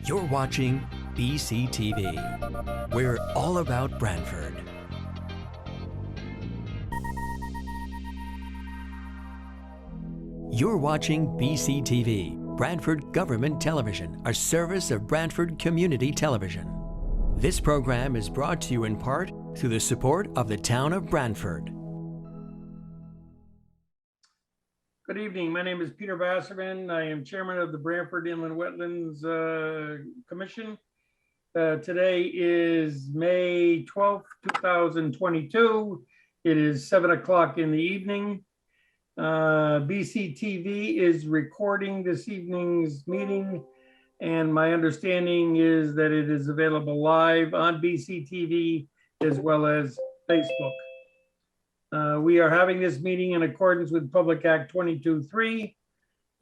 You're watching BCTV. We're all about Branford. You're watching BCTV, Branford Government Television, a service of Branford Community Television. This program is brought to you in part through the support of the town of Branford. Good evening. My name is Peter Basserman. I am chairman of the Branford Inland Wetlands Commission. Today is May 12th, 2022. It is 7 o'clock in the evening. BCTV is recording this evening's meeting, and my understanding is that it is available live on BCTV as well as Facebook. We are having this meeting in accordance with Public Act 22.3.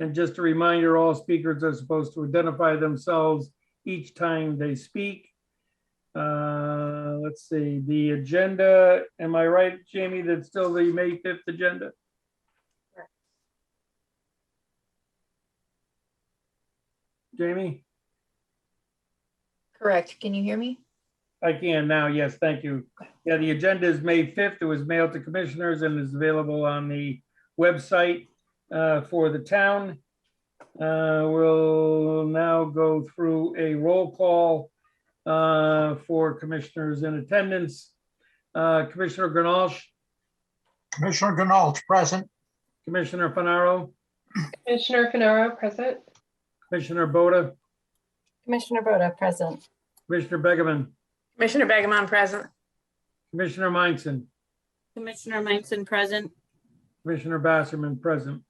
And just a reminder, all speakers are supposed to identify themselves each time they speak. Let's see, the agenda, am I right, Jamie, that's still the May 5th agenda? Jamie? Correct. Can you hear me? I can now, yes, thank you. Yeah, the agenda is May 5th. It was mailed to commissioners and is available on the website for the town. We'll now go through a roll call for commissioners in attendance. Commissioner Granolsh. Commissioner Granolsh, present. Commissioner Finaro. Commissioner Finaro, present. Commissioner Boda. Commissioner Boda, present. Commissioner Begeman. Commissioner Begeman, present. Commissioner Meinson. Commissioner Meinson, present. Commissioner Basserman, present.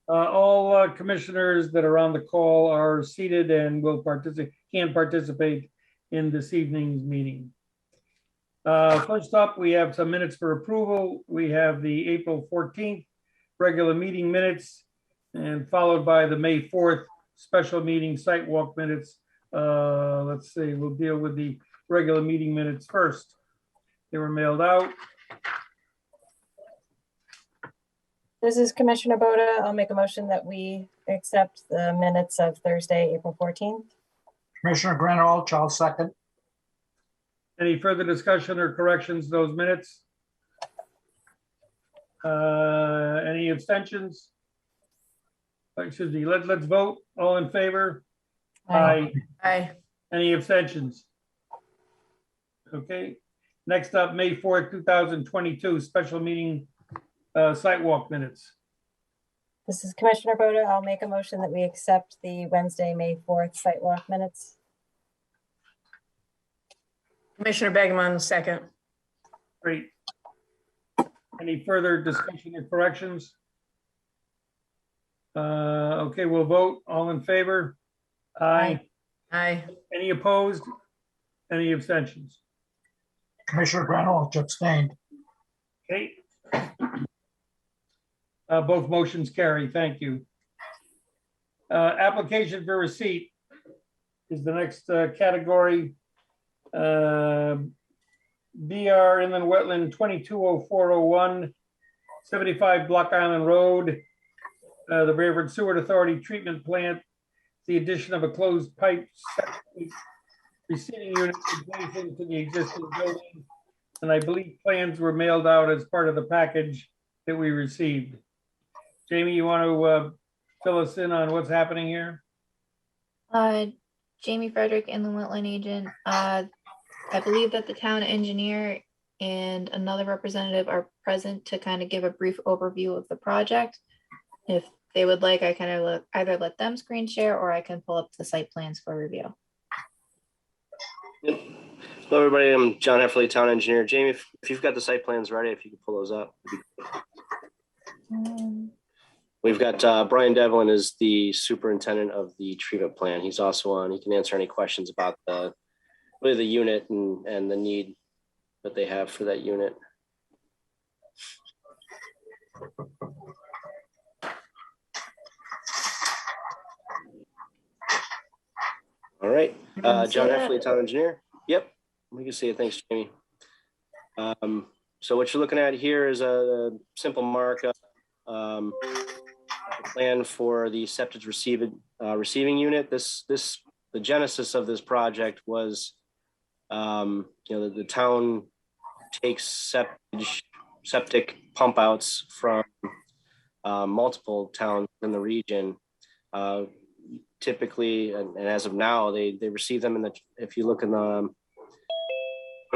All commissioners that are on the call are seated and will can participate in this evening's meeting. First up, we have some minutes for approval. We have the April 14th regular meeting minutes, and followed by the May 4th special meeting site walk minutes. Let's see, we'll deal with the regular meeting minutes first. They were mailed out. This is Commissioner Boda. I'll make a motion that we accept the minutes of Thursday, April 14th. Commissioner Granolsh, I'll second. Any further discussion or corrections to those minutes? Any abstentions? Excuse me, let's vote. All in favor? Aye. Aye. Any abstentions? Okay. Next up, May 4th, 2022, special meeting site walk minutes. This is Commissioner Boda. I'll make a motion that we accept the Wednesday, May 4th site walk minutes. Commissioner Begeman, second. Great. Any further discussion or corrections? Okay, we'll vote. All in favor? Aye. Aye. Any opposed? Any abstentions? Commissioner Granolsh abstained. Okay. Both motions carry. Thank you. Application for receipt is the next category. BR Inland Wetland 220401, 75 Block Island Road. The Branford Sewer Authority Treatment Plant. The addition of a closed pipe receiving unit adjacent to the existing building. And I believe plans were mailed out as part of the package that we received. Jamie, you want to fill us in on what's happening here? Jamie Frederick, Inland Wetland Agent. I believe that the town engineer and another representative are present to kind of give a brief overview of the project. If they would like, I kind of either let them screen share or I can pull up the site plans for review. Yep. Hello, everybody. I'm John Hefferly, town engineer. Jamie, if you've got the site plans ready, if you could pull those up. We've got Brian Devlin is the superintendent of the treatment plant. He's also on. He can answer any questions about really the unit and the need that they have for that unit. All right, John Hefferly, town engineer. Yep, we can see it. Thanks, Jamie. So what you're looking at here is a simple markup. plan for the septic receiving unit. This the genesis of this project was, the town takes septic pump outs from multiple towns in the region. Typically, and as of now, they receive them if you look in the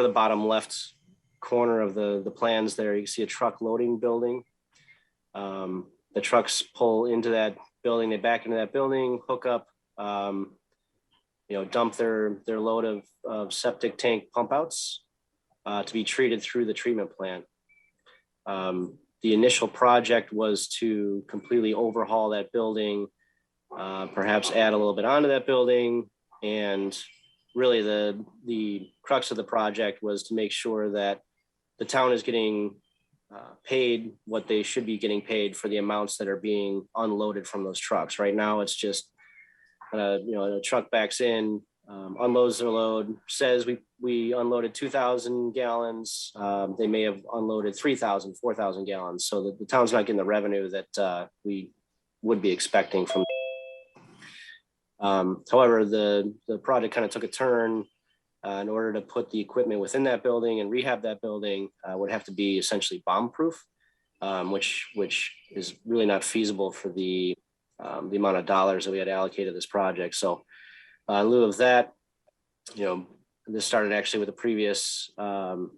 bottom left corner of the plans there, you can see a truck loading building. The trucks pull into that building, they back into that building, hook up, dump their load of septic tank pump outs to be treated through the treatment plant. The initial project was to completely overhaul that building, perhaps add a little bit onto that building. And really the crux of the project was to make sure that the town is getting paid what they should be getting paid for the amounts that are being unloaded from those trucks. Right now, it's just, a truck backs in, unloads their load, says we unloaded 2,000 gallons. They may have unloaded 3,000, 4,000 gallons. So the town's not getting the revenue that we would be expecting from. However, the project kind of took a turn. In order to put the equipment within that building and rehab that building would have to be essentially bomb-proof, which is really not feasible for the amount of dollars that we had allocated this project. So in lieu of that, this started actually with the previous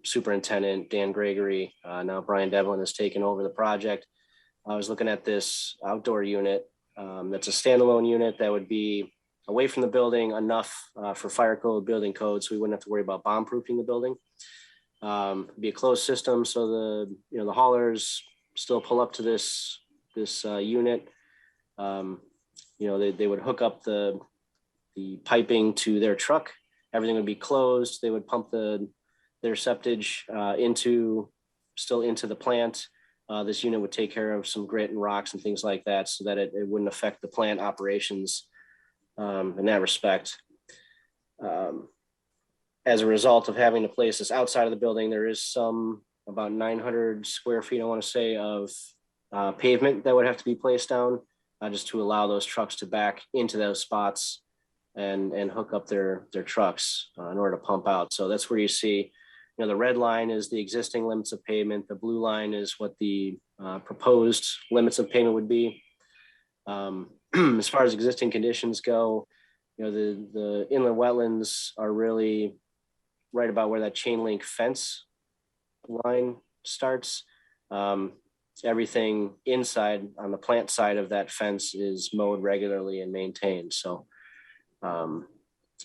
superintendent, Dan Gregory. Now Brian Devlin has taken over the project. I was looking at this outdoor unit. That's a standalone unit that would be away from the building enough for fire code, building code, so we wouldn't have to worry about bomb proofing the building. Be a closed system, so the haulers still pull up to this unit. They would hook up the piping to their truck. Everything would be closed. They would pump their septage into the plant. This unit would take care of some grit and rocks and things like that, so that it wouldn't affect the plant operations in that respect. As a result of having to place this outside of the building, there is about 900 square feet, I want to say, of pavement that would have to be placed down just to allow those trucks to back into those spots and hook up their trucks in order to pump out. So that's where you see, the red line is the existing limits of pavement. The blue line is what the proposed limits of pavement would be. As far as existing conditions go, the inland wetlands are really right about where that chain link fence line starts. Everything inside on the plant side of that fence is mowed regularly and maintained. So, from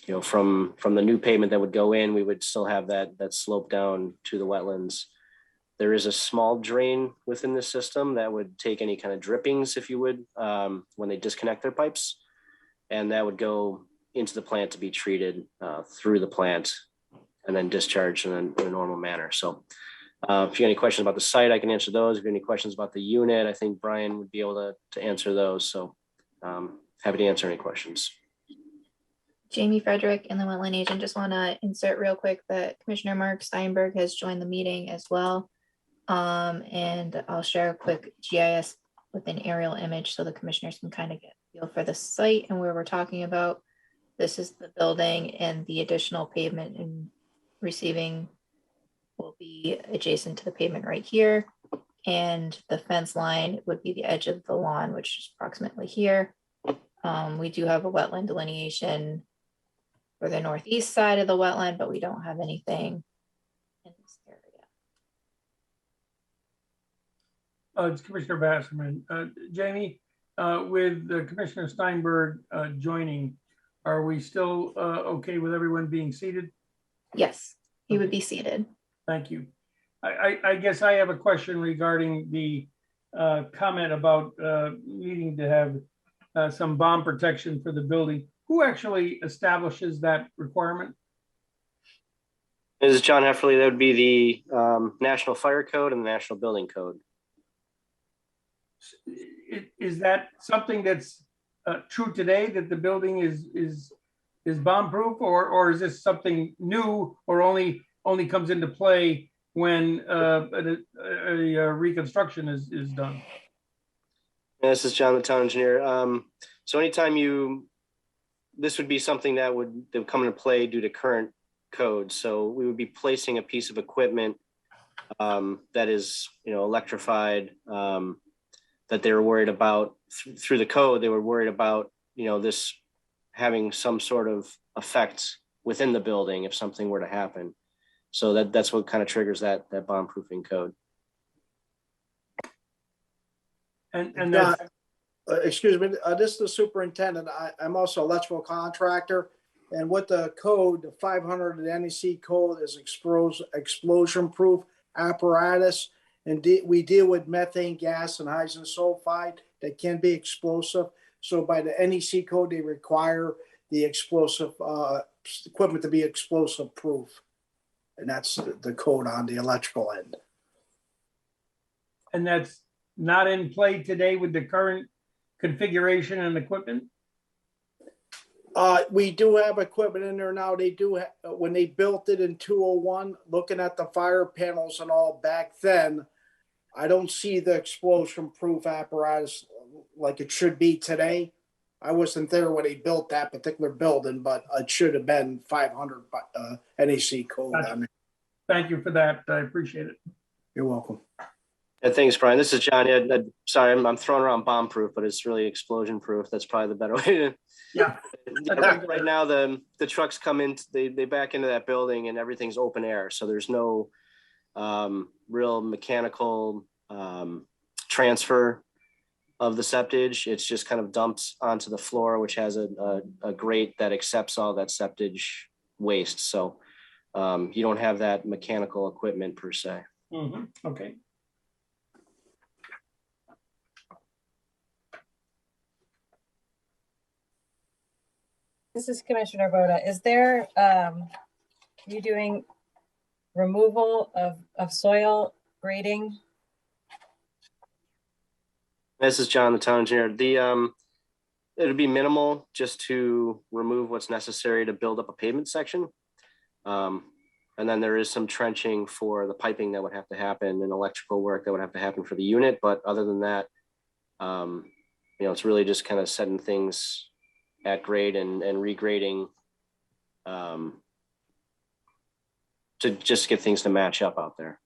the new pavement that would go in, we would still have that slope down to the wetlands. There is a small drain within the system that would take any kind of drippings, if you would, when they disconnect their pipes. And that would go into the plant to be treated through the plant and then discharged in a normal manner. So if you have any questions about the site, I can answer those. If you have any questions about the unit, I think Brian would be able to answer those. So happy to answer any questions. Jamie Frederick and the Wetland Agent, just want to insert real quick that Commissioner Mark Steinberg has joined the meeting as well. And I'll share a quick GIS with an aerial image so the commissioners can kind of get a feel for the site and where we're talking about. This is the building, and the additional pavement and receiving will be adjacent to the pavement right here. And the fence line would be the edge of the lawn, which is approximately here. We do have a wetland delineation for the northeast side of the wetland, but we don't have anything in this area. It's Commissioner Basserman. Jamie, with Commissioner Steinberg joining, are we still okay with everyone being seated? Yes, he would be seated. Thank you. I guess I have a question regarding the comment about needing to have some bomb protection for the building. Who actually establishes that requirement? This is John Hefferly. That would be the National Fire Code and the National Building Code. Is that something that's true today, that the building is bomb-proof, or is this something new, or only comes into play when a reconstruction is done? Yeah, this is John, the town engineer. So anytime this would be something that would come into play due to current code. So we would be placing a piece of equipment that is, electrified, that they were worried about through the code. They were worried about, this having some sort of effect within the building if something were to happen. So that's what kind of triggers that bomb-proofing code. And that's, Excuse me, this is the superintendent. I'm also an electrical contractor. And with the code, the 500 NEC code is explosion-proof apparatus. And we deal with methane gas and hydrogen sulfide that can be explosive. So by the NEC code, they require the explosive equipment to be explosive-proof. And that's the code on the electrical end. and that's not in play today with the current configuration and equipment? We do have equipment in there now. They do, when they built it in 201, looking at the fire panels and all back then, I don't see the explosion-proof apparatus like it should be today. I wasn't there when they built that particular building, but it should have been 500 NEC code on it. Thank you for that. I appreciate it. You're welcome. And thanks, Brian. This is John. Yeah, sorry, I'm throwing around bomb-proof, but it's really explosion-proof. That's probably the better way to. Yeah. Right now, the trucks come in, they back into that building, and everything's open air, so there's no real mechanical transfer of the septage. It's just kind of dumped onto the floor, which has a grate that accepts all that septage waste. So you don't have that mechanical equipment per se. Mm-hmm. Okay. This is Commissioner Boda. Is there, you doing removal of soil grading? This is John, the town engineer. It'll be minimal just to remove what's necessary to build up a pavement section. And then there is some trenching for the piping that would have to happen and electrical work that would have to happen for the unit. But other than that, it's really just kind of setting things at grade and regrading to just get things to match up out there.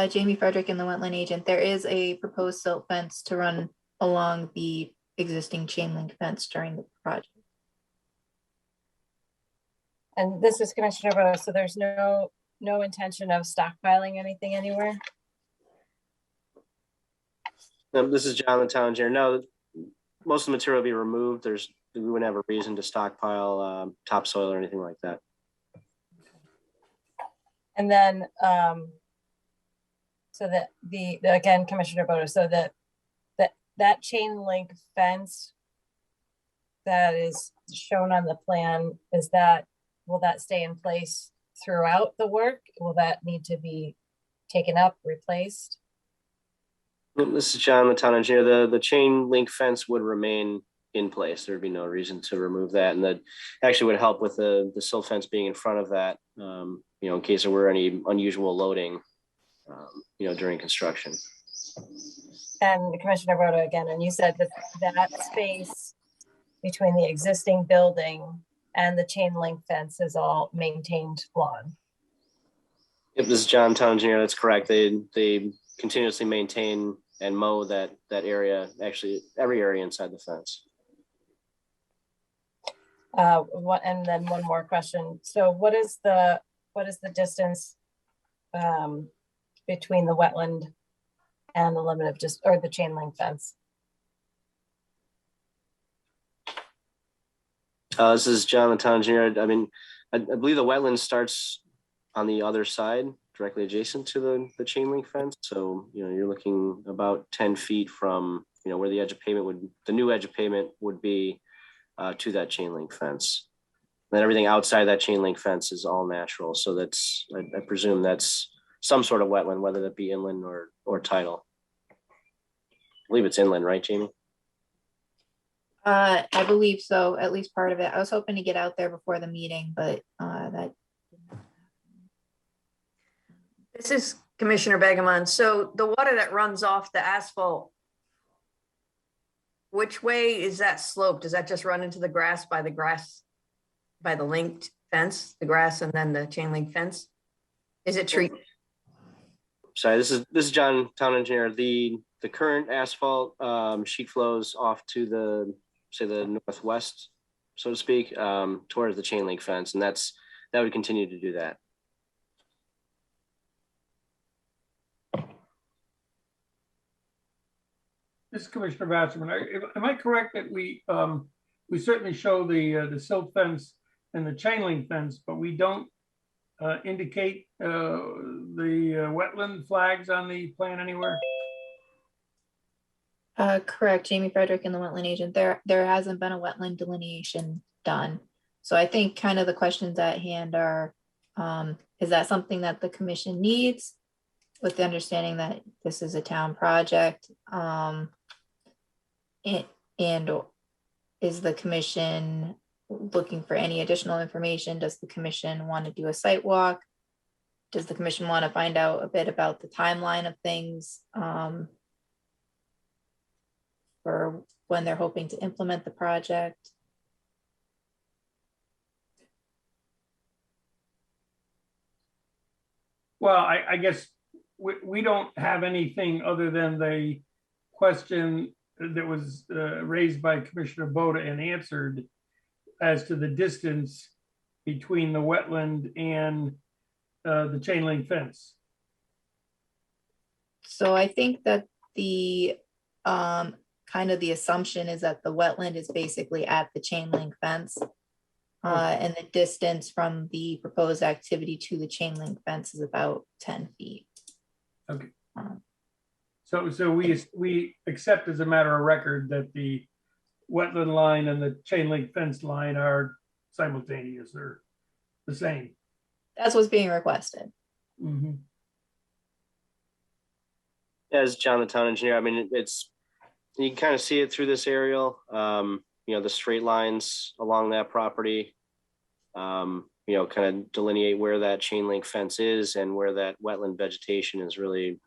Jamie Frederick and the wetland agent, there is a proposed silt fence to run along the existing chain link fence during the project. And this is Commissioner Boda, so there's no intention of stockpiling anything anywhere? This is John, the town engineer. No, most of the material will be removed. We wouldn't have a reason to stockpile topsoil or anything like that. And then, so that again, Commissioner Boda, so that chain link fence that is shown on the plan, will that stay in place throughout the work? Will that need to be taken up, replaced? This is John, the town engineer. The chain link fence would remain in place. There'd be no reason to remove that. And that actually would help with the silt fence being in front of that, in case there were any unusual loading, during construction. And Commissioner Boda again, and you said that space between the existing building and the chain link fence is all maintained lawn. Yep, this is John, town engineer. That's correct. They continuously maintain and mow that area, actually every area inside the fence. And then one more question. So what is the distance between the wetland and the limit of or the chain link fence? This is John, the town engineer. I mean, I believe the wetland starts on the other side, directly adjacent to the chain link fence. So, you're looking about 10 feet from, where the edge of pavement the new edge of pavement would be to that chain link fence. Then everything outside that chain link fence is all natural. So that's, I presume that's some sort of wetland, whether that be inland or tidal. I believe it's inland, right, Jamie? I believe so, at least part of it. I was hoping to get out there before the meeting, but that. This is Commissioner Begamon. So the water that runs off the asphalt, Which way is that slope? Does that just run into the grass, by the linked fence, the grass and then the chain link fence? Is it tree? Sorry, this is John, town engineer. The current asphalt sheet flows off to the northwest, so to speak, towards the chain link fence, and that would continue to do that. This is Commissioner Wasserman. Am I correct that we certainly show the silt fence and the chain link fence, but we don't indicate the wetland flags on the plan anywhere? Correct, Jamie Frederick and the wetland agent. There hasn't been a wetland delineation done. So I think kind of the questions at hand are, is that something that the commission needs with the understanding that this is a town project? And is the commission looking for any additional information? Does the commission want to do a site walk? Does the commission want to find out a bit about the timeline of things for when they're hoping to implement the project? Well, I guess we don't have anything other than the question that was raised by Commissioner Boda and answered as to the distance between the wetland and the chain link fence. So I think that the kind of the assumption is that the wetland is basically at the chain link fence. And the distance from the proposed activity to the chain link fence is about 10 feet. Okay. So we accept as a matter of record that the wetland line and the chain link fence line are simultaneous or the same. That's what's being requested. Mm-hmm. As John, the town engineer, I mean, you can kind of see it through this aerial. The straight lines along that property, kind of delineate where that chain link fence is and where that wetland vegetation is really,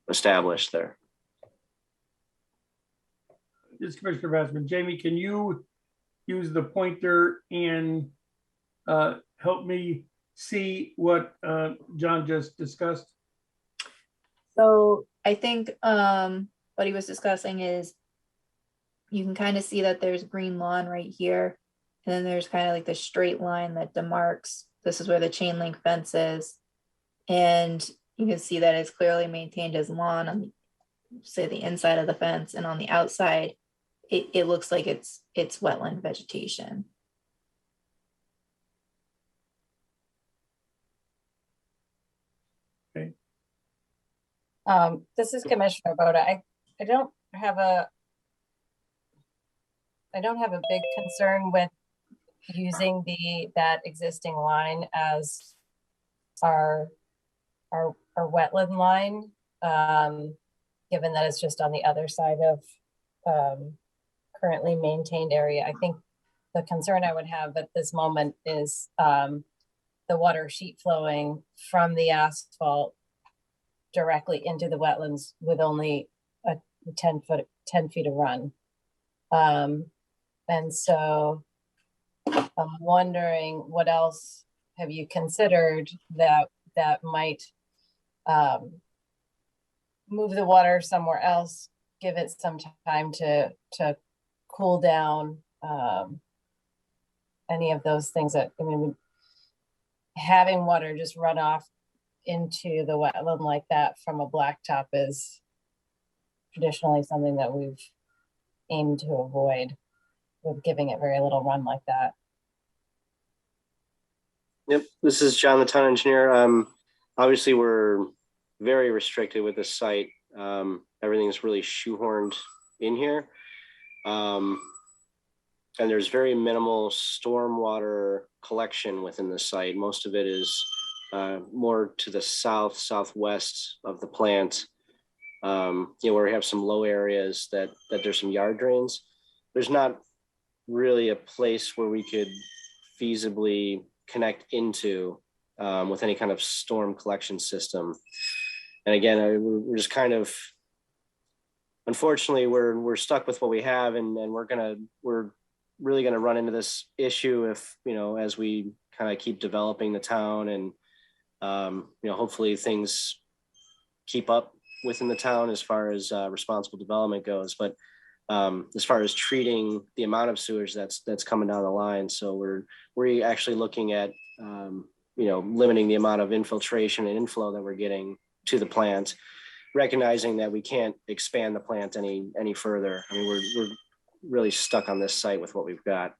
established there. This is Commissioner Bassman. Jamie, can you use the pointer and help me see what John just discussed? So I think what he was discussing is you can kind of see that there's green lawn right here. And then there's kind of like the straight line that demarks, this is where the chain link fence is. And you can see that it's clearly maintained as lawn on, say, the inside of the fence, and on the outside, it looks like it's wetland vegetation. Okay. This is Commissioner Boda. I don't have a big concern with using that existing line as our wetland line, given that it's just on the other side of currently maintained area. I think the concern I would have at this moment is the water sheet flowing from the asphalt directly into the wetlands with only a 10 feet of run. And so I'm wondering, what else have you considered that might move the water somewhere else, give it some time to cool down, any of those things that, I mean, having water just run off into the wetland like that from a blacktop is traditionally something that we've aimed to avoid with giving it very little run like that. Yep, this is John, the town engineer. Obviously, we're very restricted with this site. Everything's really shoehorned in here. And there's very minimal stormwater collection within the site. Most of it is more to the southwest of the plant, where we have some low areas that there's some yard drains. There's not really a place where we could feasibly connect into with any kind of storm collection system. And again, we're just kind of unfortunately, we're stuck with what we have, and we're really gonna run into this issue if, as we kind of keep developing the town, and hopefully things keep up within the town as far as responsible development goes. But as far as treating the amount of sewage that's coming down the line, so we're actually looking at limiting the amount of infiltration and inflow that we're getting to the plant, recognizing that we can't expand the plant any further. I mean, we're really stuck on this site with what we've got.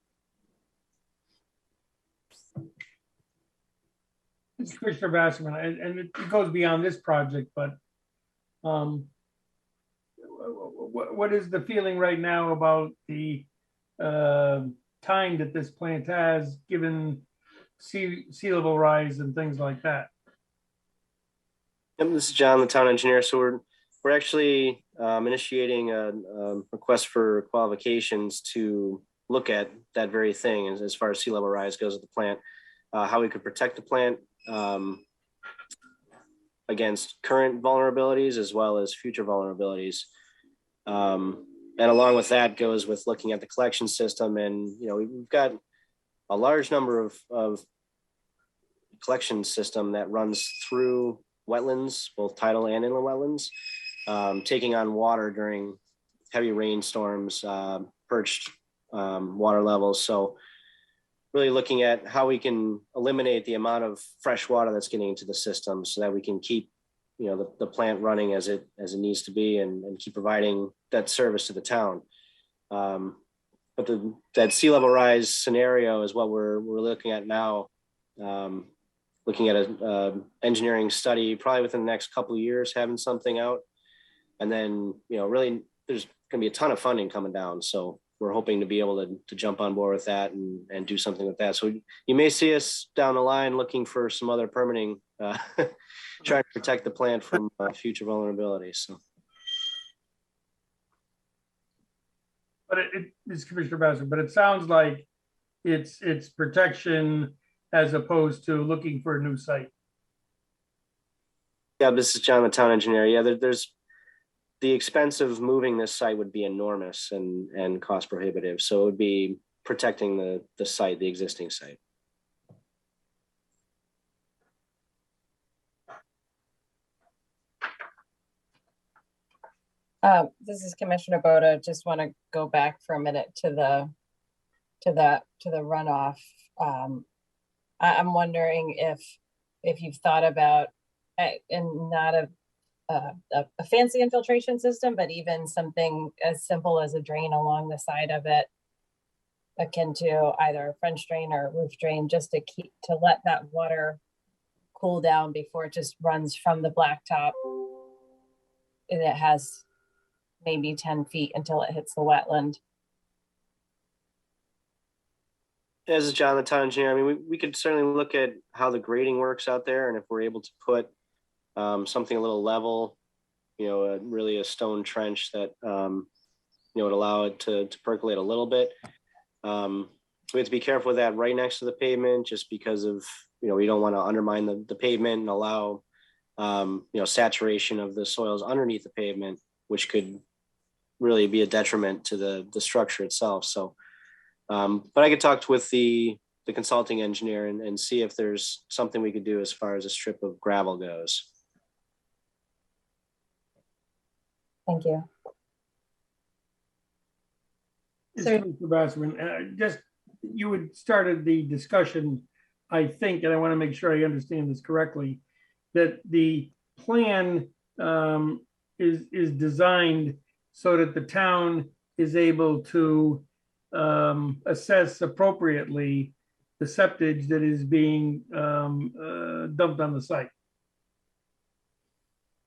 It's Commissioner Basserman, and it goes beyond this project, but what is the feeling right now about the time that this plant has, given sea level rise and things like that? Yep, this is John, the town engineer. So we're actually initiating a request for qualifications to look at that very thing as far as sea level rise goes at the plant, how we could protect the plant against current vulnerabilities as well as future vulnerabilities. And along with that goes with looking at the collection system. And, we've got a large number of collection system that runs through wetlands, both tidal and inland wetlands, taking on water during heavy rainstorms, perched water levels. So really looking at how we can eliminate the amount of fresh water that's getting into the system so that we can keep the plant running as it needs to be, and keep providing that service to the town. But that sea level rise scenario is what we're looking at now. Looking at a engineering study probably within the next couple of years, having something out, and then really there's going to be a ton of funding coming down. So we're hoping to be able to jump on board with that and do something with that. So you may see us down the line looking for some other permitting, trying to protect the plant from future vulnerabilities. So. But it is Commissioner Basser, but it sounds like it's protection as opposed to looking for a new site. Yeah, this is John, the town engineer. Yeah, there's the expense of moving this site would be enormous and cost prohibitive. So it would be protecting the site, the existing site. This is Commissioner Boda. Just want to go back for a minute to the runoff. I'm wondering if you've thought about, and not a fancy infiltration system, but even something as simple as a drain along the side of it, akin to either a French drain or a roof drain, just to let that water cool down before it just runs from the blacktop, and it has maybe 10 feet until it hits the wetland. This is John, the town engineer. I mean, we could certainly look at how the grading works out there, and if we're able to put something a little level, really a stone trench that would allow it to percolate a little bit. We have to be careful with that right next to the pavement, just because of we don't want to undermine the pavement and allow saturation of the soils underneath the pavement, which could really be a detriment to the structure itself. So. But I could talk with the consulting engineer and see if there's something we could do as far as a strip of gravel goes. Thank you. Mr. Basserman, just you had started the discussion, I think, and I want to make sure I understand this correctly, that the plan is designed so that the town is able to assess appropriately the septage that is being dumped on the site.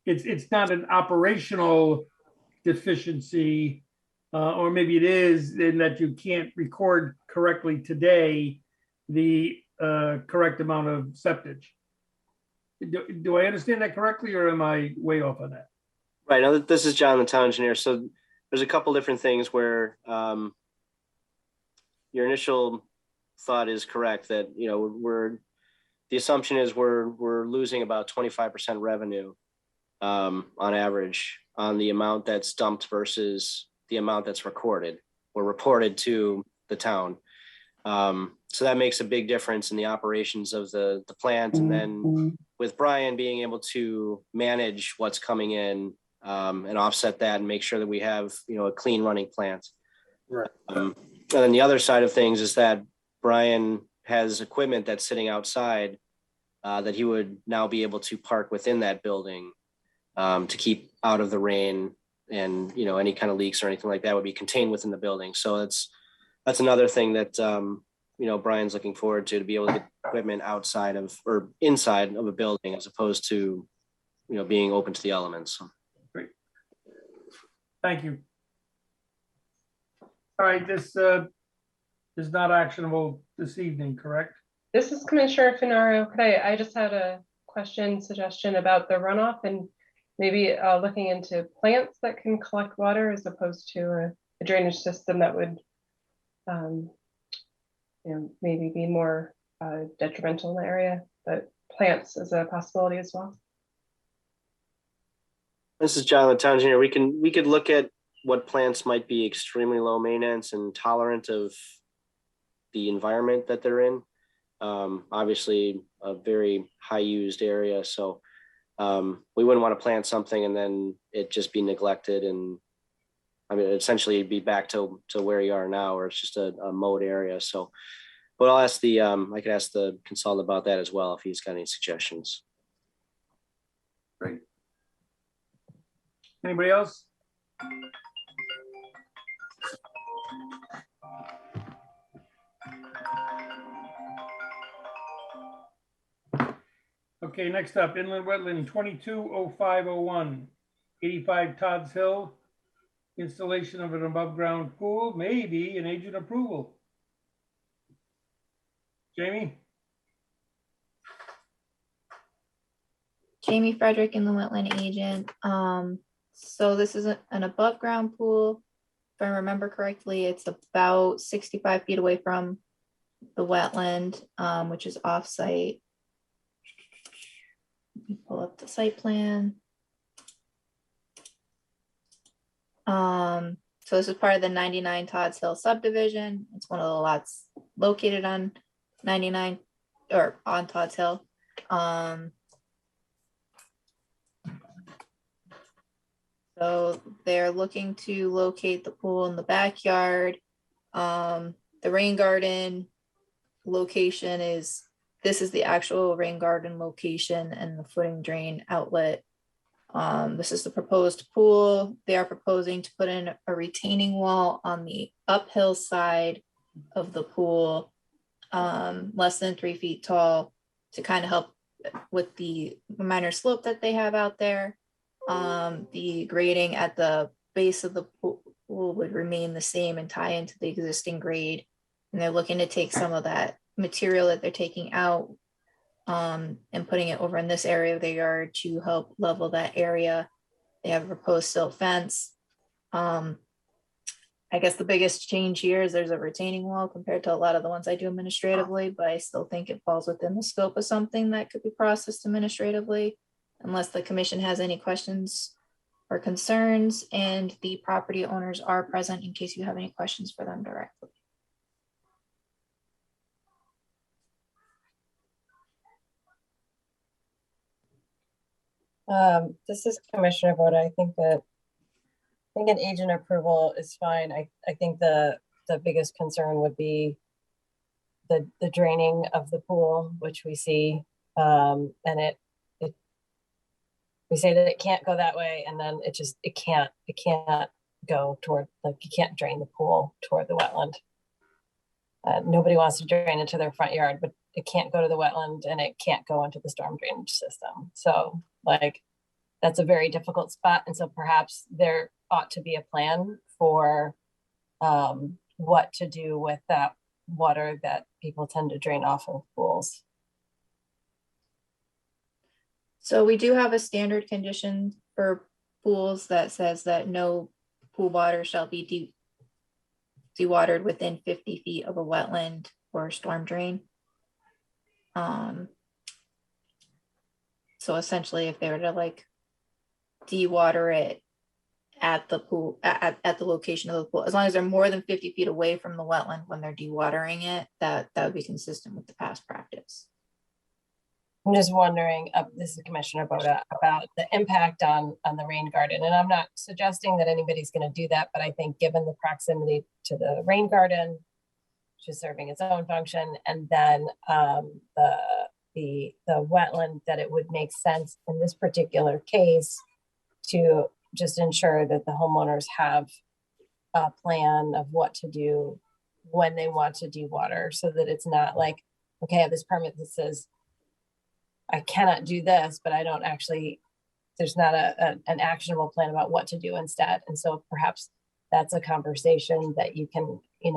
It's not an operational deficiency, or maybe it is in that you can't record correctly today the correct amount of septage. Do I understand that correctly, or am I way off on that? Right. Now, this is John, the town engineer. So there's a couple different things where your initial thought is correct that the assumption is we're losing about 25% revenue on average on the amount that's dumped versus the amount that's recorded or reported to the town. So that makes a big difference in the operations of the plant. And then with Brian being able to manage what's coming in and offset that and make sure that we have, a clean running plant. Right. And then the other side of things is that Brian has equipment that's sitting outside that he would now be able to park within that building to keep out of the rain, and any kind of leaks or anything like that would be contained within the building. So that's another thing that Brian's looking forward to be able to get equipment outside of or inside of a building as opposed to being open to the elements. Great. Thank you. All right, this is not actionable this evening, correct? This is Commissioner Fenaro. I just had a suggestion about the runoff and maybe looking into plants that can collect water as opposed to a drainage system that would maybe be more detrimental in the area, but plants is a possibility as well. This is John, the town engineer. We could look at what plants might be extremely low maintenance and tolerant of the environment that they're in. Obviously a very high used area. So we wouldn't want to plant something and then it just be neglected. And essentially it'd be back to where you are now, where it's just a mowed area. So, but I'll ask I could ask the consultant about that as well, if he's got any suggestions. Great. Anybody else? Okay, next up, inland wetland 220501, 85 Todd's Hill, installation of an above ground pool, maybe an agent approval. Jamie? Jamie Frederick, in the wetland agent. So this is an above ground pool. If I remember correctly, it's about 65 feet away from the wetland, which is off-site. Let me pull up the site plan. So this is part of the 99 Todd's Hill subdivision. It's one of the lots located on 99 or on Todd's Hill. So they're looking to locate the pool in the backyard. The rain garden location is, this is the actual rain garden location and the footing drain outlet. This is the proposed pool. They are proposing to put in a retaining wall on the uphill side of the pool, less than 3 feet tall, to kind of help with the minor slope that they have out there. The grading at the base of the pool would remain the same and tie into the existing grade. And they're looking to take some of that material that they're taking out and putting it over in this area of the yard to help level that area. They have a proposed silt fence. I guess the biggest change here is there's a retaining wall compared to a lot of the ones I do administratively, but I still think it falls within the scope of something that could be processed administratively, unless the commission has any questions or concerns, and the property owners are present in case you have any questions for them directly. This is Commissioner Boda. I think an agent approval is fine. I think the biggest concern would be the draining of the pool, which we see, and we say that it can't go that way, and then it can't go toward, like, you can't drain the pool toward the wetland. Nobody wants to drain into their front yard, but it can't go to the wetland and it can't go into the storm drainage system. So, like, that's a very difficult spot. And so perhaps there ought to be a plan for what to do with that water that people tend to drain off of pools. So we do have a standard condition for pools that says that no pool water shall be dewatered within 50 feet of a wetland or storm drain. So essentially, if they were to, like, dewater it at the pool, at the location of the pool, as long as they're more than 50 feet away from the wetland when they're dewatering it, that would be consistent with the past practice. I'm just wondering, this is Commissioner Boda, about the impact on the rain garden. And I'm not suggesting that anybody's going to do that, but I think given the proximity to the rain garden, which is serving its own function, and then the wetland, that it would make sense in this particular case to just ensure that the homeowners have a plan of what to do when they want to dewater, so that it's not like, okay, I have this permit that says I cannot do this, but I don't actually, there's not an actionable plan about what to do instead. And so perhaps that's a conversation that you can, you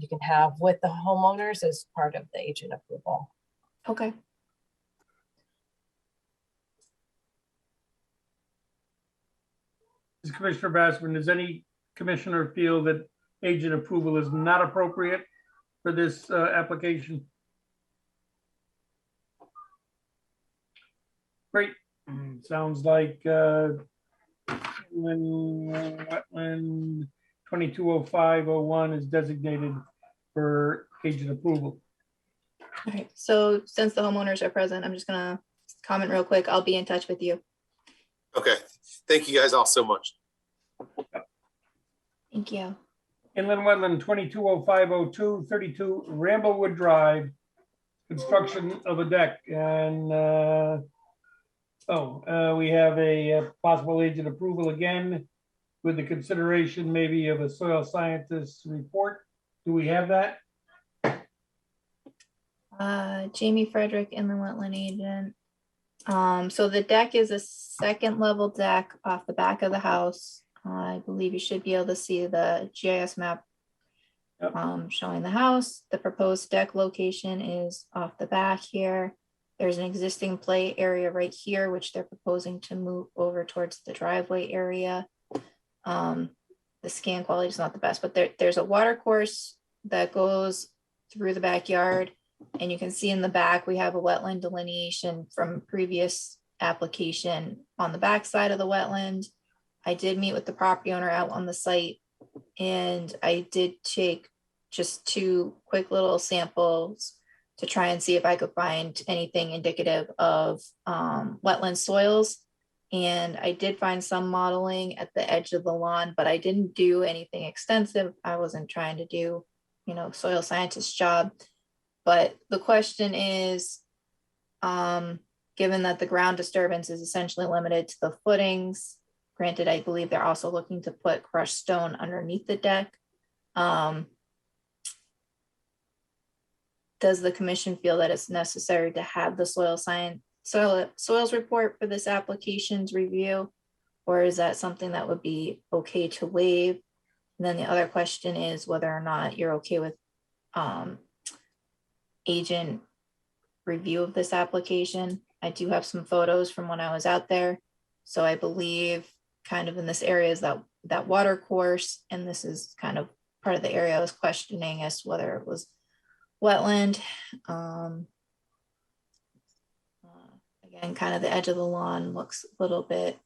can have with the homeowners as part of the agent approval. Okay. Commissioner Bassman, does any commissioner feel that agent approval is not appropriate for this application? Great. Sounds like wetland 220501 is designated for agent approval. All right. So since the homeowners are present, I'm just gonna comment real quick. I'll be in touch with you. Okay. Thank you guys all so much. Thank you. Inland wetland 220502, 32 Ramblewood Drive, construction of a deck. And we have a possible agent approval again with the consideration maybe of a soil scientist's report. Do we have that? Jamie Frederick, inland wetland agent. So the deck is a second level deck off the back of the house. I believe you should be able to see the GIS map showing the house. The proposed deck location is off the back here. There's an existing play area right here, which they're proposing to move over towards the driveway area. The scan quality is not the best, but there's a water course that goes through the backyard. And you can see in the back, we have a wetland delineation from previous application on the back side of the wetland. I did meet with the property owner out on the site, and I did take just 2 quick little samples to try and see if I could find anything indicative of wetland soils. And I did find some modeling at the edge of the lawn, but I didn't do anything extensive. I wasn't trying to do, soil scientist's job. But the question is, given that the ground disturbance is essentially limited to the footings, granted, I believe they're also looking to put crushed stone underneath the deck. Does the commission feel that it's necessary to have the soils report for this application's review? Or is that something that would be okay to waive? And then the other question is whether or not you're okay with agent review of this application. I do have some photos from when I was out there. So I believe kind of in this area is that water course. And this is kind of part of the area I was questioning as to whether it was wetland. Again, kind of the edge of the lawn looks a little bit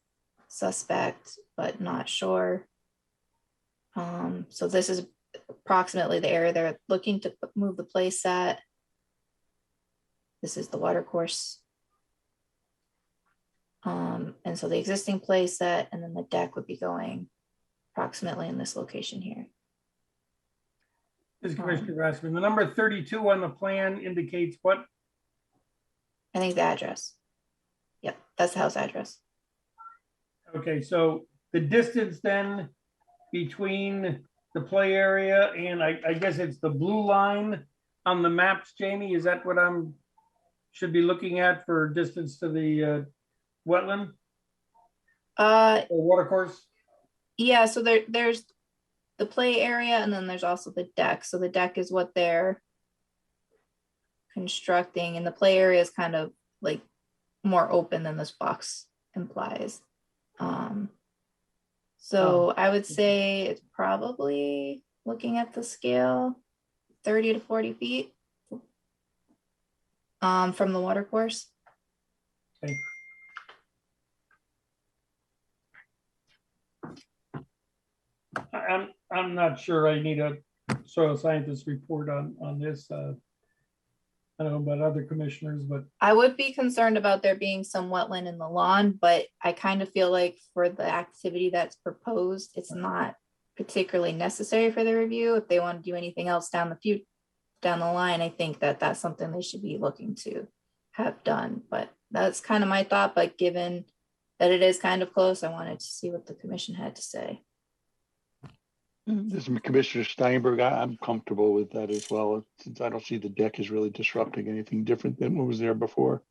suspect, but not sure. So this is approximately the area they're looking to move the place at. This is the water course. And so the existing play set, and then the deck would be going approximately in this location here. This is Commissioner Grassman. The number 32 on the plan indicates what? I think the address. Yep, that's the house address. Okay, so the distance then between the play area and I guess it's the blue line on the maps, Jamie, is that what I'm should be looking at for distance to the wetland? Or water course? Yeah, so there's the play area and then there's also the deck. So the deck is what they're constructing, and the play area is kind of like more open than this box implies. So I would say it's probably, looking at the scale, 30 to 40 feet from the water course. Okay. I'm not sure I need a soil scientist report on this. I don't know about other commissioners, but I would be concerned about there being some wetland in the lawn, but I kind of feel like for the activity that's proposed, it's not particularly necessary for the review. If they want to do anything else down the line, I think that that's something they should be looking to have done. But that's kind of my thought. But given that it is kind of close, I wanted to see what the commission had to say. This is Commissioner Steinberg. I'm comfortable with that as well, since I don't see the deck is really disrupting anything different than what was there before.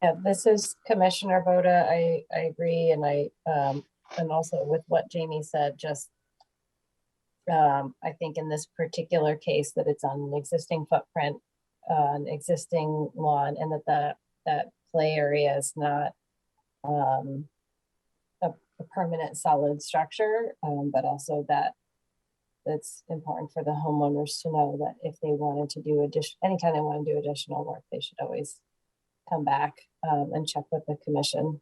Yeah, this is Commissioner Boda. I agree, and and also with what Jamie said, just I think in this particular case that it's on an existing footprint, an existing lawn, and that play area is not a permanent solid structure, but also that it's important for the homeowners to know that if they wanted to do anytime they want to do additional work, they should always come back and check with the commission.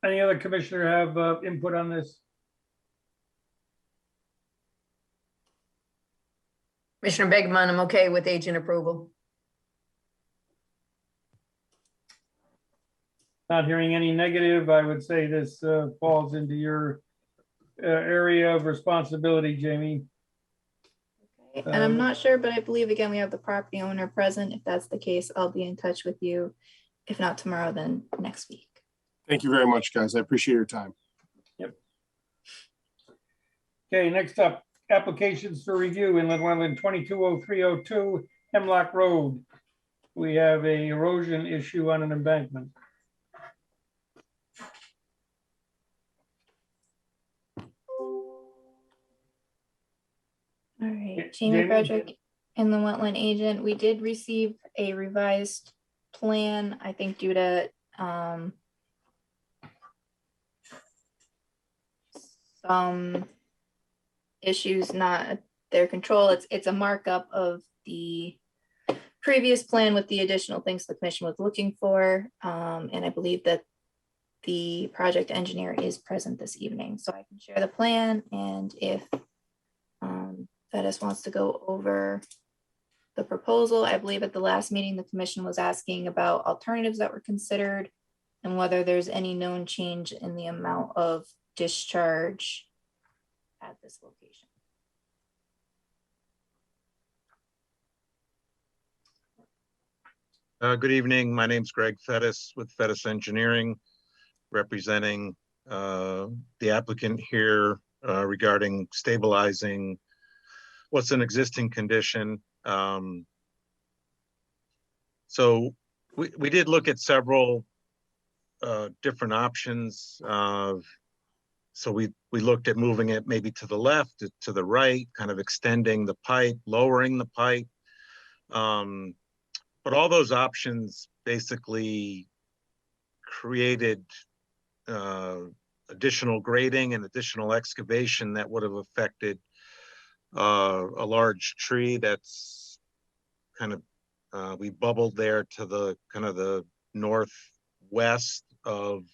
Any other commissioner have input on this? Commissioner Begman, I'm okay with agent approval. Not hearing any negative, I would say this falls into your area of responsibility, Jamie. Okay. And I'm not sure, but I believe again, we have the property owner present. If that's the case, I'll be in touch with you. If not tomorrow, then next week. Thank you very much, guys. I appreciate your time. Yep. Okay, next up, applications for review in Linwell 220302 Hemlock Road. We have a erosion issue on an embankment. All right, Jamie Frederick and the wetland agent. We did receive a revised plan, I think due to some issues not their control. It's a markup of the previous plan with the additional things the commission was looking for. And I believe that the project engineer is present this evening, so I can share the plan. And if Fedis wants to go over the proposal, I believe at the last meeting, the commission was asking about alternatives that were considered and whether there's any known change in the amount of discharge at this location. Good evening. My name's Greg Fedis with Fedis Engineering, representing the applicant here regarding stabilizing what's an existing condition. So we did look at several different options. So we looked at moving it maybe to the left, to the right, kind of extending the pipe, lowering the pipe. But all those options basically created additional grading and additional excavation that would have affected a large tree that's kind of, we bubbled there to the kind of the northwest of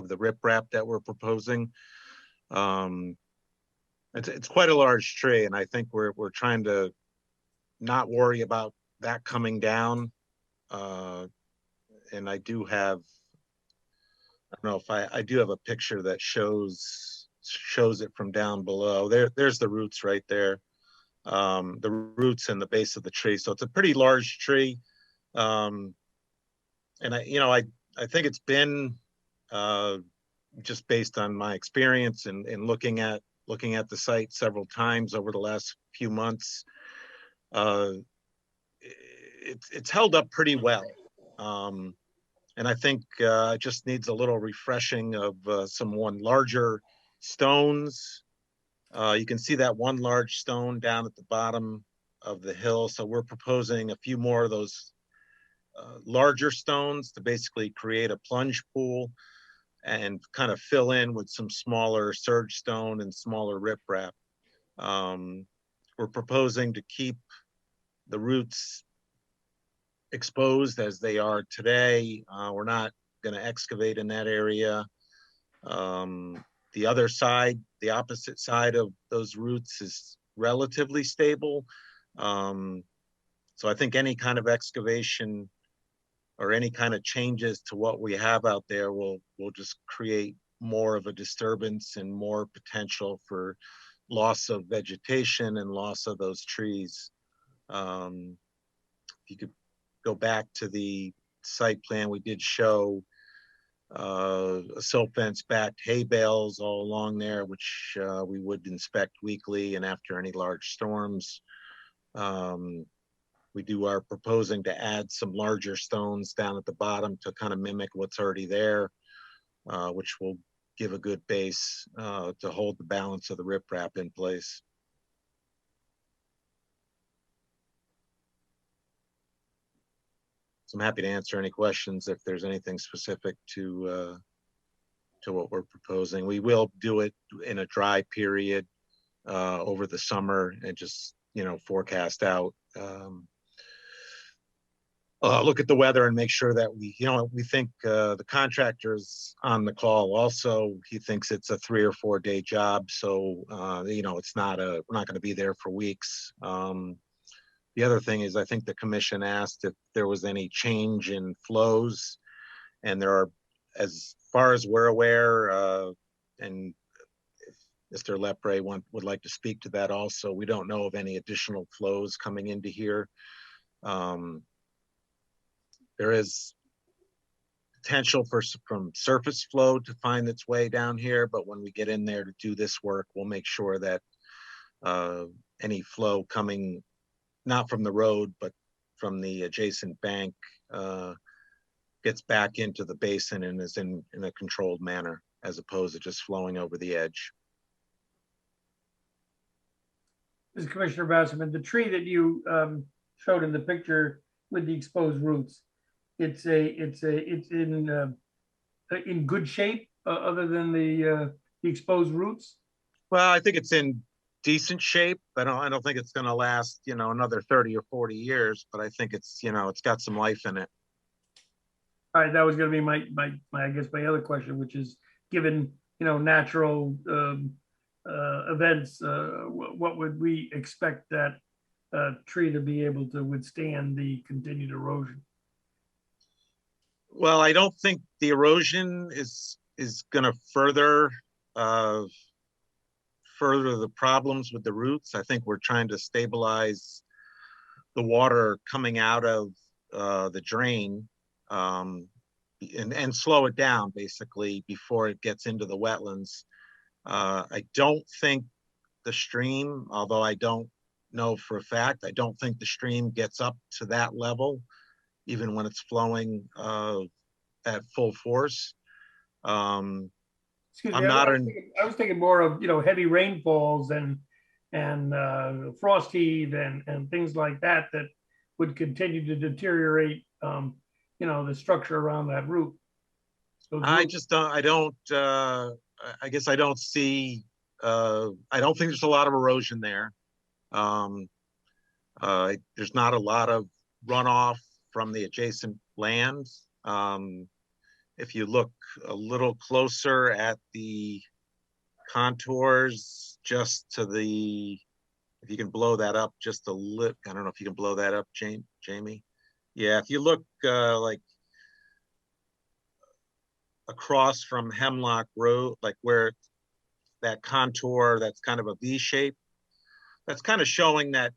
the riprap that we're proposing. It's quite a large tree, and I think we're trying to not worry about that coming down. And I do have, I don't know if I do have a picture that shows it from down below. There's the roots right there. The roots in the base of the tree. So it's a pretty large tree. And I think it's been just based on my experience and looking at the site several times over the last few months. It's held up pretty well. And I think it just needs a little refreshing of some larger stones. You can see that one large stone down at the bottom of the hill. So we're proposing a few more of those larger stones to basically create a plunge pool and kind of fill in with some smaller surge stone and smaller riprap. We're proposing to keep the roots exposed as they are today. We're not going to excavate in that area. The other side, the opposite side of those roots is relatively stable. So I think any kind of excavation or any kind of changes to what we have out there will just create more of a disturbance and more potential for loss of vegetation and loss of those trees. If you could go back to the site plan, we did show a silt fence backed hay bales all along there, which we would inspect weekly and after any large storms. We are proposing to add some larger stones down at the bottom to kind of mimic what's already there, which will give a good base to hold the balance of the riprap in place. So I'm happy to answer any questions if there's anything specific to what we're proposing. We will do it in a dry period over the summer and just, forecast out. Look at the weather and make sure that we think the contractor's on the call also. He thinks it's a 3 or 4 day job. So, it's not we're not going to be there for weeks. The other thing is I think the commission asked if there was any change in flows, and there are, as far as we're aware, and if Mr. Lepre would like to speak to that also, we don't know of any additional flows coming into here. There is potential from surface flow to find its way down here, but when we get in there to do this work, we'll make sure that any flow coming not from the road, but from the adjacent bank gets back into the basin and is in a controlled manner, as opposed to just flowing over the edge. This is Commissioner Basserman. The tree that you showed in the picture with the exposed roots, it's in good shape other than the exposed roots? Well, I think it's in decent shape. I don't think it's going to last, another 30 or 40 years, but I think it's, it's got some life in it. All right, that was going to be my I guess my other question, which is given, natural events, what would we expect that tree to be able to withstand the continued erosion? Well, I don't think the erosion is going to further the problems with the roots. I think we're trying to stabilize the water coming out of the drain and slow it down basically before it gets into the wetlands. I don't think the stream, although I don't know for a fact, I don't think the stream gets up to that level, even when it's flowing at full force. Excuse me, I was thinking more of, heavy rainfalls and frost heave and things like that would continue to deteriorate, the structure around that root. I guess I don't see, I don't think there's a lot of erosion there. There's not a lot of runoff from the adjacent land. If you look a little closer at the contours, just to the, if you can blow that up just a little, I don't know if you can blow that up, Jamie. Yeah, if you look like across from Hemlock Road, like where that contour, that's kind of a V shape, that's kind of showing that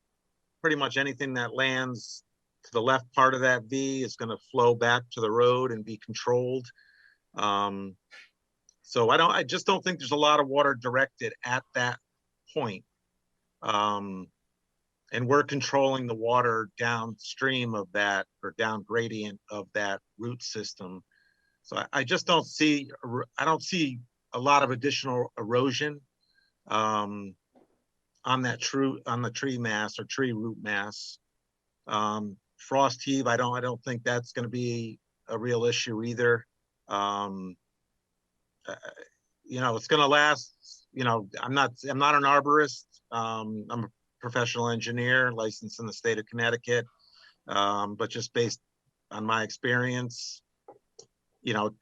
pretty much anything that lands to the left part of that V is going to flow back to the road and be controlled. So I just don't think there's a lot of water directed at that point. And we're controlling the water downstream of that, or down gradient of that root system. So I just don't see, a lot of additional erosion on the tree mass or tree root mass. Frost heave, I don't think that's going to be a real issue either. It's going to last. I'm not an arborist. I'm a professional engineer licensed in the state of Connecticut. But just based on my experience, you know,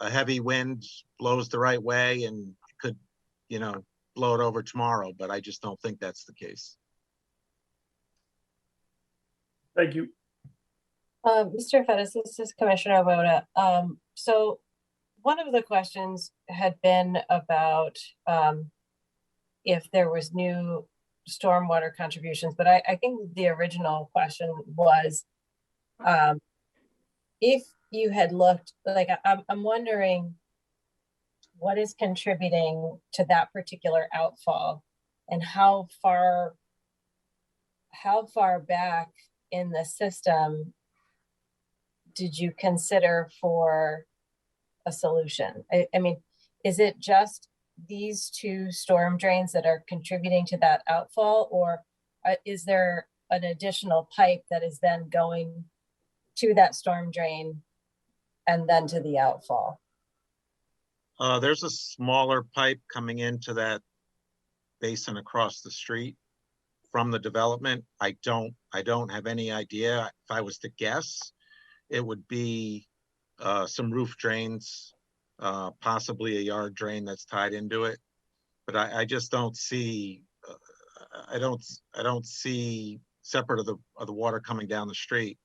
a heavy wind blows the right way and could, you know, blow it over tomorrow, but I just don't think that's the case. Thank you. Mr. Fettis, this is Commissioner Voda. So one of the questions had been about if there was new stormwater contributions, but I think the original question was if you had looked, like, I'm wondering what is contributing to that particular outfall and how far back in the system did you consider for a solution? I mean, is it just these two storm drains that are contributing to that outfall, or is there an additional pipe that is then going to that storm drain and then to the outfall? There's a smaller pipe coming into that basin across the street from the development. I don't have any idea. If I was to guess, it would be some roof drains, possibly a yard drain that's tied into it. But I just don't see, I don't see, separate of the water coming down the street,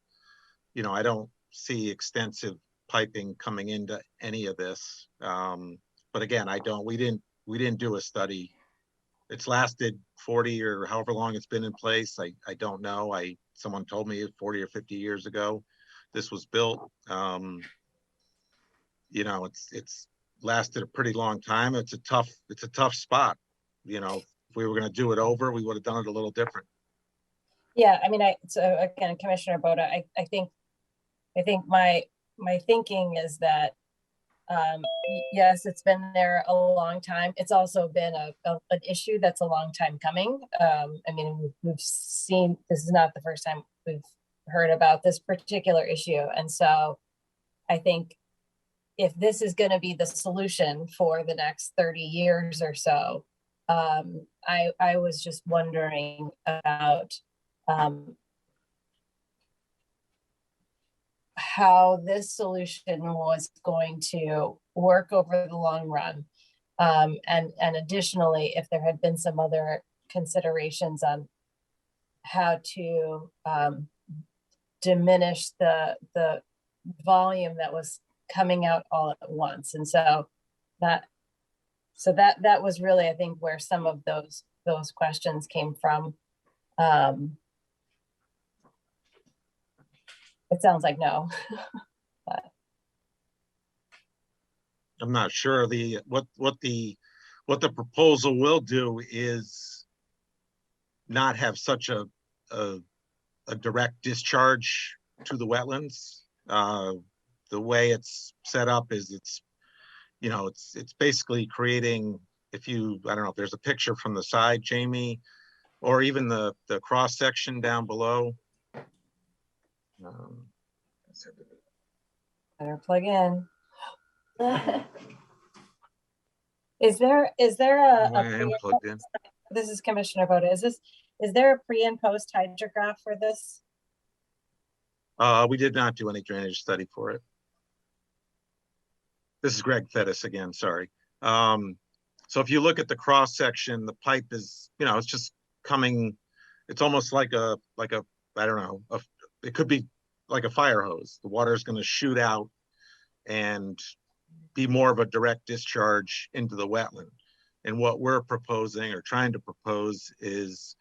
you know, I don't see extensive piping coming into any of this. But again, we didn't do a study. It's lasted 40 or however long it's been in place. I don't know. Someone told me 40 or 50 years ago this was built. You know, it's lasted a pretty long time. It's a tough spot. You know, if we were going to do it over, we would have done it a little different. Yeah, I mean, so again, Commissioner Boda, I think my thinking is that yes, it's been there a long time. It's also been an issue that's a long time coming. I mean, we've seen, this is not the first time we've heard about this particular issue. And so I think if this is going to be the solution for the next 30 years or so, I was just wondering about how this solution was going to work over the long run. And additionally, if there had been some other considerations on how to diminish the volume that was coming out all at once. And so that was really, I think, where some of those questions came from. It sounds like no. But I'm not sure. What the proposal will do is not have such a direct discharge to the wetlands. The way it's set up is it's basically creating, I don't know if there's a picture from the side, Jamie, or even the cross section down below. better plug in. Is there a I am plugged in. This is Commissioner Boda. Is there a pre and post hydrograph for this? We did not do any drainage study for it. This is Greg Fettis again, sorry. So if you look at the cross section, the pipe is, it's just coming, it's almost like a I don't know, it could be like a fire hose. The water is going to shoot out and be more of a direct discharge into the wetland. And what we're proposing or trying to propose is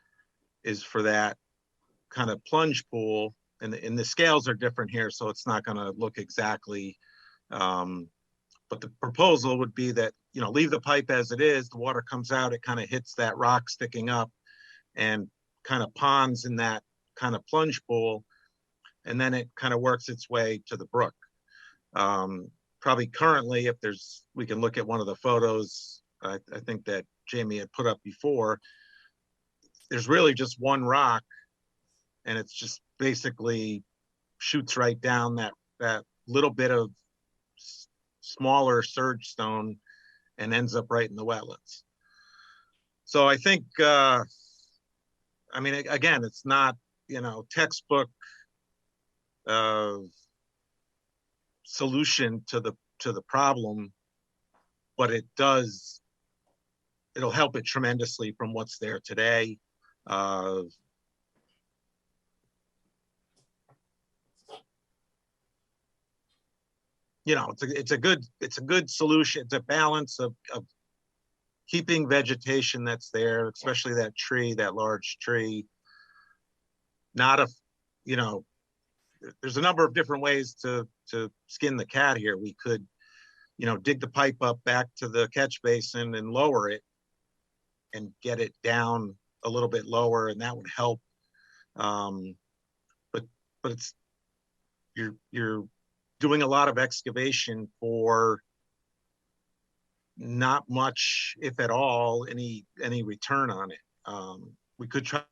for that kind of plunge pool, and the scales are different here, so it's not going to look exactly, but the proposal would be that, leave the pipe as it is, the water comes out, it kind of hits that rock sticking up and kind of ponds in that kind of plunge pool, and then it kind of works its way to the brook. Probably currently, we can look at one of the photos, I think that Jamie had put up before, there's really just one rock, and it's just basically shoots right down that little bit of smaller surge stone and ends up right in the wetlands. So I think, again, it's not textbook solution to the problem, but it'll help it tremendously from what's there today. It's a good solution. It's a balance of keeping vegetation that's there, especially that large tree. There's a number of different ways to skin the cat here. We could, dig the pipe up back to the catch basin and lower it and get it down a little bit lower, and that would help. But you're doing a lot of excavation for not much, if at all, any return on it. We could try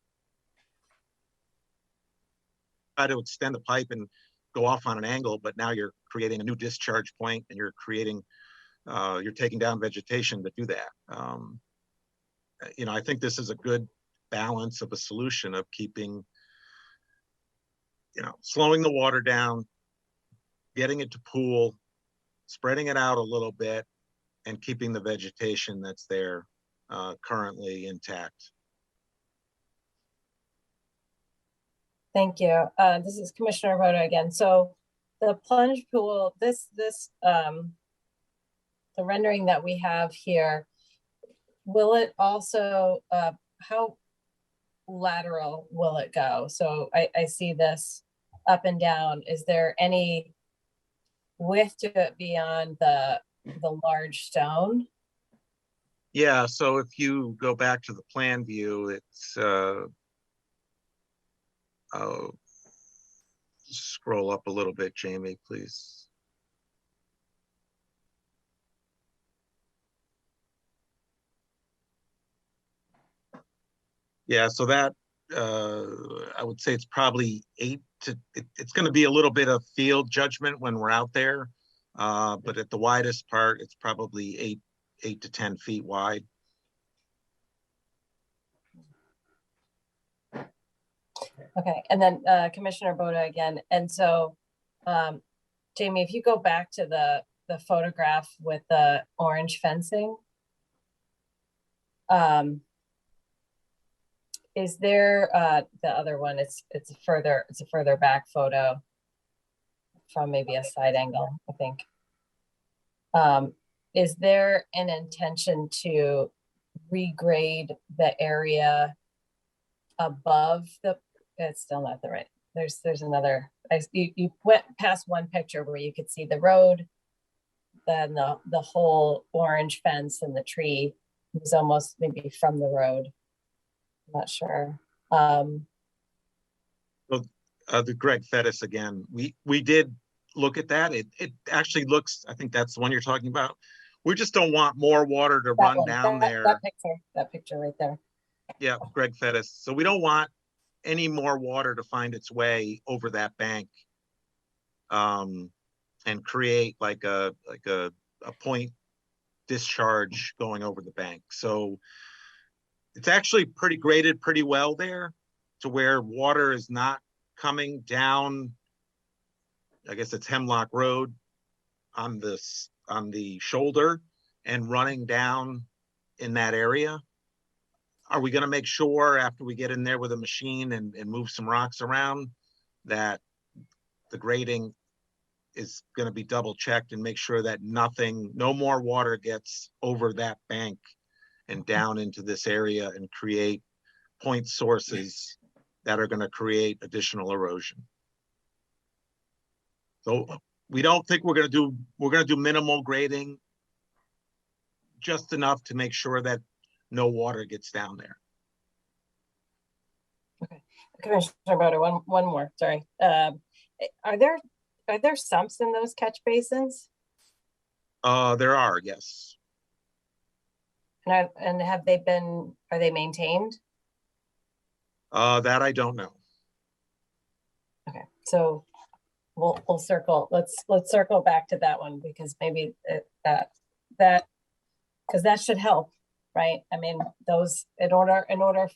to extend the pipe and go off on an angle, but now you're creating a new discharge point, and you're taking down vegetation to do that. I think this is a good balance of a solution of keeping, slowing the water down, getting it to pool, spreading it out a little bit, and keeping the vegetation that's there currently intact. Thank you. This is Commissioner Boda again. So the plunge pool, the rendering that we have here, will it also, how lateral will it go? So I see this up and down. Is there any width to it beyond the large stone? Yeah, so if you go back to the plan view, it's scroll up a little bit, Jamie, please. Yeah, so that I would say it's probably it's going to be a little bit of field judgment when we're out there, but at the widest part, it's probably 8 to 10 feet wide. Okay, and then Commissioner Boda again. And so, Jamie, if you go back to the photograph with the orange fencing, is there the other one? It's a further back photo from maybe a side angle, I think. Is there an intention to regrade the area above the? It's still not the right. There's another. You went past one picture where you could see the road, then the whole orange fence and the tree was almost maybe from the road. I'm not sure. Well, the Greg Fettis again. We did look at that. It actually looks. I think that's the one you're talking about. We just don't want more water to run down there. That picture right there. Yeah, Greg Fettis. So we don't want any more water to find its way over that bank and create like a point discharge going over the bank. So it's actually graded pretty well there to where water is not coming down. I guess it's Hemlock Road on the shoulder and running down in that area. Are we going to make sure after we get in there with a machine and move some rocks around that the grading is going to be double checked and make sure that no more water gets over that bank and down into this area and create point sources that are going to create additional erosion. So we don't think we're going to do minimal grading, just enough to make sure that no water gets down there. Okay, Commissioner Boda, one more. Sorry. Are there sumps in those catch basins? There are, yes. And are they maintained? That I don't know. Okay, so we'll circle. Let's circle back to that one because maybe that because that should help, right? I mean, those, in order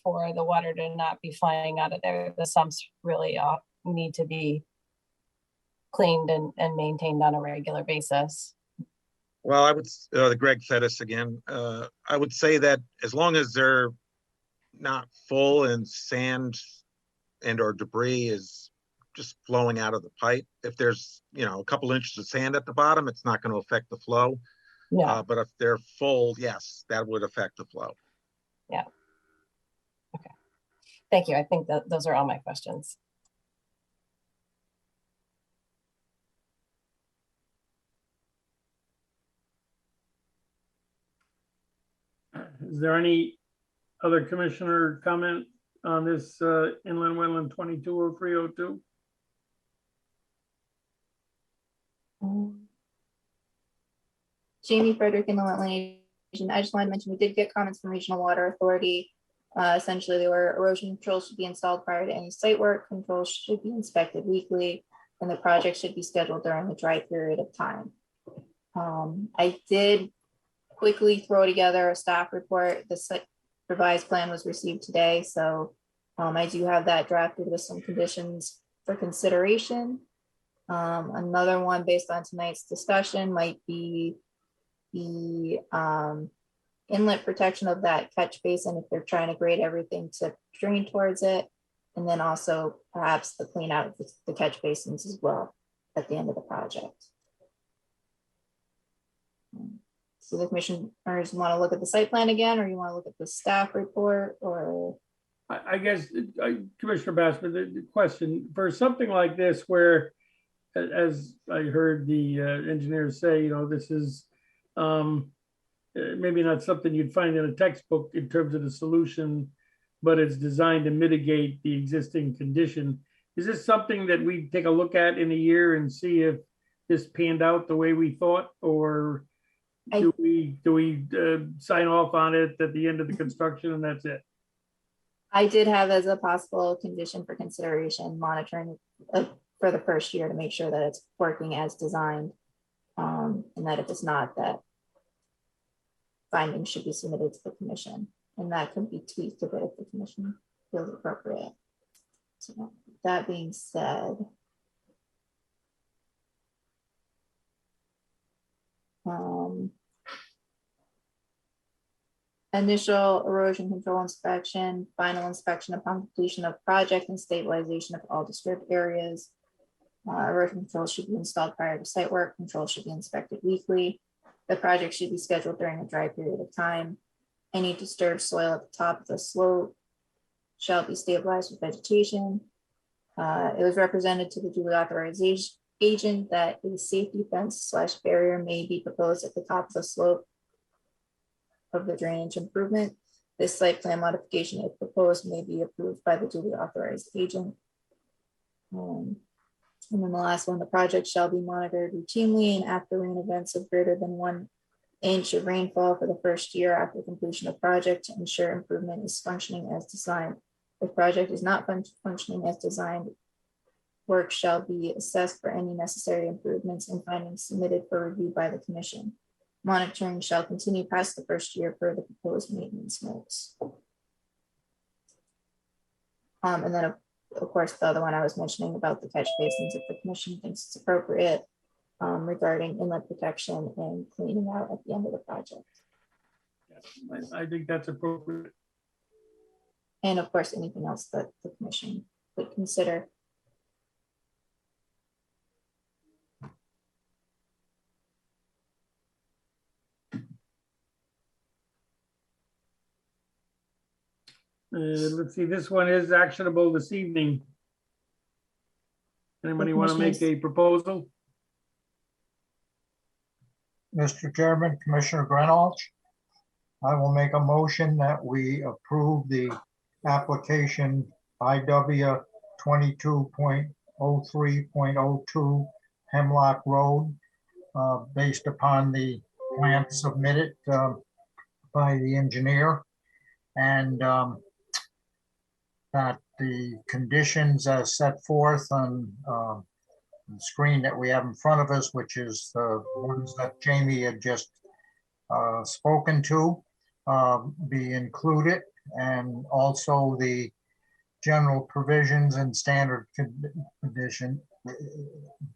for the water to not be flying out of there, the sumps really need to be cleaned and maintained on a regular basis. Well, I would, Greg Fettis again, I would say that as long as they're not full and sand and or debris is just flowing out of the pipe, if there's, you know, a couple inches of sand at the bottom, it's not going to affect the flow. Yeah. But if they're full, yes, that would affect the flow. Yeah. Okay. Thank you. I think that those are all my questions. Is there any other commissioner comment on this inland wetland 220302? Jamie Frederick in the Wetland Agent. I just wanted to mention we did get comments from Regional Water Authority. Essentially, they were erosion controls should be installed prior to any site work. Controls should be inspected weekly, and the project should be scheduled during the dry period of time. I did quickly throw together a staff report. The revised plan was received today, so I do have that drafted with some conditions for consideration. Another one based on tonight's discussion might be the inlet protection of that catch basin if they're trying to grade everything to drain towards it, and then also perhaps the clean out of the catch basins as well at the end of the project. So the commissioners want to look at the site plan again, or you want to look at the staff report, or? I guess, Commissioner Bassman, the question for something like this, where, as I heard the engineers say, you know, this is maybe not something you'd find in a textbook in terms of the solution, but it's designed to mitigate the existing condition. Is this something that we take a look at in a year and see if this panned out the way we thought, or do we sign off on it at the end of the construction and that's it? I did have as a possible condition for consideration monitoring for the first year to make sure that it's working as designed, and that if it's not, that findings should be submitted to the commission, and that could be tweaked a bit if the commission feels appropriate. So that being said, initial erosion control inspection, final inspection upon completion of project and stabilization of all disturbed areas. Erosion control should be installed prior to site work. Control should be inspected weekly. The project should be scheduled during a dry period of time. Any disturbed soil at the top of the slope shall be stabilized with vegetation. It was represented to the duly authorized agent that a safety fence / barrier may be proposed at the top of the slope of the drainage improvement. This site plan modification, if proposed, may be approved by the duly authorized agent. And then the last one, the project shall be monitored routinely and after rain events of greater than 1 inch of rainfall for the first year after completion of project to ensure improvement is functioning as designed. If project is not functioning as designed, work shall be assessed for any necessary improvements and findings submitted for review by the commission. Monitoring shall continue past the first year per the proposed maintenance notes. And then of course, the other one I was mentioning about the catch basins, if the commission thinks it's appropriate, regarding inlet protection and cleaning out at the end of the project. Yes, I think that's appropriate. And of course, anything else that the commission would consider. Let's see, this one is actionable this evening. Anybody want to make a proposal? Mr. Chairman, Commissioner Grenold, I will make a motion that we approve the application IW 22.03.02 Hemlock Road based upon the plan submitted by the engineer, and that the conditions as set forth on the screen that we have in front of us, which is the ones that Jamie had just spoken to, be included, and also the general provisions and standard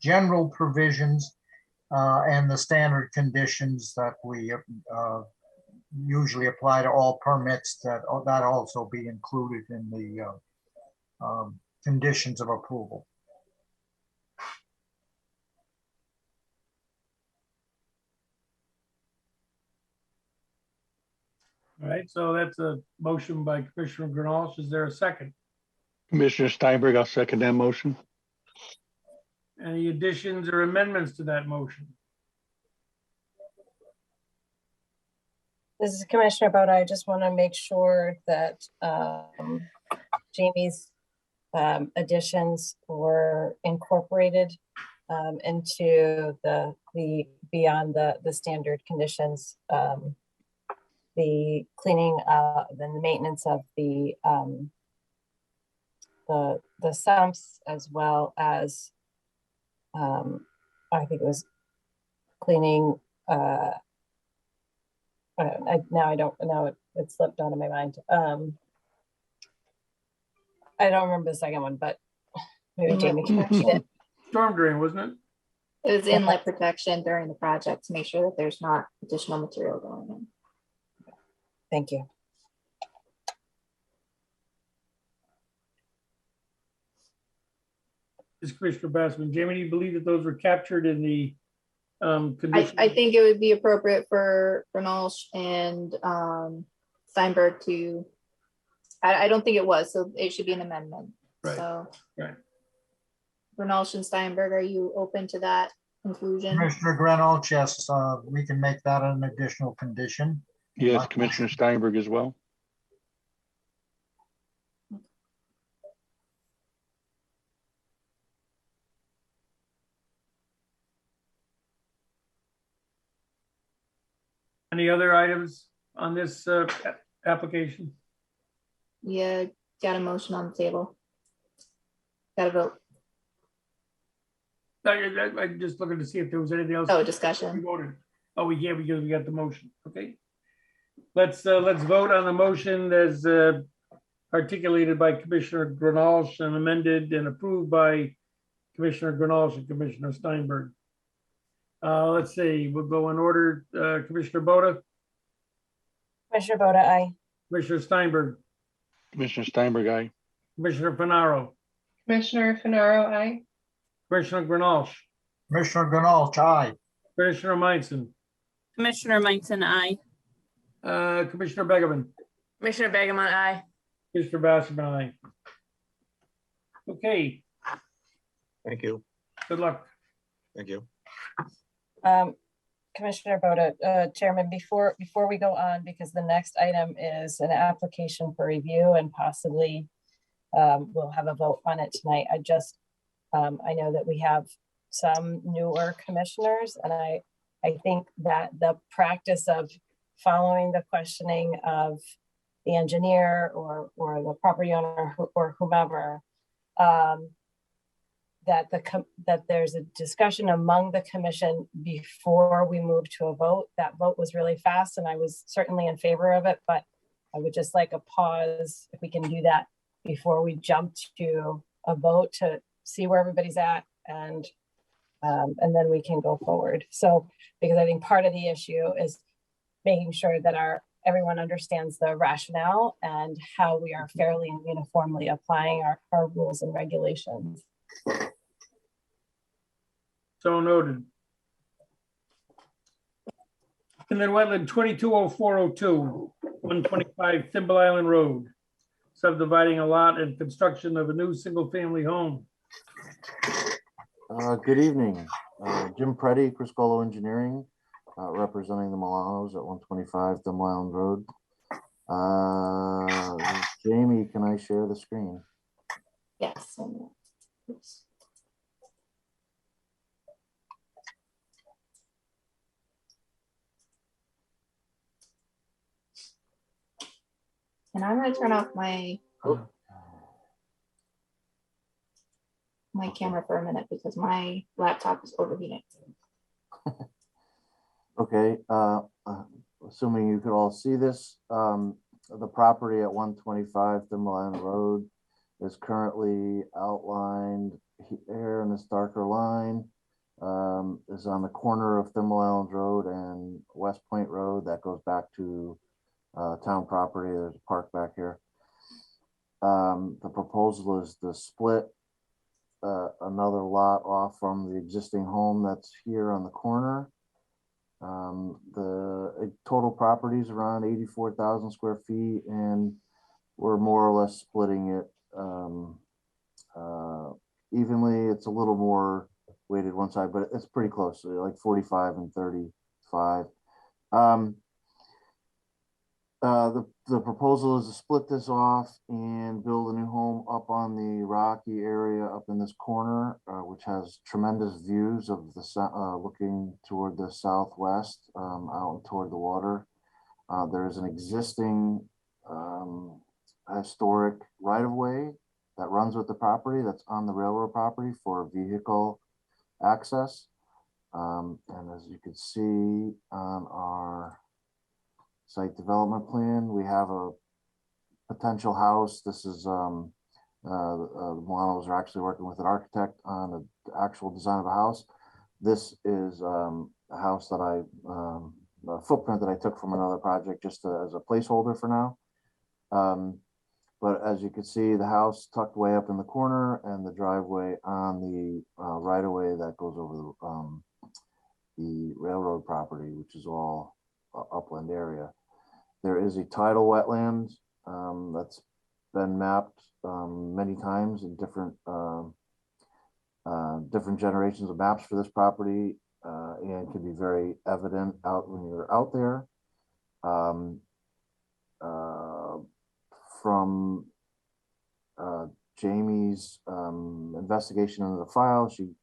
general provisions and the standard conditions that we usually apply to all permits, that also be included in the conditions of approval. All right, so that's a motion by Commissioner Granolf. Is there a second? Commissioner Steinberg, I'll second that motion. Any additions or amendments to that motion? This is Commissioner Boda. I just want to make sure that Jamie's additions were incorporated into the beyond the standard conditions, the cleaning, then the maintenance of the sumps, as well as I think it was cleaning. Now I don't know, it slipped out of my mind. I don't remember the second one, but maybe Jamie can repeat it. Storm drain, wasn't it? It was inlet protection during the project to make sure that there's not additional material going in. Thank you. This is Commissioner Bassman. Jamie, do you believe that those were captured in the conditions? I think it would be appropriate for Granolf and Steinberg to, I don't think it was, so it should be an amendment. Right. So right. Granolf and Steinberg, are you open to that conclusion? Commissioner Granolf, yes, we can make that an additional condition. Yes, Commissioner Steinberg as well. Any other items on this application? Yeah, got a motion on the table. Got a vote. I'm just looking to see if there was anything else. Oh, discussion. We voted. Oh, we can't because we got the motion. Okay. Let's vote on the motion as articulated by Commissioner Granolf and amended and approved by Commissioner Granolf and Commissioner Steinberg. Let's see, we'll go in order. Commissioner Boda. Commissioner Boda, aye. Commissioner Steinberg. Commissioner Steinberg, aye. Commissioner Finaro. Commissioner Finaro, aye. Commissioner Granolf. Commissioner Granolf, aye. Commissioner Meinson. Commissioner Meinson, aye. Commissioner Begeman. Commissioner Begeman, aye. Commissioner Bassman, aye. Okay, Thank you. good luck. Thank you. Commissioner Boda, Chairman, before we go on, because the next item is an application for review and possibly we'll have a vote on it tonight. I know that we have some newer commissioners, and I think that the practice of following the questioning of the engineer or the property owner or whomever, that there's a discussion among the commission before we move to a vote. That vote was really fast, and I was certainly in favor of it, but I would just like a pause if we can do that before we jump to a vote to see where everybody's at, and then we can go forward. So, because I think part of the issue is making sure that everyone understands the rationale and how we are fairly and uniformly applying our rules and regulations. So noted. And then wetland 220402, 125 Thimble Island Road, subdividing a lot and construction of a new single-family home. Good evening. Jim Preddy, Criscolo Engineering, representing the Milanos at 125 Thimble Island Road. Jamie, can I share the screen? Yes. Oops. And I'm going to turn off my camera for a minute because my laptop is overheating. Okay. assuming you could all see this, the property at 125 Thimble Road is currently outlined here in this darker line. Is on the corner of Thimble Island Road and West Point Road. That goes back to town property. There's a park back here. The proposal is to split another lot off from the existing home that's here on the corner. The total property is around 84,000 square feet, and we're more or less splitting it evenly. It's a little more weighted one side, but it's pretty close, like 45 and 35. The proposal is to split this off and build a new home up on the rocky area up in this corner, which has tremendous views of the looking toward the southwest, out toward the water. There is an existing historic right-of-way that runs with the property that's on the railroad property for vehicle access. And as you can see on our site development plan, we have a potential house. This is the Milanos are actually working with an architect on the actual design of a house. This is a house that a footprint that I took from another project just as a placeholder for now. But as you can see, the house tucked way up in the corner and the driveway on the right-of-way that goes over the railroad property, which is all upland area. There is a tidal wetland that's been mapped many times in different generations of maps for this property, and can be very evident out when you're out there. From Jamie's investigation into the file, she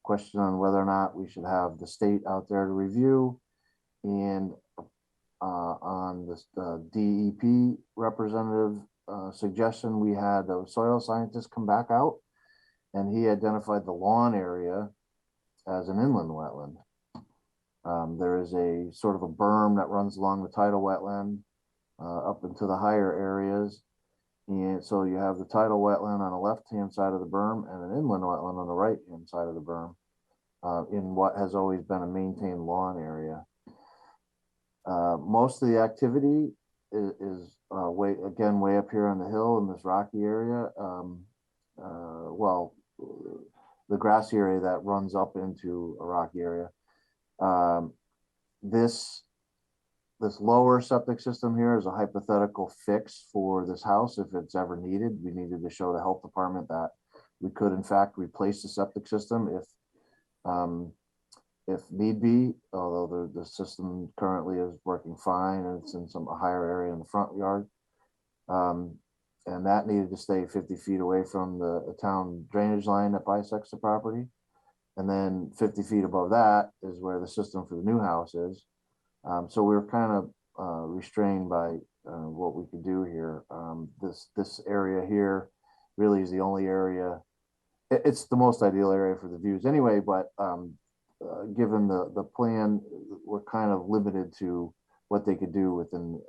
questioned on whether or not we should have the state out there to review, and on this DEP representative suggestion, we had a soil scientist come back out, and he identified the lawn area as an inland wetland. There is a sort of a berm that runs along the tidal wetland up into the higher areas. And so you have the tidal wetland on the left-hand side of the berm and an inland wetland on the right-hand side of the berm in what has always been a maintained lawn area. Most of the activity is way up here on the hill in this rocky area. Well, the grassy area that runs up into a rocky area. This lower septic system here is a hypothetical fix for this house if it's ever needed. We needed to show the health department that we could in fact replace the septic system if need be, although the system currently is working fine and it's in some higher area in the front yard. And that needed to stay 50 feet away from the town drainage line that bisects the property. And then 50 feet above that is where the system for the new house is. So we were kind of restrained by what we could do here. This area here really is the only area. It's the most ideal area for the views anyway, but given the plan, we're kind of limited to what they could do within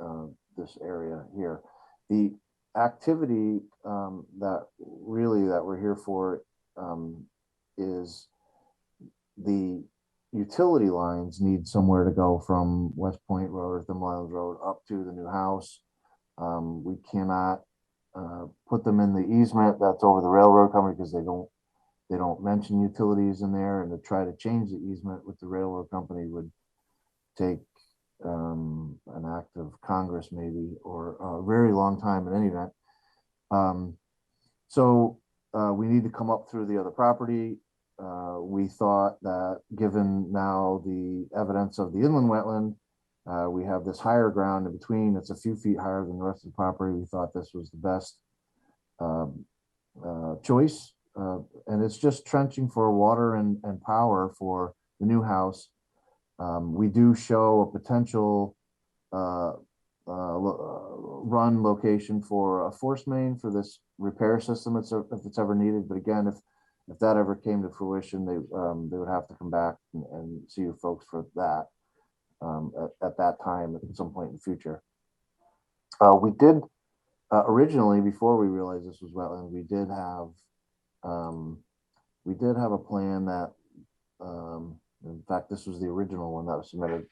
this area here. The activity that we're here for is the utility lines need somewhere to go from West Point Road or Thimble Island Road up to the new house. We cannot put them in the easement that's over the railroad company because they don't mention utilities in there, and to try to change the easement with the railroad company would take an act of Congress maybe, or a very long time in any event. So we need to come up through the other property. We thought that given now the evidence of the inland wetland, we have this higher ground in between. It's a few feet higher than the rest of the property. We thought this was the best choice. And it's just trenching for water and power for the new house. We do show a potential run location for a force main for this repair system if it's ever needed. But again, if that ever came to fruition, they would have to come back and see you folks for that. at that time at some point in the future. We did originally, before we realized this was wetland, we did have a plan that, in fact, this was the original one that was submitted.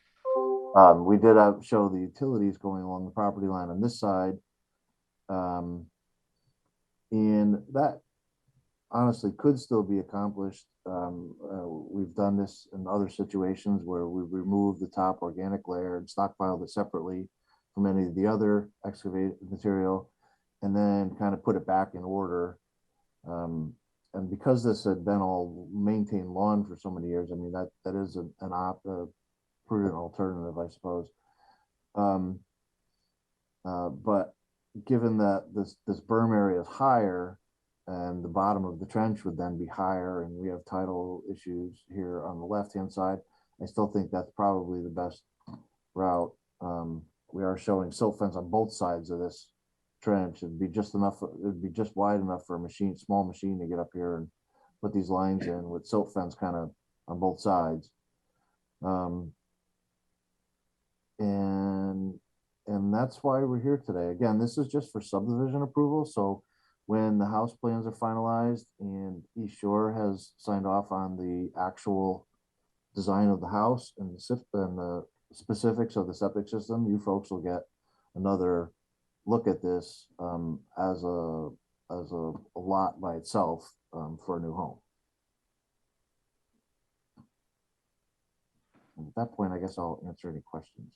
We did show the utilities going along the property line on this side. And that honestly could still be accomplished. We've done this in other situations where we've removed the top organic layer and stockpiled it separately from any of the other excavated material, and then kind of put it back in order. And because this had been all maintained lawn for so many years, I mean, that is a prudent alternative, I suppose. But given that this berm area is higher, and the bottom of the trench would then be higher, and we have tidal issues here on the left-hand side, I still think that's probably the best route. We are showing silt fence on both sides of this trench. It'd be just wide enough for a small machine to get up here and put these lines in with silt fence kind of on both sides. And that's why we're here today. Again, this is just for subdivision approval. So when the house plans are finalized and East Shore has signed off on the actual design of the house and the specifics of the septic system, you folks will get another look at this as a lot by itself for a new home. And at that point, I guess I'll answer any questions.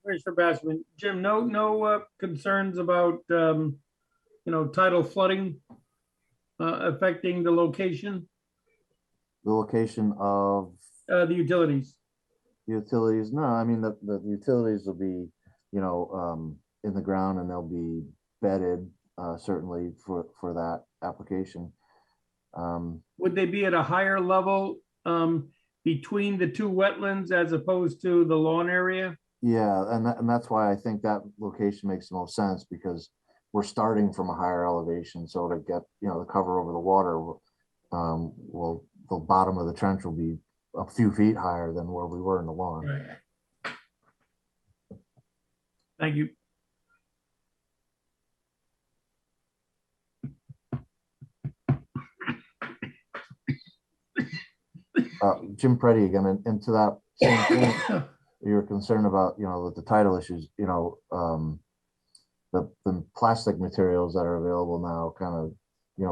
Commissioner Bassman, Jim, no concerns about, tidal flooding affecting the location? The location of the utilities. Utilities, no, I mean, the utilities will be, in the ground, and they'll be bedded, certainly for that application. Would they be at a higher level between the two wetlands as opposed to the lawn area? Yeah, and that's why I think that location makes the most sense, because we're starting from a higher elevation. So to get, the cover over the water, the bottom of the trench will be a few feet higher than where we were in the lawn. Right. Thank you. Jim Preddy again, and to that same point, you're concerned about, with the tidal issues, the plastic materials that are available now, kind of,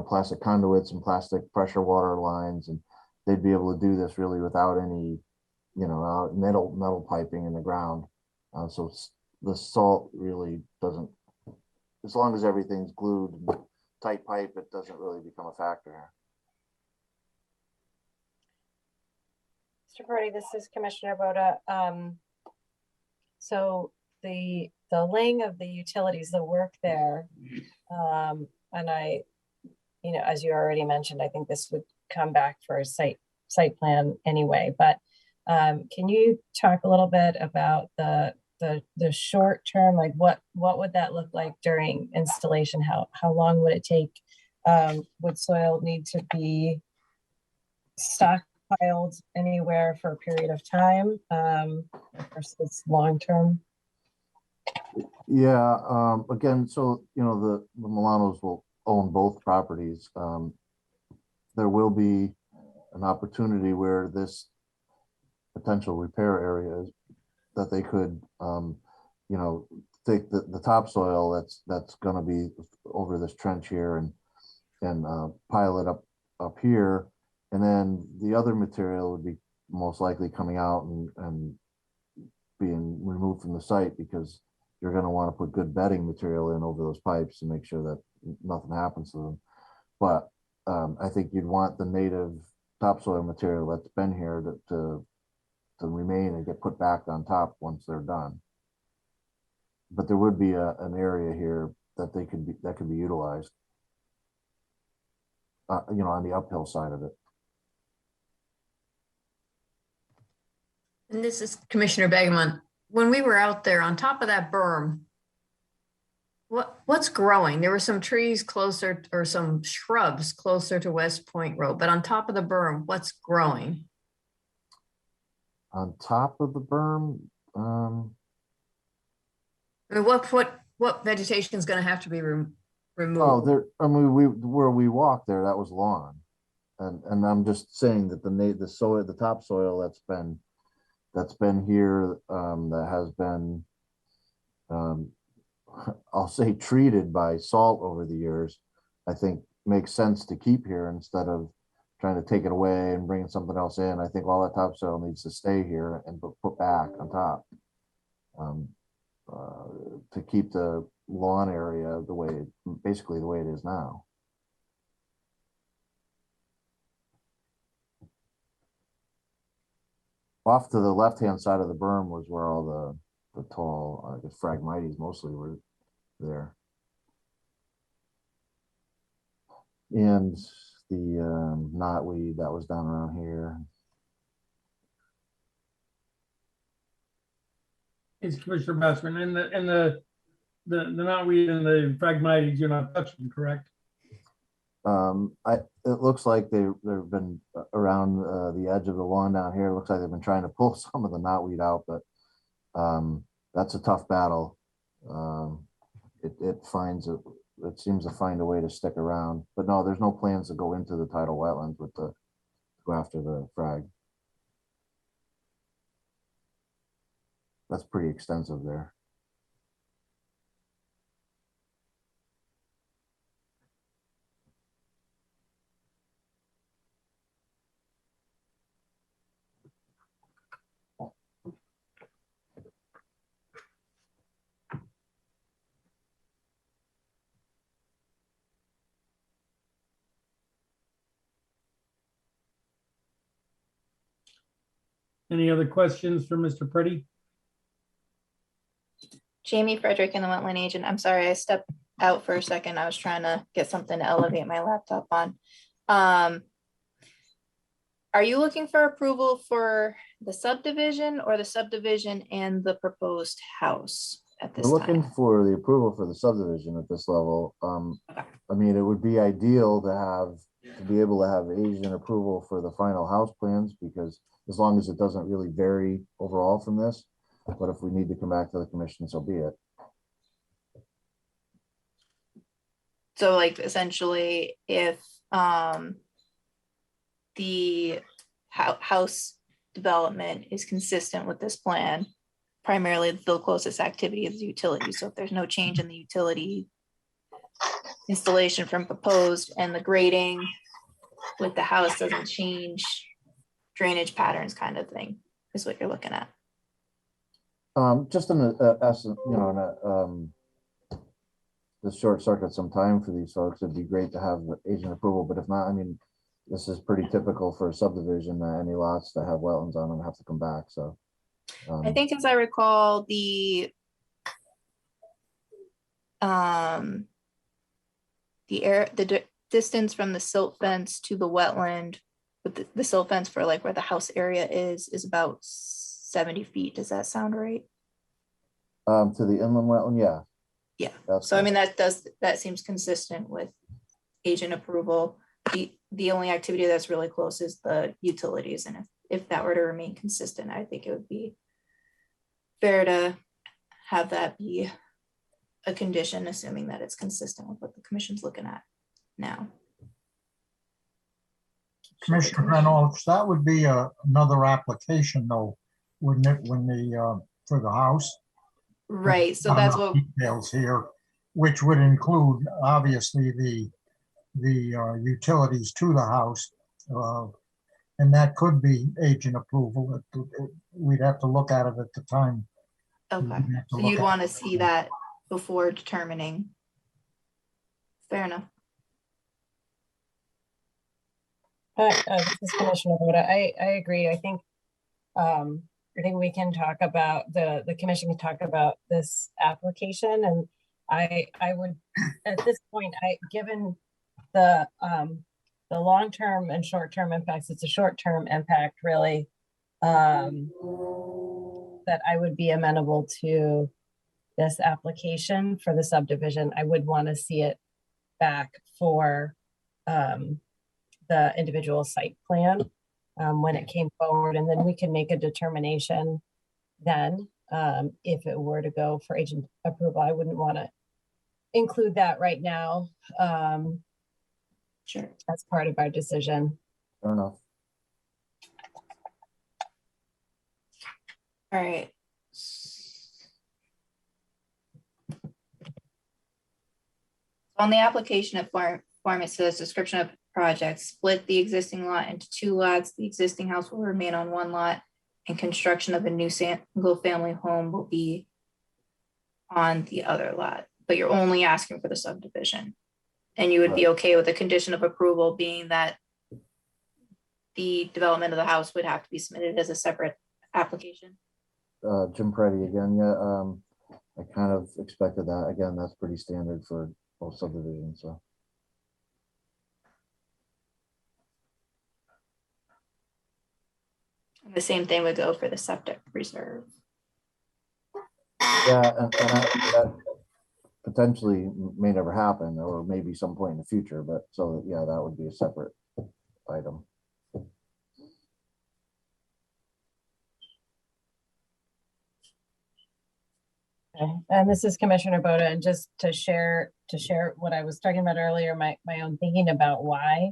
plastic conduits and plastic pressure water lines, and they'd be able to do this really without any, metal piping in the ground. So the salt really doesn't, as long as everything's glued, tight pipe, it doesn't really become a factor here. Mr. Brody, this is Commissioner Boda. So the laying of the utilities, the work there, and I, as you already mentioned, I think this would come back for a site plan anyway. But can you talk a little bit about the short term, like what would that look like during installation? How long would it take? Would soil need to be stockpiled anywhere for a period of time versus long term? Yeah, again, so the Milanos will own both properties. There will be an opportunity where this potential repair areas that they could take the topsoil that's going to be over this trench here and pile it up here, and then the other material would be most likely coming out and being removed from the site, because you're going to want to put good bedding material in over those pipes to make sure that nothing happens to them. But I think you'd want the native topsoil material that's been here to remain and get put back on top once they're done. But there would be an area here that could be utilized, on the uphill side of it. And this is Commissioner Begeman. When we were out there on top of that berm, what's growing? There were some trees closer or some shrubs closer to West Point Road, but on top of the berm, what's growing? On top of the berm, I mean, what vegetation is going to have to be removed? oh, there, I mean, where we walked there, that was lawn. And I'm just saying that the soil, the topsoil that's been here, that has been, I'll say treated by salt over the years, I think makes sense to keep here instead of trying to take it away and bringing something else in. I think all that topsoil needs to stay here and put back on top, to keep the lawn area basically the way it is now. Off to the left-hand side of the berm was where all the tall, I guess, Phragmites mostly were there. And the knotweed that was down around here. It's Commissioner Bassman, and the knotweed and the Phragmites you're not touching, correct? It looks like they've been around the edge of the lawn down here. It looks like they've been trying to pull some of the knotweed out, but that's a tough battle. It seems to find a way to stick around, but no, there's no plans to go into the tidal wetlands go after the frag. That's pretty extensive there. Any other questions for Mr. Pretty? Jamie Frederick and the Wetland Agent. I'm sorry, I stepped out for a second. I was trying to get something to elevate my laptop on. Are you looking for approval for the subdivision or the subdivision and the proposed house at this time? We're looking for the approval for the subdivision at this level. I mean, it would be ideal to be able to have agent approval for the final house plans, because as long as it doesn't really vary overall from this, but if we need to come back to the commission, so be it. So like essentially if the house development is consistent with this plan, primarily the closest activity is utility. So if there's no change in the utility installation from proposed and the grading with the house doesn't change, drainage patterns kind of thing is what you're looking at. Just in essence, the short circuit some time for these folks, it'd be great to have agent approval, but if not, I mean, this is pretty typical for a subdivision that any lots that have wetlands on them have to come back. So I think, as I recall, the distance from the silt fence to the wetland, with the silt fence for like where the house area is about 70 feet. Does that sound right? To the inland wetland, yeah. Yeah. So I mean, that seems consistent with agent approval. The only activity that's really close is the utilities, and if that were to remain consistent, I think it would be fair to have that be a condition, assuming that it's consistent with what the commission's looking at now. Commissioner Reynolds, that would be another application though, wouldn't it, for the house? Right, so that's what details here, which would include obviously the utilities to the house, and that could be agent approval. We'd have to look at it at the time. Okay, so you'd want to see that before determining. Fair enough. This is Commissioner Boda. I agree. I think we can talk about the commission can talk about this application, and I would at this point, given the long-term and short-term impacts, it's a short-term impact really. that I would be amenable to this application for the subdivision. I would want to see it back for the individual site plan when it came forward, and then we can make a determination then if it were to go for agent approval. I wouldn't want to include that right now. Sure, that's part of our decision. Fair enough. All right. On the application form, it says description of project, split the existing lot into 2 lots. The existing house will remain on 1 lot and construction of a new single family home will be on the other lot, but you're only asking for the subdivision. And you would be okay with the condition of approval being that the development of the house would have to be submitted as a separate application? Jim Preddy again. Yeah, I kind of expected that. Again, that's pretty standard for most subdivisions. So. The same thing would go for the septic reserve. Yeah, and that potentially may never happen, or maybe some point in the future. But so yeah, that would be a separate item. Okay. And this is Commissioner Boda, and just to share what I was talking about earlier, my own thinking about why.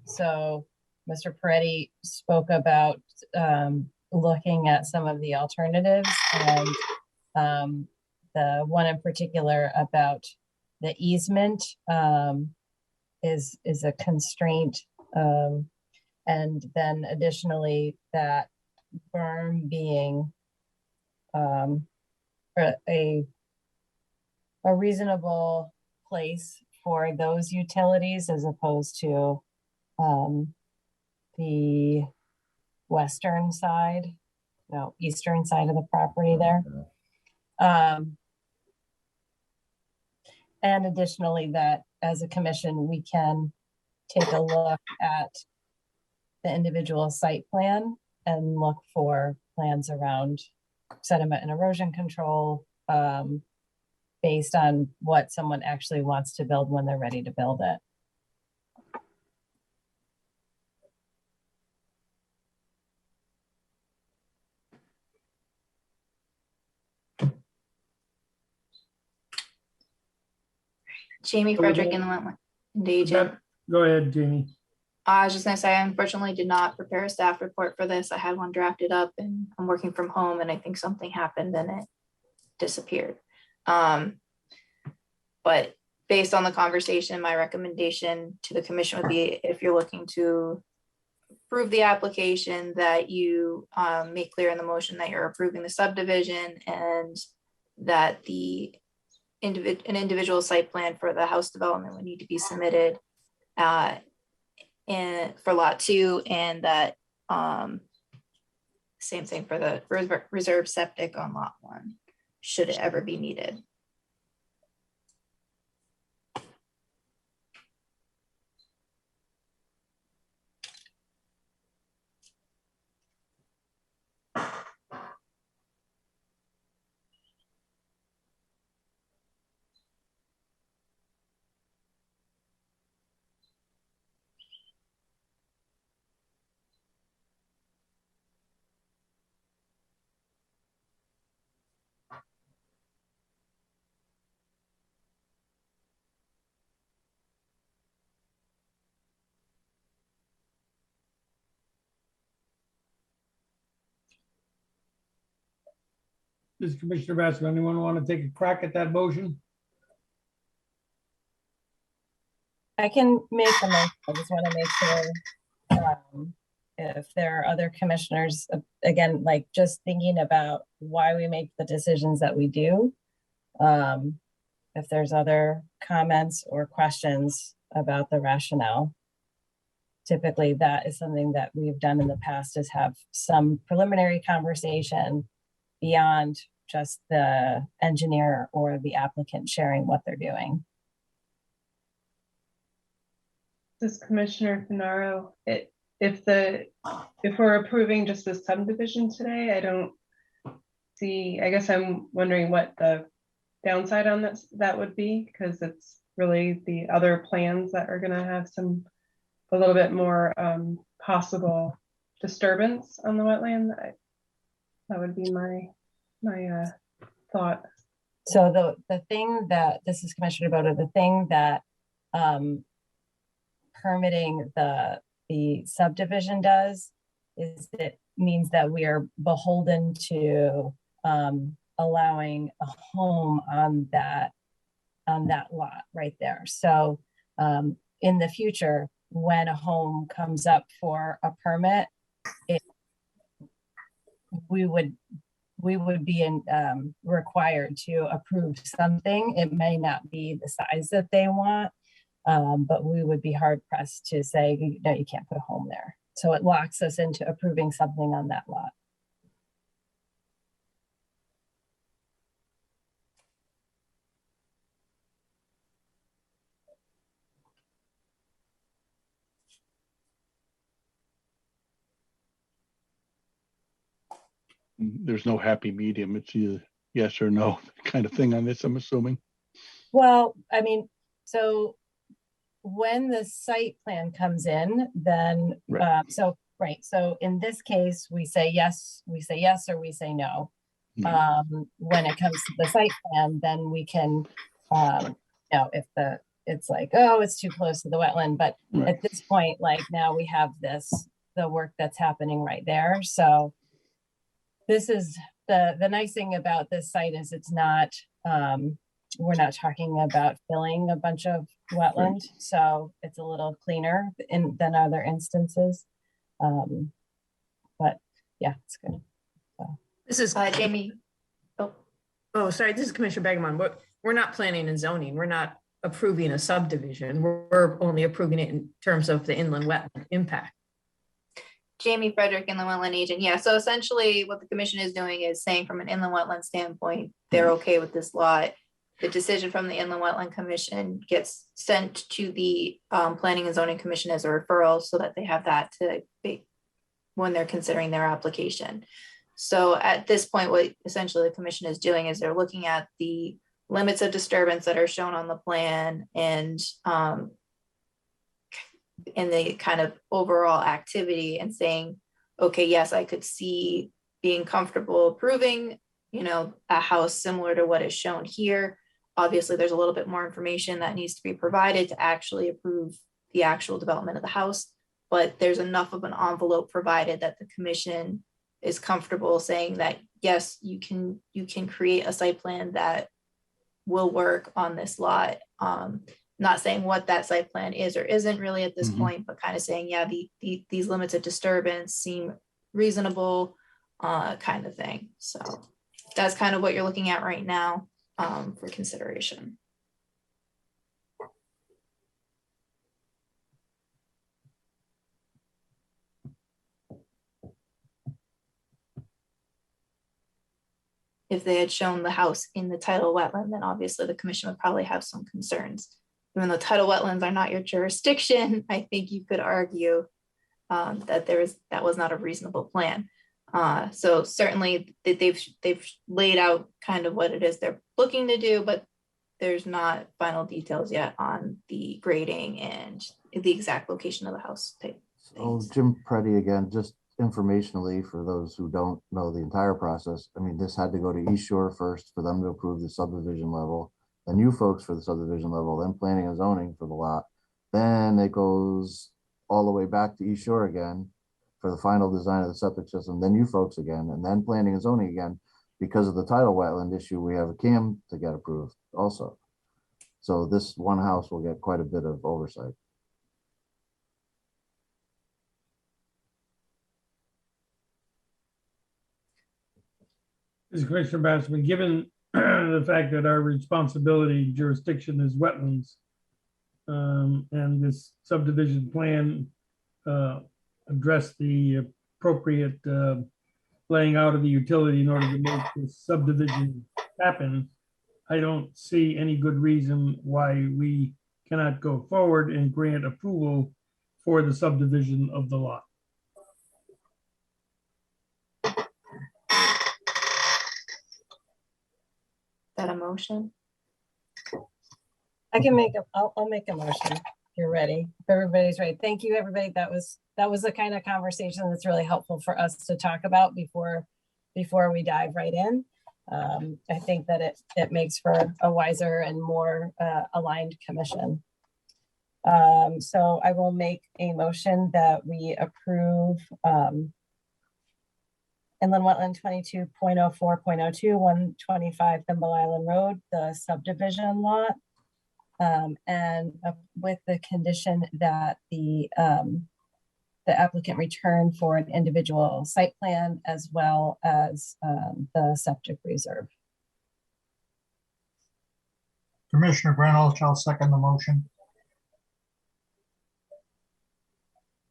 So Mr. Peretti spoke about looking at some of the alternatives, and the one in particular about the easement is a constraint, and then additionally that berm being a reasonable place for those utilities as opposed to the western side, no, eastern side of the property there. And additionally, that as a commission, we can take a look at the individual site plan and look for plans around sediment and erosion control based on what someone actually wants to build when they're ready to build it. Jamie Frederick in the Wetland agent. Go ahead, Jamie. I was just gonna say, I unfortunately did not prepare a staff report for this. I had one drafted up and I'm working from home and I think something happened and it disappeared. But based on the conversation, my recommendation to the commission would be, if you're looking to approve the application, that you make clear in the motion that you're approving the subdivision and that an individual site plan for the house development would need to be submitted for lot 2, and that same thing for the reserve septic on lot 1, should it ever be needed. This is Commissioner Basco. Anyone want to take a crack at that motion? I can make the motion. I just want to make sure if there are other commissioners, again, like just thinking about why we make the decisions that we do. If there's other comments or questions about the rationale. Typically that is something that we've done in the past, is have some preliminary conversation beyond just the engineer or the applicant sharing what they're doing. This is Commissioner Finaro. if we're approving just the subdivision today, I don't see, I guess I'm wondering what the downside on that would be, because it's really the other plans that are gonna have a little bit more possible disturbance on the wetland. That would be my thought. So the thing that, this is Commissioner Boda, the thing that permitting the subdivision does is it means that we are beholden to allowing a home on that lot right there. So in the future, when a home comes up for a permit, we would be required to approve something. It may not be the size that they want, but we would be hard pressed to say, no, you can't put a home there. So it locks us into approving something on that lot. There's no happy medium. It's either yes or no kind of thing on this, I'm assuming. Well, I mean, so when the site plan comes in, then, Right. So in this case, we say yes, or we say no. When it comes to the site plan, then we can, if it's like, oh, it's too close to the wetland, but Right. at this point, like now we have the work that's happening right there. So this is the nice thing about this site is it's not, we're not talking about filling a bunch of wetland. So it's a little cleaner than other instances. But yeah, it's good. So. This is Jamie. Oh, sorry. This is Commissioner Begemon. We're not planning and zoning. We're not approving a subdivision. We're only approving it in terms of the inland wetland impact. Jamie Frederick, inland wetland agent. Yeah, so essentially what the commission is doing is saying from an inland wetland standpoint, they're okay with this lot. The decision from the Inland Wetland Commission gets sent to the Planning and Zoning Commission as a referral so that they have that to be when they're considering their application. So at this point, what essentially the commission is doing is they're looking at the limits of disturbance that are shown on the plan and in the kind of overall activity and saying, okay, yes, I could see being comfortable approving, a house similar to what is shown here. Obviously, there's a little bit more information that needs to be provided to actually approve the actual development of the house, but there's enough of an envelope provided that the commission is comfortable saying that, yes, you can create a site plan that will work on this lot. Not saying what that site plan is or isn't really at this point, but kind of saying, yeah, these limits of disturbance seem reasonable, kind of thing. So that's kind of what you're looking at right now for consideration. If they had shown the house in the tidal wetland, then obviously the commission would probably have some concerns. Even though tidal wetlands are not your jurisdiction, I think you could argue that that was not a reasonable plan. So certainly they've laid out kind of what it is they're looking to do, but there's not final details yet on the grading and the exact location of the house. Oh, Jim Preddy again, just informationally for those who don't know the entire process. I mean, this had to go to East Shore first for them to approve the subdivision level, then you folks for the subdivision level, then planning and zoning for the lot. Then it goes all the way back to East Shore again for the final design of the septic system, then you folks again, and then planning and zoning again. Because of the tidal wetland issue, we have a CAM to get approved also. So this one house will get quite a bit of oversight. This is Commissioner Bassman, given the fact that our responsibility jurisdiction is wetlands, and this subdivision plan address the appropriate laying out of the utility in order to make this subdivision happen, I don't see any good reason why we cannot go forward and grant approval for the subdivision of the lot. that a motion? I can make a, I'll make a motion. If you're ready. If everybody's ready. Thank you, everybody. That was the kind of conversation that's really helpful for us to talk about before we dive right in. I think that it makes for a wiser and more aligned commission. So I will make a motion that we approve Inland Wetland 22.04.02, 125 Thimble Island Road, the subdivision lot. And with the condition that the applicant return for an individual site plan as well as the septic reserve. Commissioner Granold shall second the motion.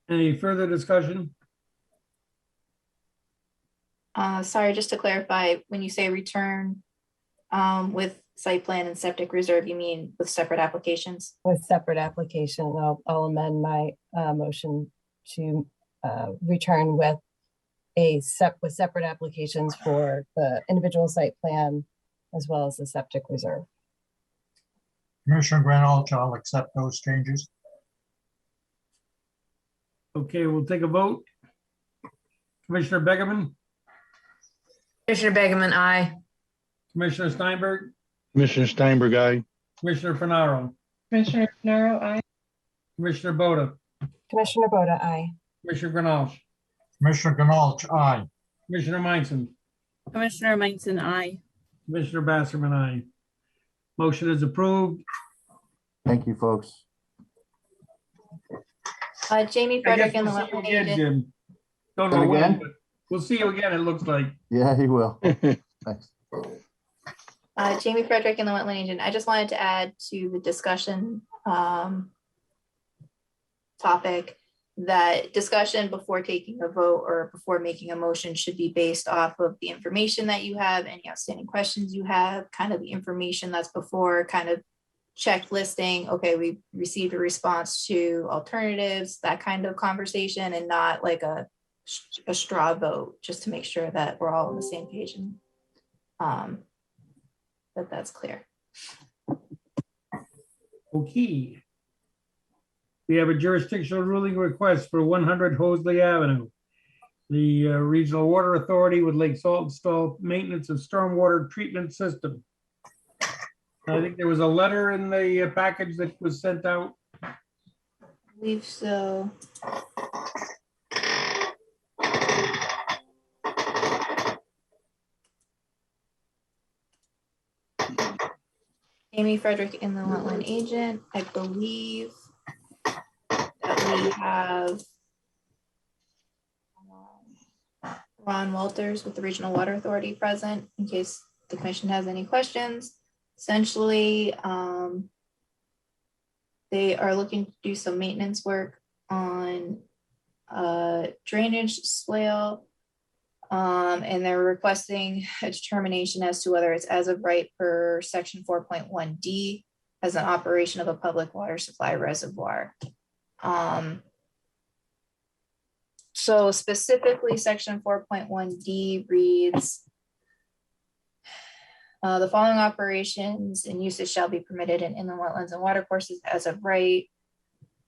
Any further discussion? Sorry, just to clarify, when you say return with site plan and septic reserve, you mean with separate applications? With separate application, I'll amend my motion to return with separate applications for the individual site plan as well as the septic reserve. Commissioner Granold shall accept those changes. Okay, we'll take a vote. Commissioner Begerman, Commissioner Begeman, aye. Commissioner Steinberg, Commissioner Steinberg, aye. Commissioner Fenaro, Commissioner Fenaro, aye. Commissioner Boda, Commissioner Boda, aye. Commissioner Granold, Commissioner Granold, aye. Commissioner Meinson, Commissioner Meinson, aye. Commissioner Basserman, aye. Motion is approved. Thank you, folks. Jamie I Frederick guess and the we'll see you wetland again, agent. Jim. Don't Say know it when, again? but we'll see you again, it looks like. Yeah, he will. Thanks. Jamie Frederick and the wetland agent. I just wanted to add to the discussion topic that discussion before taking a vote or before making a motion should be based off of the information that you have, any outstanding questions you have, kind of the information that's before, kind of checklisting, okay, we received a response to alternatives, that kind of conversation, and not like a straw vote, just to make sure that we're all on the same page and that's clear. Okay. We have a jurisdictional ruling request for 100 Hosley Avenue. The Regional Water Authority would Lake Salt install maintenance of stormwater treatment system. I think there was a letter in the package that was sent out. I believe so. Amy Frederick in the wetland agent. I believe that we have Ron Walters with the Regional Water Authority present in case the commission has any questions. Essentially, they are looking to do some maintenance work on drainage swale. And they're requesting a determination as to whether it's as of right per section 4.1D as an operation of a public water supply reservoir. So specifically section 4.1D reads, the following operations and uses shall be permitted in inland wetlands and watercourses as of right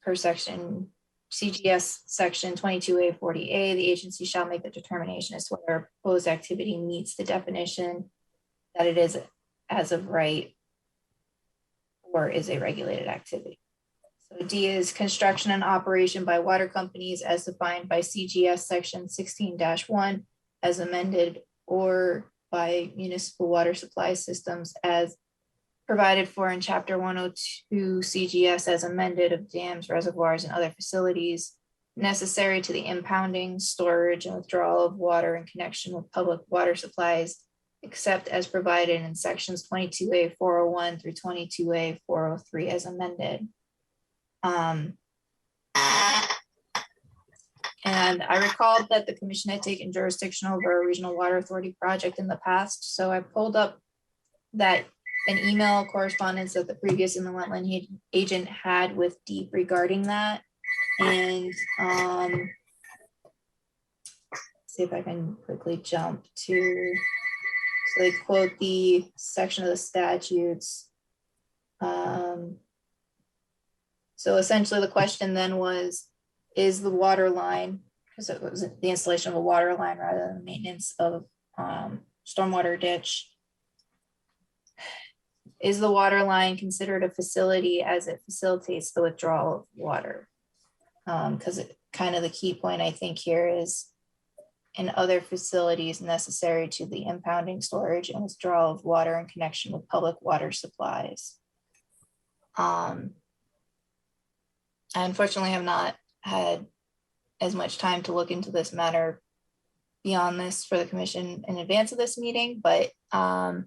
per section CGS section 22A40A. The agency shall make the determination as to whether proposed activity meets the definition that it is as of right or is a regulated activity. So D is construction and operation by water companies as defined by CGS section 16-1 as amended, or by municipal water supply systems as provided for in chapter 102 CGS as amended of dams, reservoirs, and other facilities necessary to the impounding, storage, and withdrawal of water in connection with public water supplies, except as provided in sections 22A 401 through 22A 403 as amended. And I recalled that the commission had taken jurisdiction over a regional water authority project in the past. So I pulled up that an email correspondence that the previous inland wetland agent had with Deep regarding that. And see if I can quickly jump to So they quote the section of the statutes. So essentially the question then was, is the water line, because it was the installation of a water line rather than maintenance of stormwater ditch. Is the water line considered a facility as it facilitates the withdrawal of water? Because kind of the key point I think here is in other facilities necessary to the impounding, storage, and withdrawal of water in connection with public water supplies. I unfortunately have not had as much time to look into this matter beyond this for the commission in advance of this meeting, but I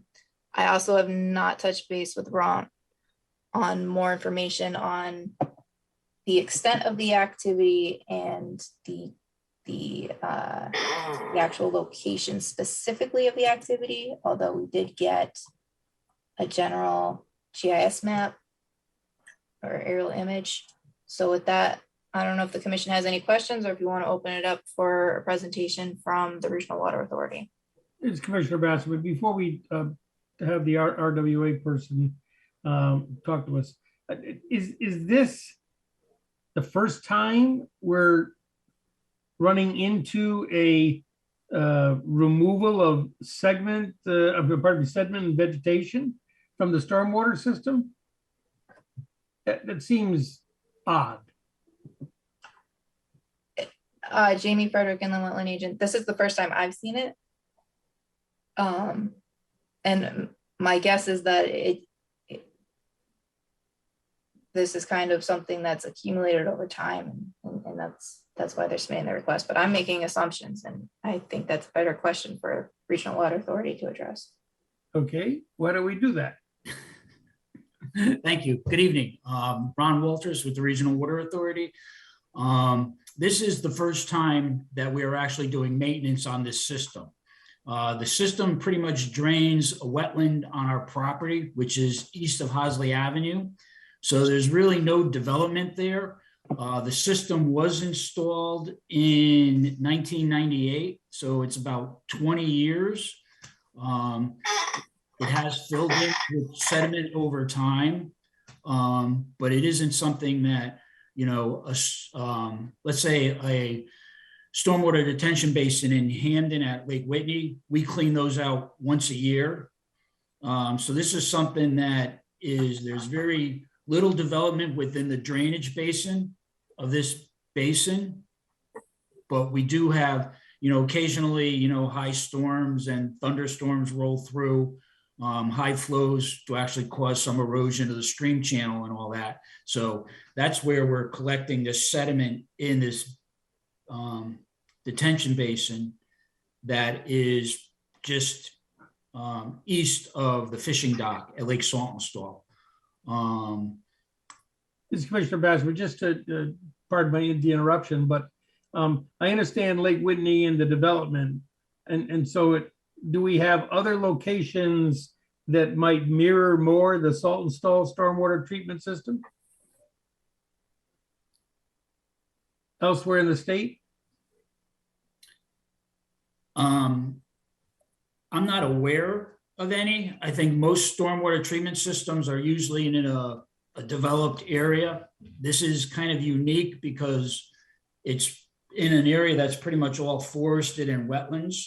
also have not touched base with Ron on more information on the extent of the activity and the actual location specifically of the activity, although we did get a general GIS map or aerial image. So with that, I don't know if the commission has any questions or if you want to open it up for a presentation from the Regional Water Authority. It's Commissioner Bassett, but before we have the RWA person talk to us, is this the first time we're running into a removal of sediment and vegetation from the stormwater system? That seems odd. Jamie Frederick and the Wetland agent, this is the first time I've seen it. And my guess is that this is kind of something that's accumulated over time, and that's why they're submitting the request. But I'm making assumptions, and I think that's a better question for Regional Water Authority to address. Okay, why don't we do that? Thank you. Good evening. Ron Walters with the Regional Water Authority. This is the first time that we are actually doing maintenance on this system. The system pretty much drains a wetland on our property, which is east of Hosley Avenue. So there's really no development there. The system was installed in 1998, so it's about 20 years. It has filled in with sediment over time, but it isn't something that, you know, let's say a stormwater detention basin in Hamden at Lake Whitney, we clean those out once a year. So this is something that there's very little development within the drainage basin of this basin, but we do have, you know, occasionally, you know, high storms and thunderstorms roll through, high flows to actually cause some erosion of the stream channel and all that. So that's where we're collecting the sediment in this detention basin that is just east of the fishing dock at Lake Saltonstall. This is Commissioner Bassett, just to pardon the interruption, but I understand Lake Whitney and the development, and so do we have other locations that might mirror more the Saltonstall stormwater treatment system elsewhere in the state? I'm not aware of any. I think most stormwater treatment systems are usually in a developed area. This is kind of unique because it's in an area that's pretty much all forested and wetlands,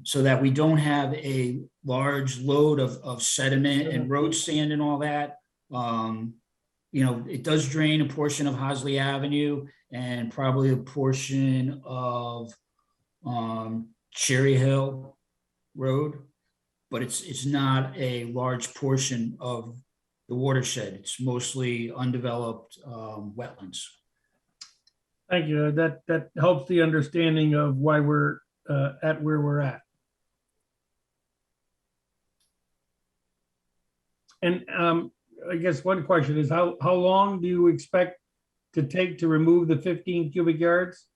so that we don't have a large load of sediment and road sand and all that. You know, it does drain a portion of Hosley Avenue and probably a portion of Cherry Hill Road, but it's not a large portion of the watershed. It's mostly undeveloped wetlands. Thank you. That helps the understanding of why we're at where we're at. And I guess one question is how long do you expect to take to remove the 15 cubic yards?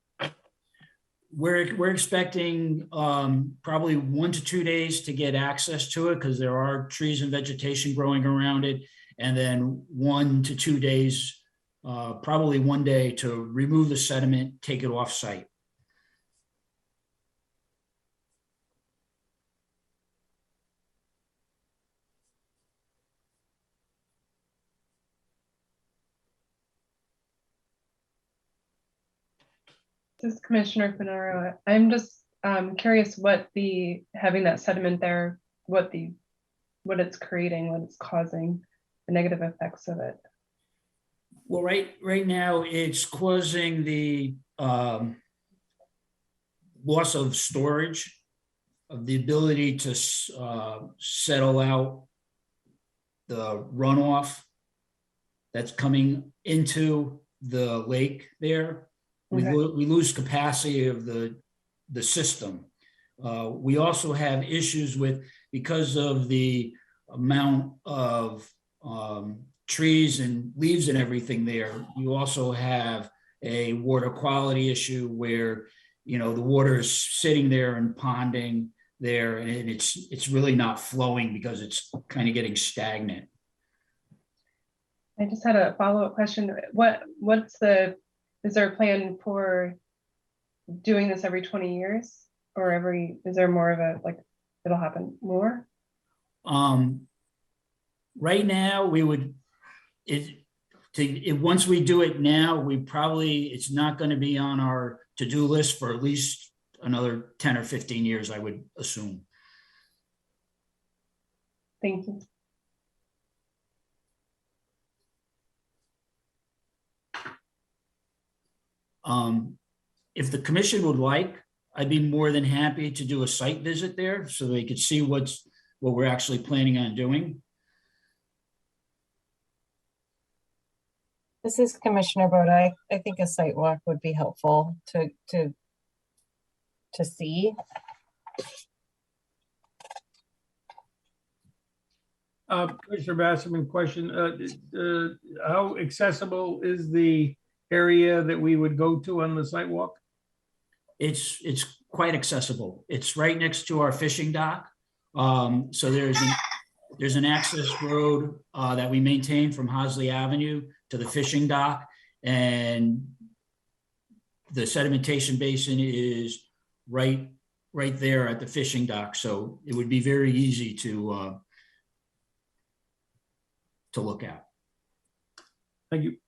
We're expecting probably 1 to 2 days to get access to it because there are trees and vegetation growing around it, and then 1 to 2 days, probably 1 day to remove the sediment, take it off site. This is Commissioner Finaro. I'm just curious what having that sediment there, what it's creating, what it's causing, the negative effects of it. Well, right now, it's causing the loss of storage, of the ability to settle out the runoff that's coming into the lake there. We lose capacity of the system. We also have issues with, because of the amount of trees and leaves and everything there, you also have a water quality issue where, you know, the water is sitting there and ponding there, and it's really not flowing because it's kind of getting stagnant. I just had a follow-up question. Is there a plan for doing this every 20 years, or is there more of a, like, it'll happen more? Right now, once we do it now, it's not going to be on our to-do list for at least another 10 or 15 years, I would assume. Thank you. If the commission would like, I'd be more than happy to do a site visit there so they could see what we're actually planning on doing. This is Commissioner Boda. I think a site walk would be helpful to see. Commissioner Basserman, question, how accessible is the area that we would go to on the sidewalk? It's quite accessible. It's right next to our fishing dock. So there's an access road that we maintain from Hosley Avenue to the fishing dock, and the sedimentation basin is right there at the fishing dock. So it would be very easy to look at. Thank you.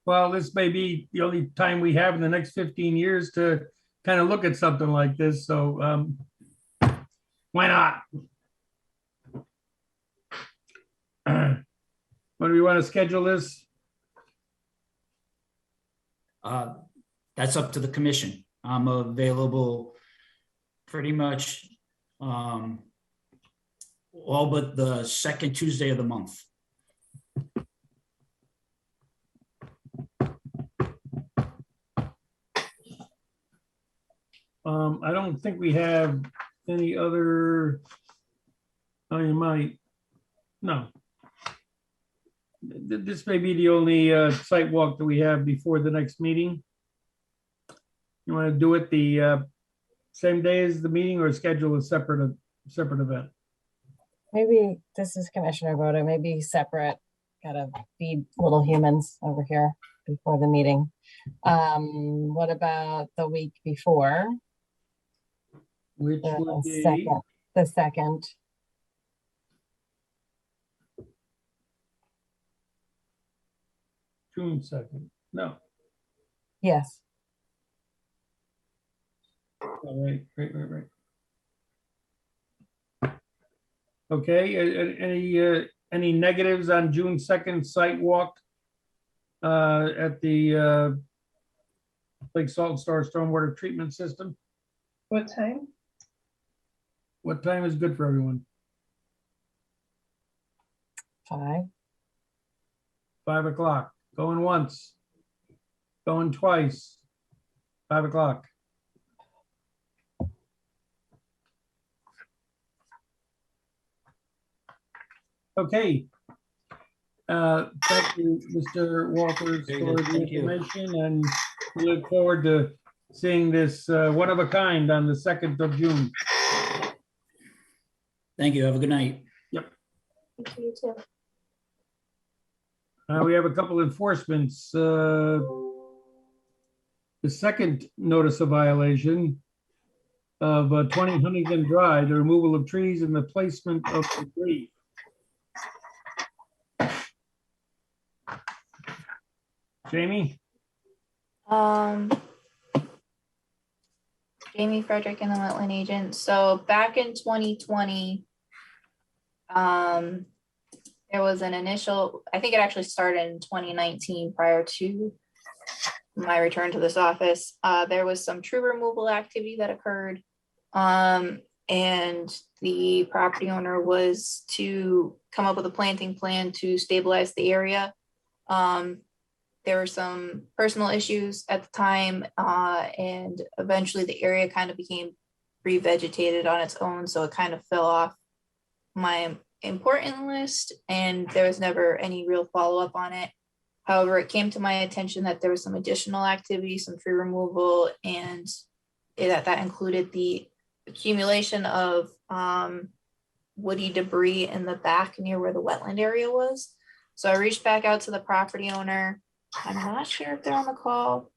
Well, this may be the only time we have in the next 15 years to kind of look at something like this. So why not? When do we want to schedule this? That's up to the commission. I'm available pretty much all but the second Tuesday of the month. I don't think we have any other, oh, you might, no. This may be the only site walk that we have before the next meeting. You want to do it the same day as the meeting or schedule a separate event? Maybe, this is Commissioner Boda, maybe separate, gotta feed little humans over here before the meeting. What about the week before? Which would be? The second. June 2nd, no. Yes. All right. Okay, any negatives on June 2nd site walk at the Lake Salt Store Stormwater Treatment System? What time? What time is good for everyone? 5. 5 o'clock. Going once. Going twice. 5 o'clock. Okay. Thank you, Mr. Walters, for the information, and we look forward to seeing this one of a kind on the 2nd of June. Thank you. Have a good night. Yep. Thank you too. We have a couple enforcements. The second notice of violation of 20 Huntington Drive, the removal of trees and the placement of debris. Jamie? Jamie Frederick and the wetland agent. So back in 2020, there was an initial, I think it actually started in 2019 prior to my return to this office. There was some tree removal activity that occurred. And the property owner was to come up with a planting plan to stabilize the area. There were some personal issues at the time, and eventually the area kind of became revegetated on its own. So it kind of fell off my important list, and there was never any real follow-up on it. However, it came to my attention that there was some additional activity, some tree removal, and that included the accumulation of woody debris in the back near where the wetland area was. So I reached back out to the property owner. I'm not sure if they're on the call.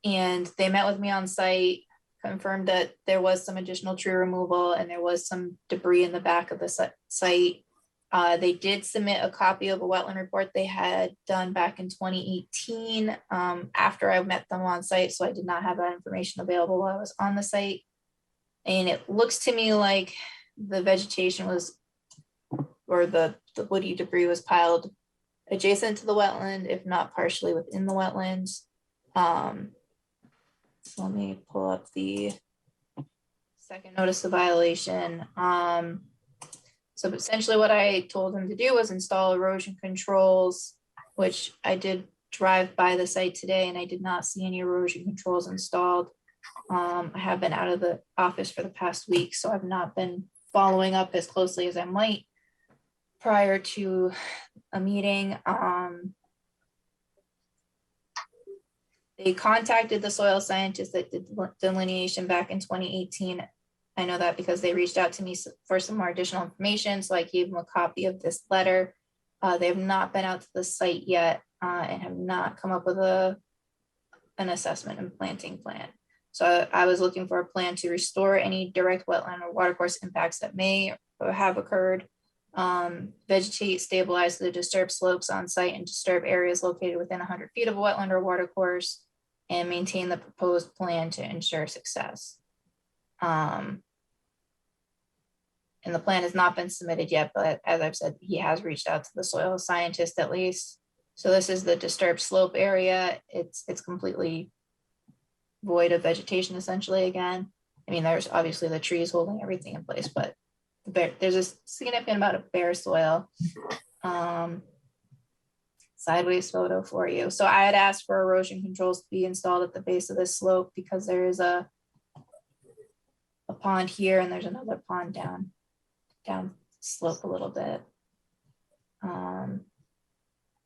And they met with me on site, confirmed that there was some additional tree removal and there was some debris in the back of the site. They did submit a copy of a wetland report they had done back in 2018 after I met them on site, so I did not have that information available while I was on the site. And it looks to me like the vegetation was, or the woody debris was piled adjacent to the wetland, if not partially within the wetlands. So let me pull up the second notice of violation. So essentially what I told him to do was install erosion controls, which I did drive by the site today and I did not see any erosion controls installed. I have been out of the office for the past week, so I've not been following up as closely as I might prior to a meeting. They contacted the soil scientist that did delineation back in 2018. I know that because they reached out to me for some more additional information, so I gave them a copy of this letter. They have not been out to the site yet and have not come up with an assessment and planting plan. So I was looking for a plan to restore any direct wetland or watercourse impacts that may have occurred, vegetate, stabilize the disturbed slopes on site and disturb areas located within 100 feet of a wetland or watercourse, and maintain the proposed plan to ensure success. And the plan has not been submitted yet, but as I've said, he has reached out to the soil scientist at least. So this is the disturbed slope area. It's completely void of vegetation essentially again. I mean, there's obviously the trees holding everything in place, but there's a significant amount of bare soil. Sideways photo for you. So I had asked for erosion controls to be installed at the base of this slope because there is a pond here and there's another pond down slope a little bit.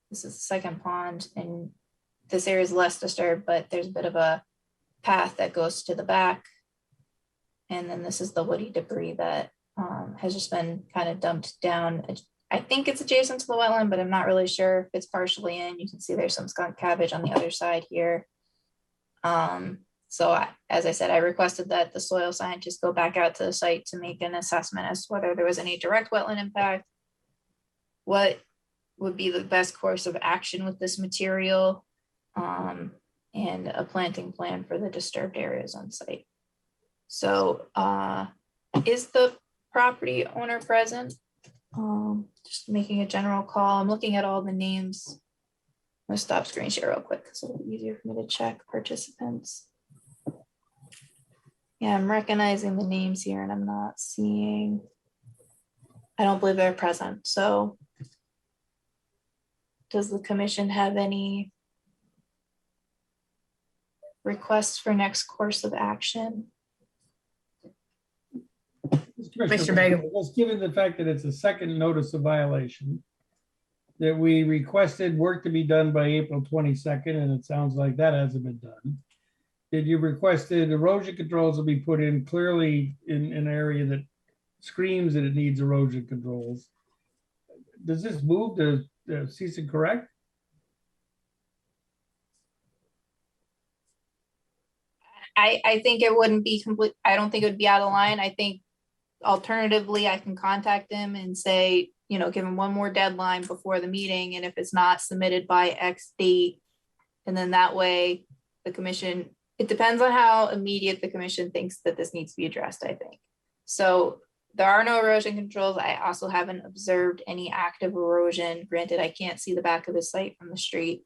This is the second pond and this area is less disturbed, but there's a bit of a path that goes to the back. And then this is the woody debris that has just been kind of dumped down. I think it's adjacent to the wetland, but I'm not really sure if it's partially in. You can see there's some skunk cabbage on the other side here. So as I said, I requested that the soil scientists go back out to the site to make an assessment as to whether there was any direct wetland impact, what would be the best course of action with this material, and a planting plan for the disturbed areas on site. So is the property owner present? Just making a general call. I'm looking at all the names. I'm gonna stop screen share real quick so it'll be easier for me to check participants. Yeah, I'm recognizing the names here and I'm not seeing, I don't believe they're present. So does the commission have any requests for next course of action? Mr. Baker, just given the fact that it's a second notice of violation, that we requested work to be done by April 22nd, and it sounds like that hasn't been done. Did you requested erosion controls will be put in clearly in an area that screams that it needs erosion controls? Does this move to cease and correct? I think it wouldn't be complete. I don't think it would be out of line. I think alternatively, I can contact them and say, give him one more deadline before the meeting, and if it's not submitted by X date, and then that way the commission, it depends on how immediate the commission thinks that this needs to be addressed, I think. So there are no erosion controls. I also haven't observed any active erosion. Granted, I can't see the back of the site from the street.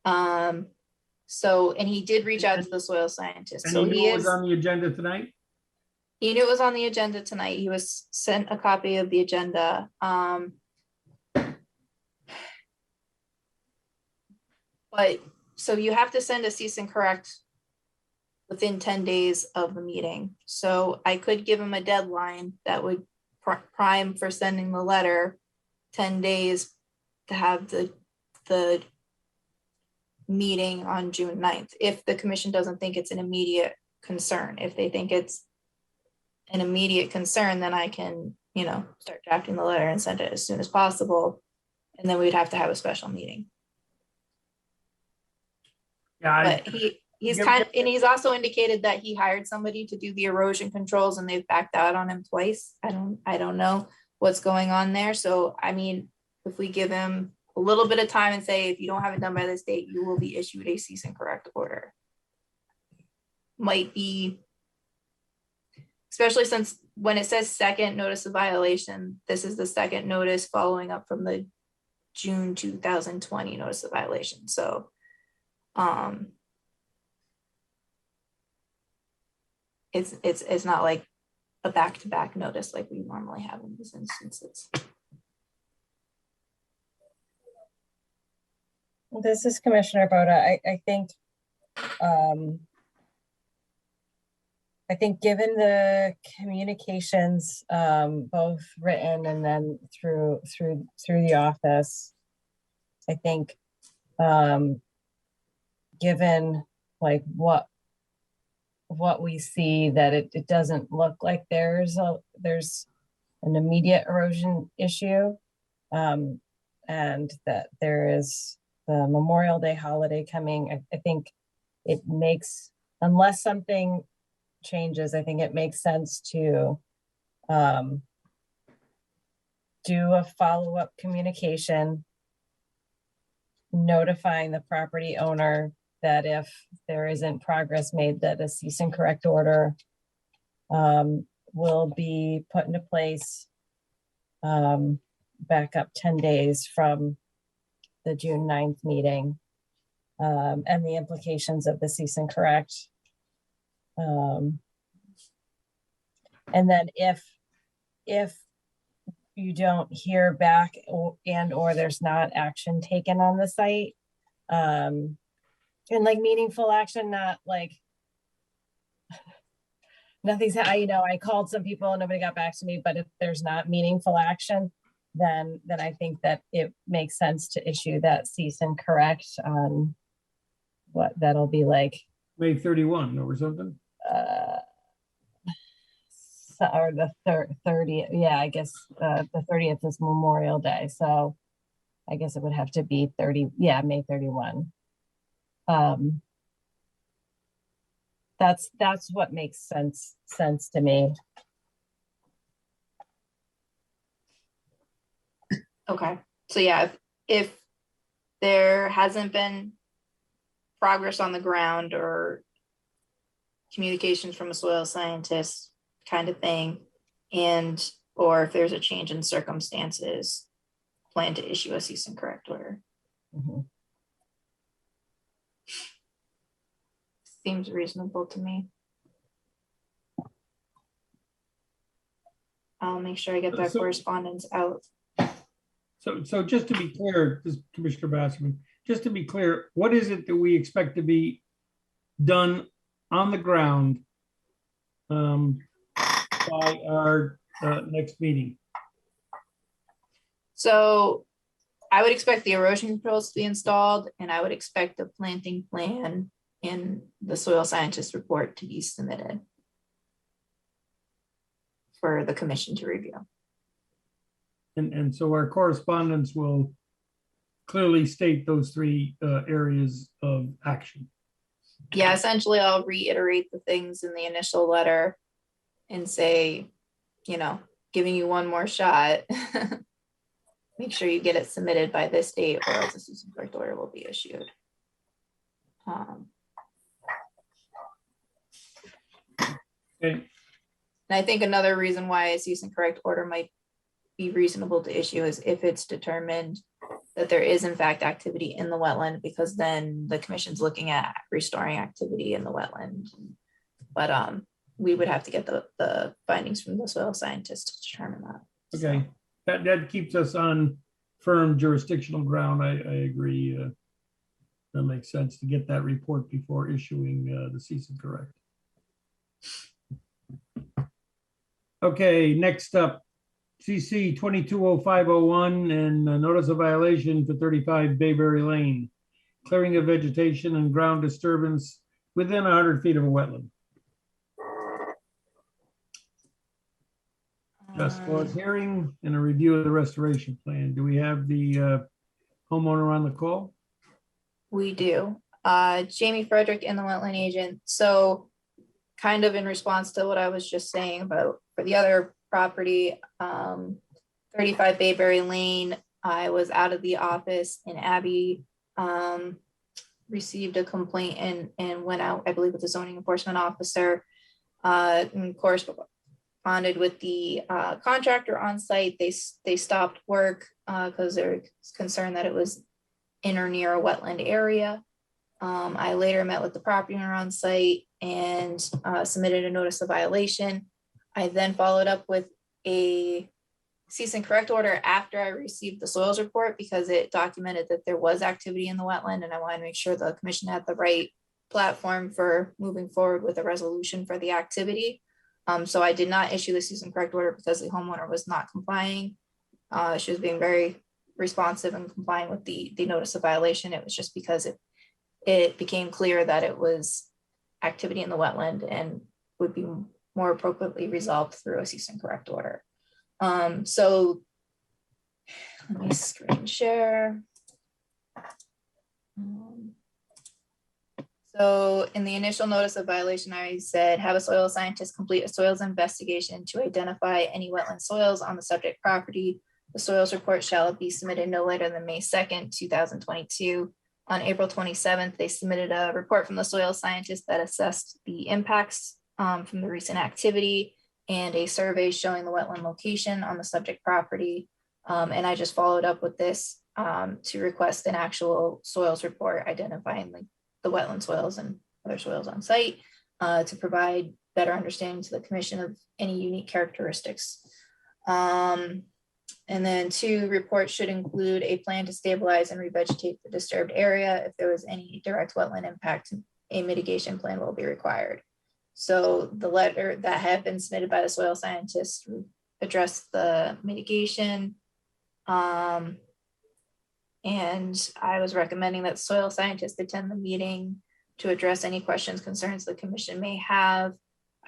So, and he did reach out to the soil scientist. And So he knew he it was is, on the agenda tonight? he knew it was on the agenda tonight. He was sent a copy of the agenda. But so you have to send a cease and correct within 10 days of the meeting. So I could give him a deadline that would prime for sending the letter 10 days to have the meeting on June 9th. If the commission doesn't think it's an immediate concern, if they think it's an immediate concern, then I can, start drafting the letter and send it as soon as possible. And then we'd have to have a special meeting. Yeah, But he's also indicated that he hired somebody to do the erosion controls and they've backed out on him twice. I don't know what's going on there. So, I mean, if we give him a little bit of time and say, if you don't have it done by this date, you will be issued a cease and correct order. Might be, especially since when it says second notice of violation, this is the second notice following up from the June 2020 notice of violation. So, it's not like a back-to-back notice like we normally have in these instances. This is Commissioner Boda. I think given the communications, both written and then through the office, I think given like what we see, that it doesn't look like there's an immediate erosion issue, and that there is the Memorial Day holiday coming. I think it makes, unless something changes, I think it makes sense to do a follow-up communication, notifying the property owner that if there isn't progress made, that a cease and correct order will be put into place back up 10 days from the June 9th meeting, and the implications of the cease and correct. And then if you don't hear back or there's not action taken on the site, and like meaningful action, not like nothing's, I called some people and nobody got back to me, but if there's not meaningful action, then I think that it makes sense to issue that cease and correct on what that'll be like. May 31 or something? Or the 30th, yeah, I guess the 30th is Memorial Day, so I guess it would have to be May 31. That's what makes sense to me. Okay, so yeah, if there hasn't been progress on the ground or communications from a soil scientist kind of thing, or if there's a change in circumstances, plan to issue a cease and correct order. Mm-hmm. Seems reasonable to me. I'll make sure I get that correspondence out. So just to be clear, Commissioner Basserman, just to be clear, what is it that we expect to be done on the ground by our next meeting? So I would expect the erosion controls to be installed, and I would expect the planting plan in the soil scientist report to be submitted for the commission to review. And so our correspondence will clearly state those three areas of action. Yeah, essentially I'll reiterate the things in the initial letter and say, giving you one more shot. make sure you get it submitted by this date or else a cease and correct order will be issued. Okay. And I think another reason why a cease and correct order might be reasonable to issue is if it's determined that there is in fact activity in the wetland, because then the commission's looking at restoring activity in the wetland. But we would have to get the findings from the soil scientist to determine that. Okay, that keeps us on firm jurisdictional ground. I agree. That makes sense to get that report before issuing the cease and correct. Okay, next up, CC 220501 and a notice of violation for 35 Bayberry Lane, clearing of vegetation and ground disturbance within 100 feet of a wetland. Just cause hearing and a review of the restoration plan. Do we have the homeowner on the call? We do. Jamie Frederick and the wetland agent. So kind of in response to what I was just saying about for the other property, 35 Bayberry Lane, I was out of the office and Abby received a complaint and went out, I believe, with the zoning enforcement officer, and corresponded with the contractor on site. They stopped work because they're concerned that it was in or near a wetland area. I later met with the property owner on site and submitted a notice of violation. I then followed up with a cease and correct order after I received the soils report because it documented that there was activity in the wetland, and I wanted to make sure the commission had the right platform for moving forward with a resolution for the activity. So I did not issue the cease and correct order because the homeowner was not complying. She was being very responsive and complying with the notice of violation. It was just because it became clear that it was activity in the wetland and would be more appropriately resolved through a cease and correct order. So let me screen share. So in the initial notice of violation, I said, have a soil scientist complete a soils investigation to identify any wetland soils on the subject property. The soils report shall be submitted no later than May 2nd, 2022. On April 27th, they submitted a report from the soil scientist that assessed the impacts from the recent activity and a survey showing the wetland location on the subject property. And I just followed up with this to request an actual soils report identifying the wetland soils and other soils on site to provide better understanding to the commission of any unique characteristics. And then 2, reports should include a plan to stabilize and revegetate the disturbed area. If there was any direct wetland impact, a mitigation plan will be required. So the letter that had been submitted by the soil scientist addressed the mitigation. And I was recommending that soil scientists attend the meeting to address any questions, concerns the commission may have.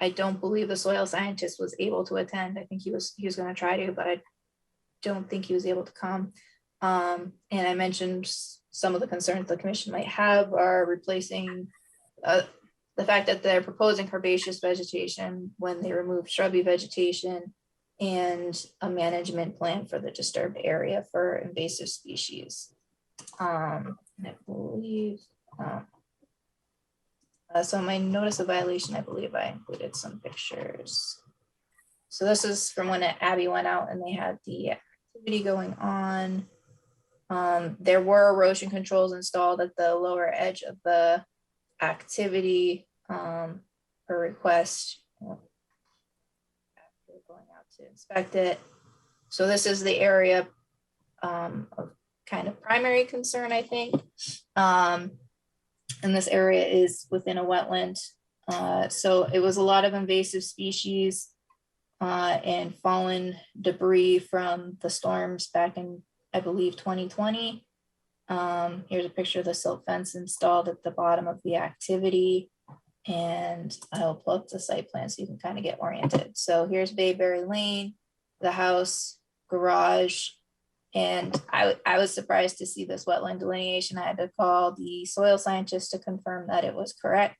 I don't believe the soil scientist was able to attend. I think he was going to try to, but I don't think he was able to come. And I mentioned some of the concerns the commission might have are replacing the fact that they're proposing herbaceous vegetation when they remove shrubby vegetation and a management plan for the disturbed area for invasive species. I believe, so my notice of violation, I believe I included some pictures. So this is from when Abby went out and they had the activity going on. There were erosion controls installed at the lower edge of the activity per request after going out to inspect it. So this is the area of kind of primary concern, I think. And this area is within a wetland. So it was a lot of invasive species and fallen debris from the storms back in, I believe, 2020. Here's a picture of the silt fence installed at the bottom of the activity. And I'll pull up the site plan so you can kind of get oriented. So here's Bayberry Lane, the house, garage. And I was surprised to see this wetland delineation. I had to call the soil scientist to confirm that it was correct.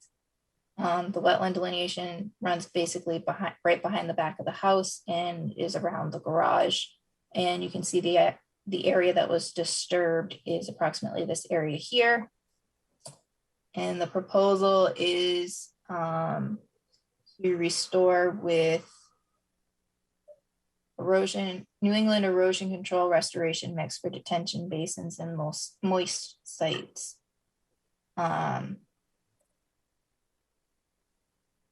The wetland delineation runs basically right behind the back of the house and is around the garage. And you can see the the area that was disturbed is approximately this area here. And the proposal is to restore with erosion, New England erosion control restoration mix for detention basins and most moist sites.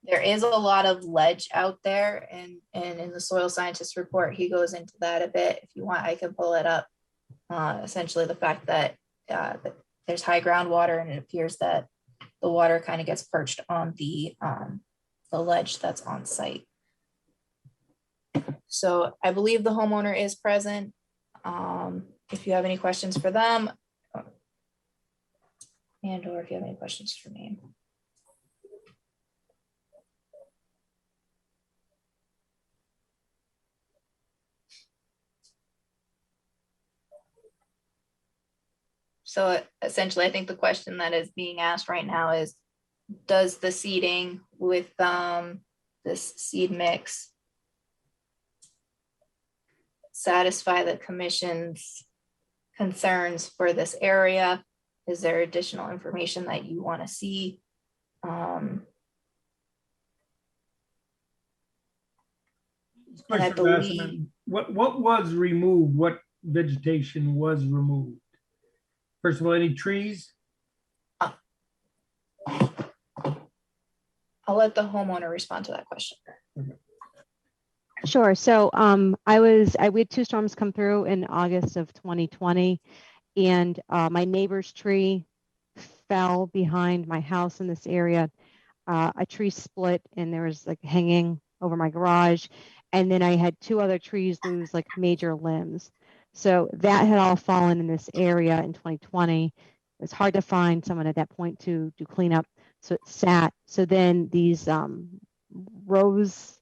There is a lot of ledge out there, and in the soil scientist report, he goes into that a bit. If you want, I can pull it up. Essentially the fact that there's high groundwater, and it appears that the water kind of gets perched on the ledge that's on site. So I believe the homeowner is present. If you have any questions for them, and or if you have any questions for me. So essentially, I think the question that is being asked right now is, does the seeding with this seed mix satisfy the commission's concerns for this area? Is there additional information that you want to see? And I believe, what was removed? What vegetation was removed? First of all, any trees? I'll let the homeowner respond to that question. Sure. So we had 2 storms come through in August of 2020, and my neighbor's tree fell behind my house in this area. A tree split and there was like hanging over my garage. And then I had 2 other trees lose like major limbs. So that had all fallen in this area in 2020. It was hard to find someone at that point to do cleanup. So it sat. So then these rose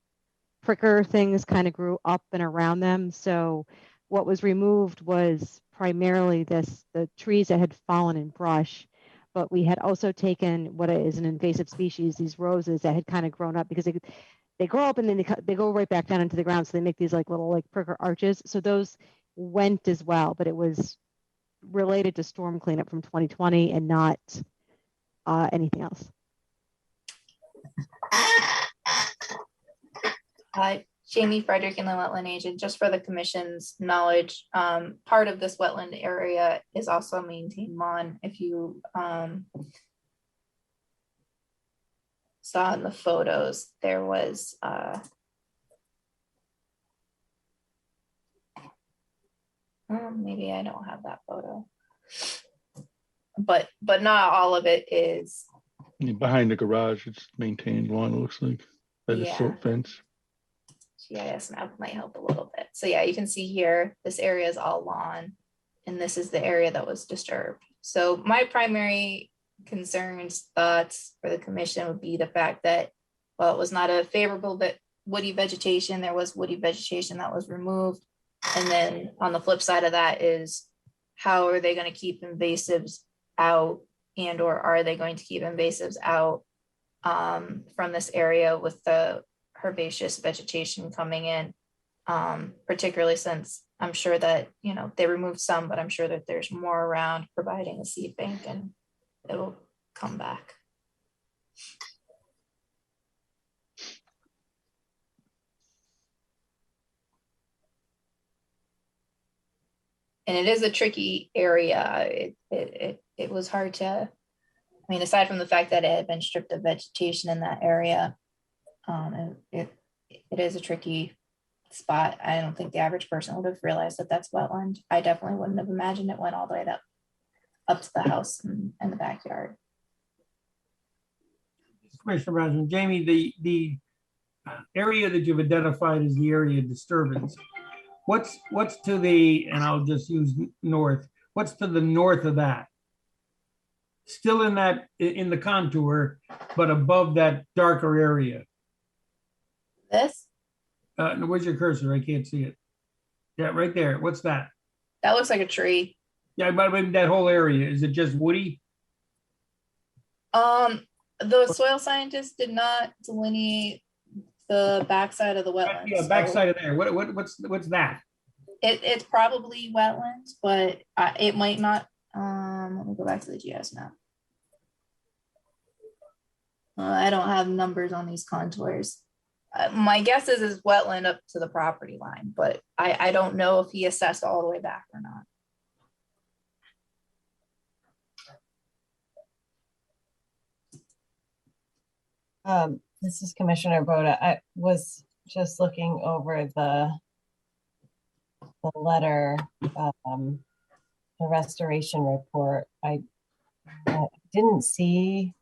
pricker things kind of grew up and around them. So what was removed was primarily the trees that had fallen in brush, but we had also taken what is an invasive species, these roses that had kind of grown up, because they grow up and then they go right back down into the ground. So they make these like little like pricker arches. So those went as well, but it was related to storm cleanup from 2020 and not anything else. Jamie Frederick, and the wetland agent, just for the commission's knowledge, part of this wetland area is also maintained lawn. If you saw in the photos, there was maybe I don't have that photo, but not all of it is. Behind the garage, it's maintained lawn, it looks like, by the silt fence. GIS map might help a little bit. So yeah, you can see here, this area is all lawn, and this is the area that was disturbed. So my primary concerns, thoughts for the commission would be the fact that, well, it was not a favorable but woody vegetation. There was woody vegetation that was removed. And then on the flip side of that is, how are they going to keep invasives out, and or are they going to keep invasives out from this area with the herbaceous vegetation coming in, particularly since I'm sure that, you know, they removed some, but I'm sure that there's more around providing a seed bank and it'll come back. And it is a tricky area. It was hard to, I mean, aside from the fact that it had been stripped of vegetation in that area, it is a tricky spot. I don't think the average person would have realized that that's wetland. I definitely wouldn't have imagined it went all the way up to the house and the backyard. Commissioner Brown, Jamie, the area that you've identified as the area of disturbance, what's to the, and I'll just use north, what's to the north of that? Still in the contour, but above that darker area. This? Where's your cursor? I can't see it. Yeah, right there. What's that? That looks like a tree. Yeah, but that whole area, is it just woody? The soil scientist did not delineate the backside of the wetlands. Yeah, backside of there. What's that? It's probably wetlands, but it might not. Let me go back to the GIS map. I don't have numbers on these contours. My guess is it's wetland up to the property line, but I don't know if he assessed all the way back or not. This is Commissioner Boda. I was just looking over the letter, the restoration report. I didn't see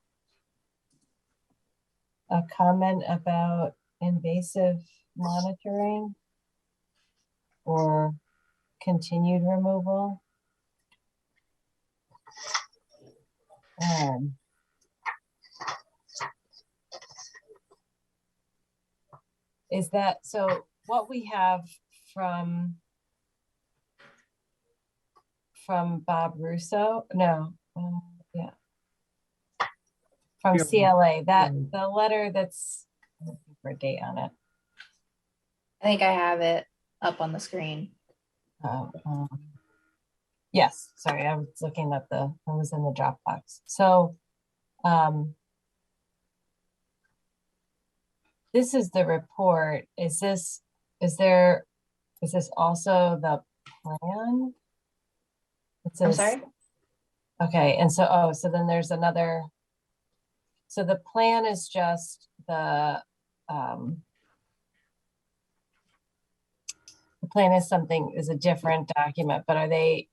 a comment about invasive monitoring or continued removal. Is that, so what we have from Bob Russo? No, yeah. From CLA, that the letter that's, I'm looking for a date on it. I think I have it up on the screen. Yes, sorry, I was looking at I was in the Dropbox. So this is the report. Is this also the plan? I'm sorry? Okay, and so, so then there's another, so the plan is just the plan is a different document, but are they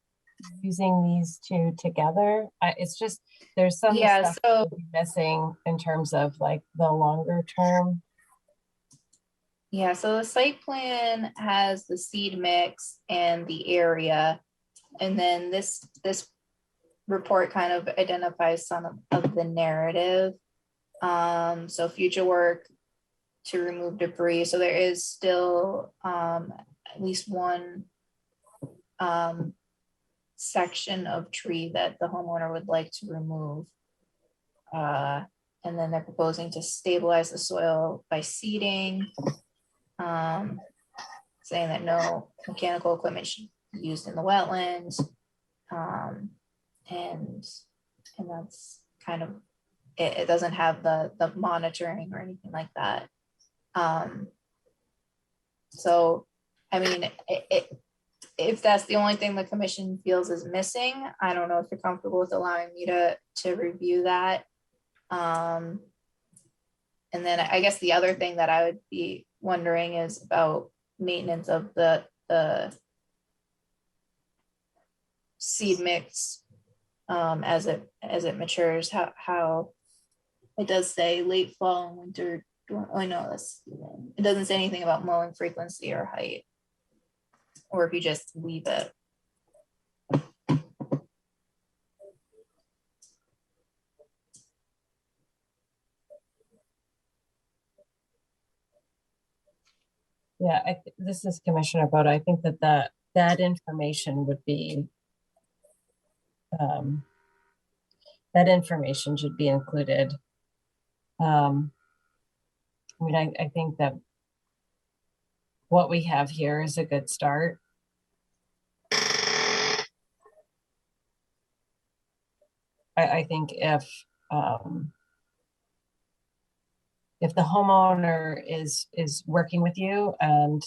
using these two together? It's just, there's some stuff so missing in terms of like the longer term. Yeah, so the site plan has the seed mix and the area. And then this report kind of identifies some of the narrative. So future work to remove debris. So there is still at least one section of tree that the homeowner would like to remove. And then they're proposing to stabilize the soil by seeding, saying that no mechanical equipment should be used in the wetlands. And that's kind of, it doesn't have the monitoring or anything like that. So, I mean, if that's the only thing the commission feels is missing, I don't know if you're comfortable with allowing me to review that. And then I guess the other thing that I would be wondering is about maintenance of the seed mix as it matures, how it does say late fall and winter. Oh, no, it doesn't say anything about mowing frequency or height, or if you just leave it. Yeah, this is Commissioner Boda. I think that information would be, that information should be included. I mean, I think that what we have here is a good start. I think if the homeowner is working with you and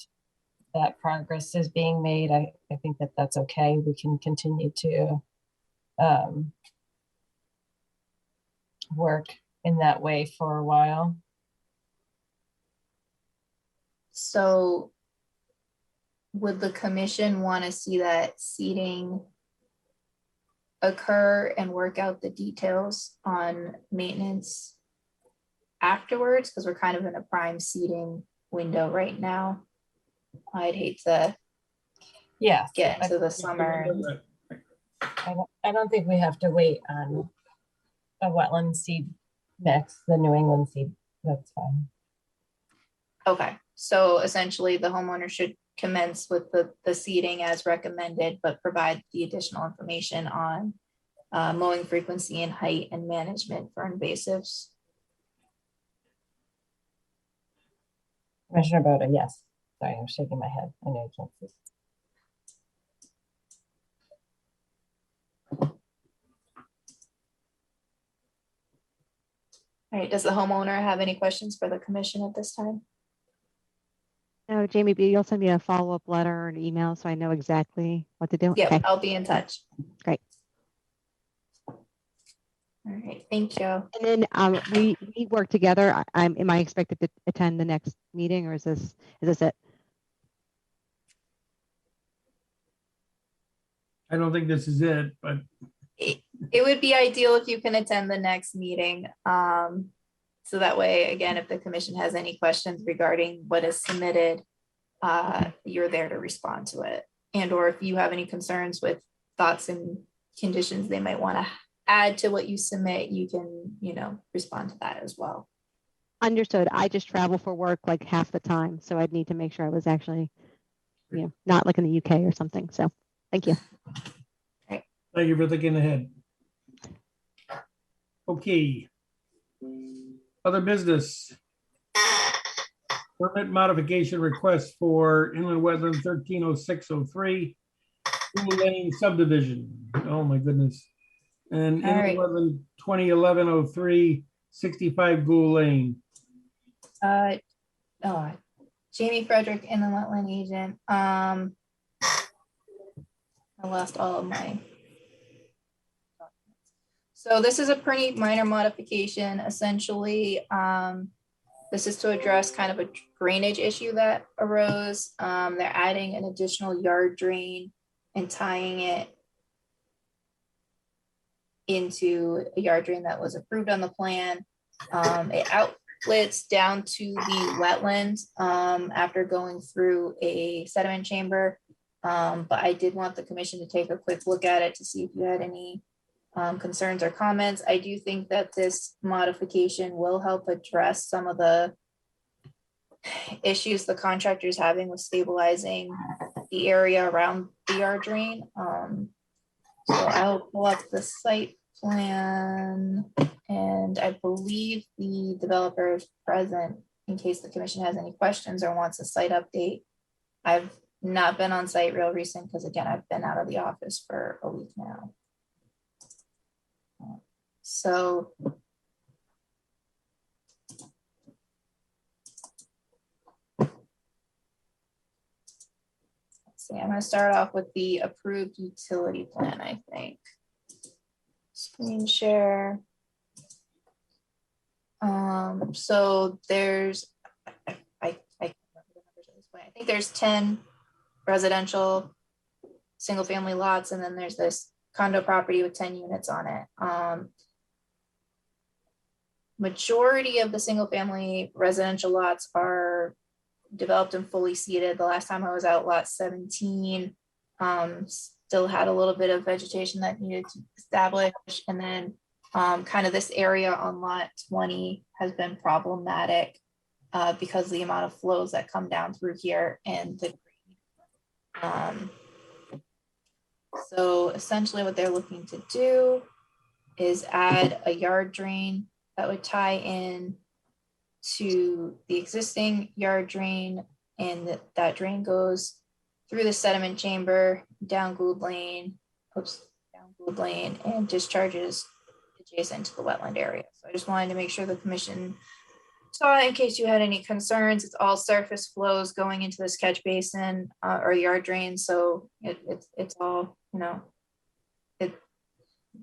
that progress is being made, I think that that's okay. We can continue to work in that way for a while. So would the commission want to see that seeding occur and work out the details on maintenance afterwards? Because we're kind of in a prime seeding window right now. I'd hate to get into the summer. I don't think we have to wait on a wetland seed mix, the New England seed. That's fine. Okay, so essentially the homeowner should commence with the seeding as recommended, but provide the additional information on mowing frequency and height and management for invasives. Commissioner Boda, yes. Sorry, I'm shaking my head. I know you can't see. All right, does the homeowner have any questions for the commission at this time? No, Jamie, you'll send me a follow-up letter or an email so I know exactly what to do. Yep, Okay, I'll be in touch. great. All right, thank you. And then we work together. Am I expected to attend the next meeting, or is this it? I don't think this is it, but It would be ideal if you can attend the next meeting. So that way, again, if the commission has any questions regarding what is submitted, you're there to respond to it. And or if you have any concerns with thoughts and conditions they might want to add to what you submit, you can, respond to that as well. Understood. I just travel for work like half the time, so I'd need to make sure I was actually, not like in the UK or something. So thank you. thank you for thinking ahead. Okay. Other business. Permit modification request for inland wetland 130603 Pool Lane subdivision. Oh my goodness. And All right. inland wetland 2011-03 65 Gould Lane. Jamie Frederick, inland wetland agent. I lost all of my. So this is a pretty minor modification. Essentially, this is to address kind of a drainage issue that arose. They're adding an additional yard drain and tying it into a yard drain that was approved on the plan. It outlets down to the wetland after going through a sediment chamber. But I did want the commission to take a quick look at it to see if you had any concerns or comments. I do think that this modification will help address some of the issues the contractor is having with stabilizing the area around the yard drain. So I'll pull up the site plan, and I believe the developer is present in case the commission has any questions or wants a site update. I've not been on site real recent because again, I've been out of the office for a week now. So let's see, I'm going to start off with the approved utility plan, I think. Screen share. So there's, I can't remember the numbers at this point. I think there's 10 residential single family lots, and then there's this condo property with 10 units on it. Majority of the single family residential lots are developed and fully seeded. The last time I was out, lot 17 still had a little bit of vegetation that needed to establish. And then kind of this area on lot 20 has been problematic because of the amount of flows that come down through here and the so essentially what they're looking to do is add a yard drain that would tie in to the existing yard drain, and that drain goes through the sediment chamber, down Gould Lane, and discharges adjacent to the wetland area. So I just wanted to make sure the commission saw it in case you had any concerns. It's all surface flows going into this catch basin or yard drain. So it's all,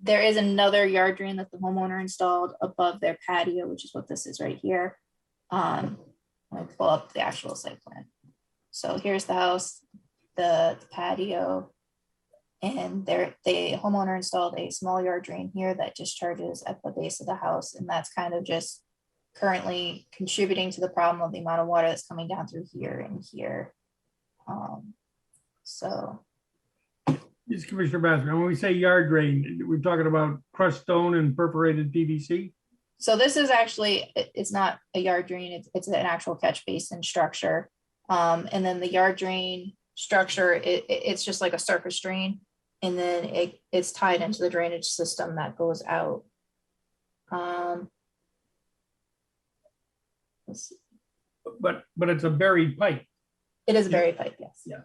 there is another yard drain that the homeowner installed above their patio, which is what this is right here. Let me pull up the actual site plan. So here's the house, the patio, and the homeowner installed a small yard drain here that discharges at the base of the house. And that's kind of just currently contributing to the problem of the amount of water that's coming down through here and here. So. Yes, Commissioner Bassler, when we say yard drain, we're talking about crushed stone and perforated PVC? So this is actually, it's not a yard drain, it's an actual catch basin structure. And then the yard drain structure, it's just like a surface drain. And then it's tied into the drainage system that goes out. But it's a buried pipe. It is a buried pipe, yes. Yeah.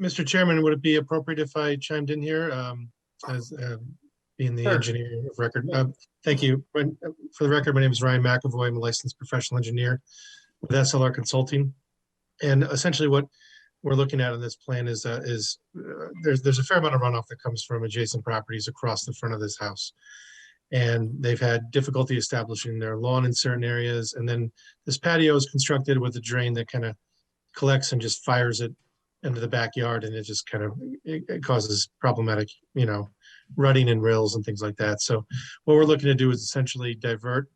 Mr. Chairman, would it be appropriate if I chimed in here? As being the Sure. engineer of record. Thank you. For the record, my name is Ryan McAvoy. I'm a licensed professional engineer with SLR Consulting. And essentially what we're looking at in this plan is there's a fair amount of runoff that comes from adjacent properties across the front of this house. And they've had difficulty establishing their lawn in certain areas. And then this patio is constructed with a drain that kind of collects and just fires it into the backyard. And it just kind of, it causes problematic, rutting and rills and things like that. So what we're looking to do is essentially divert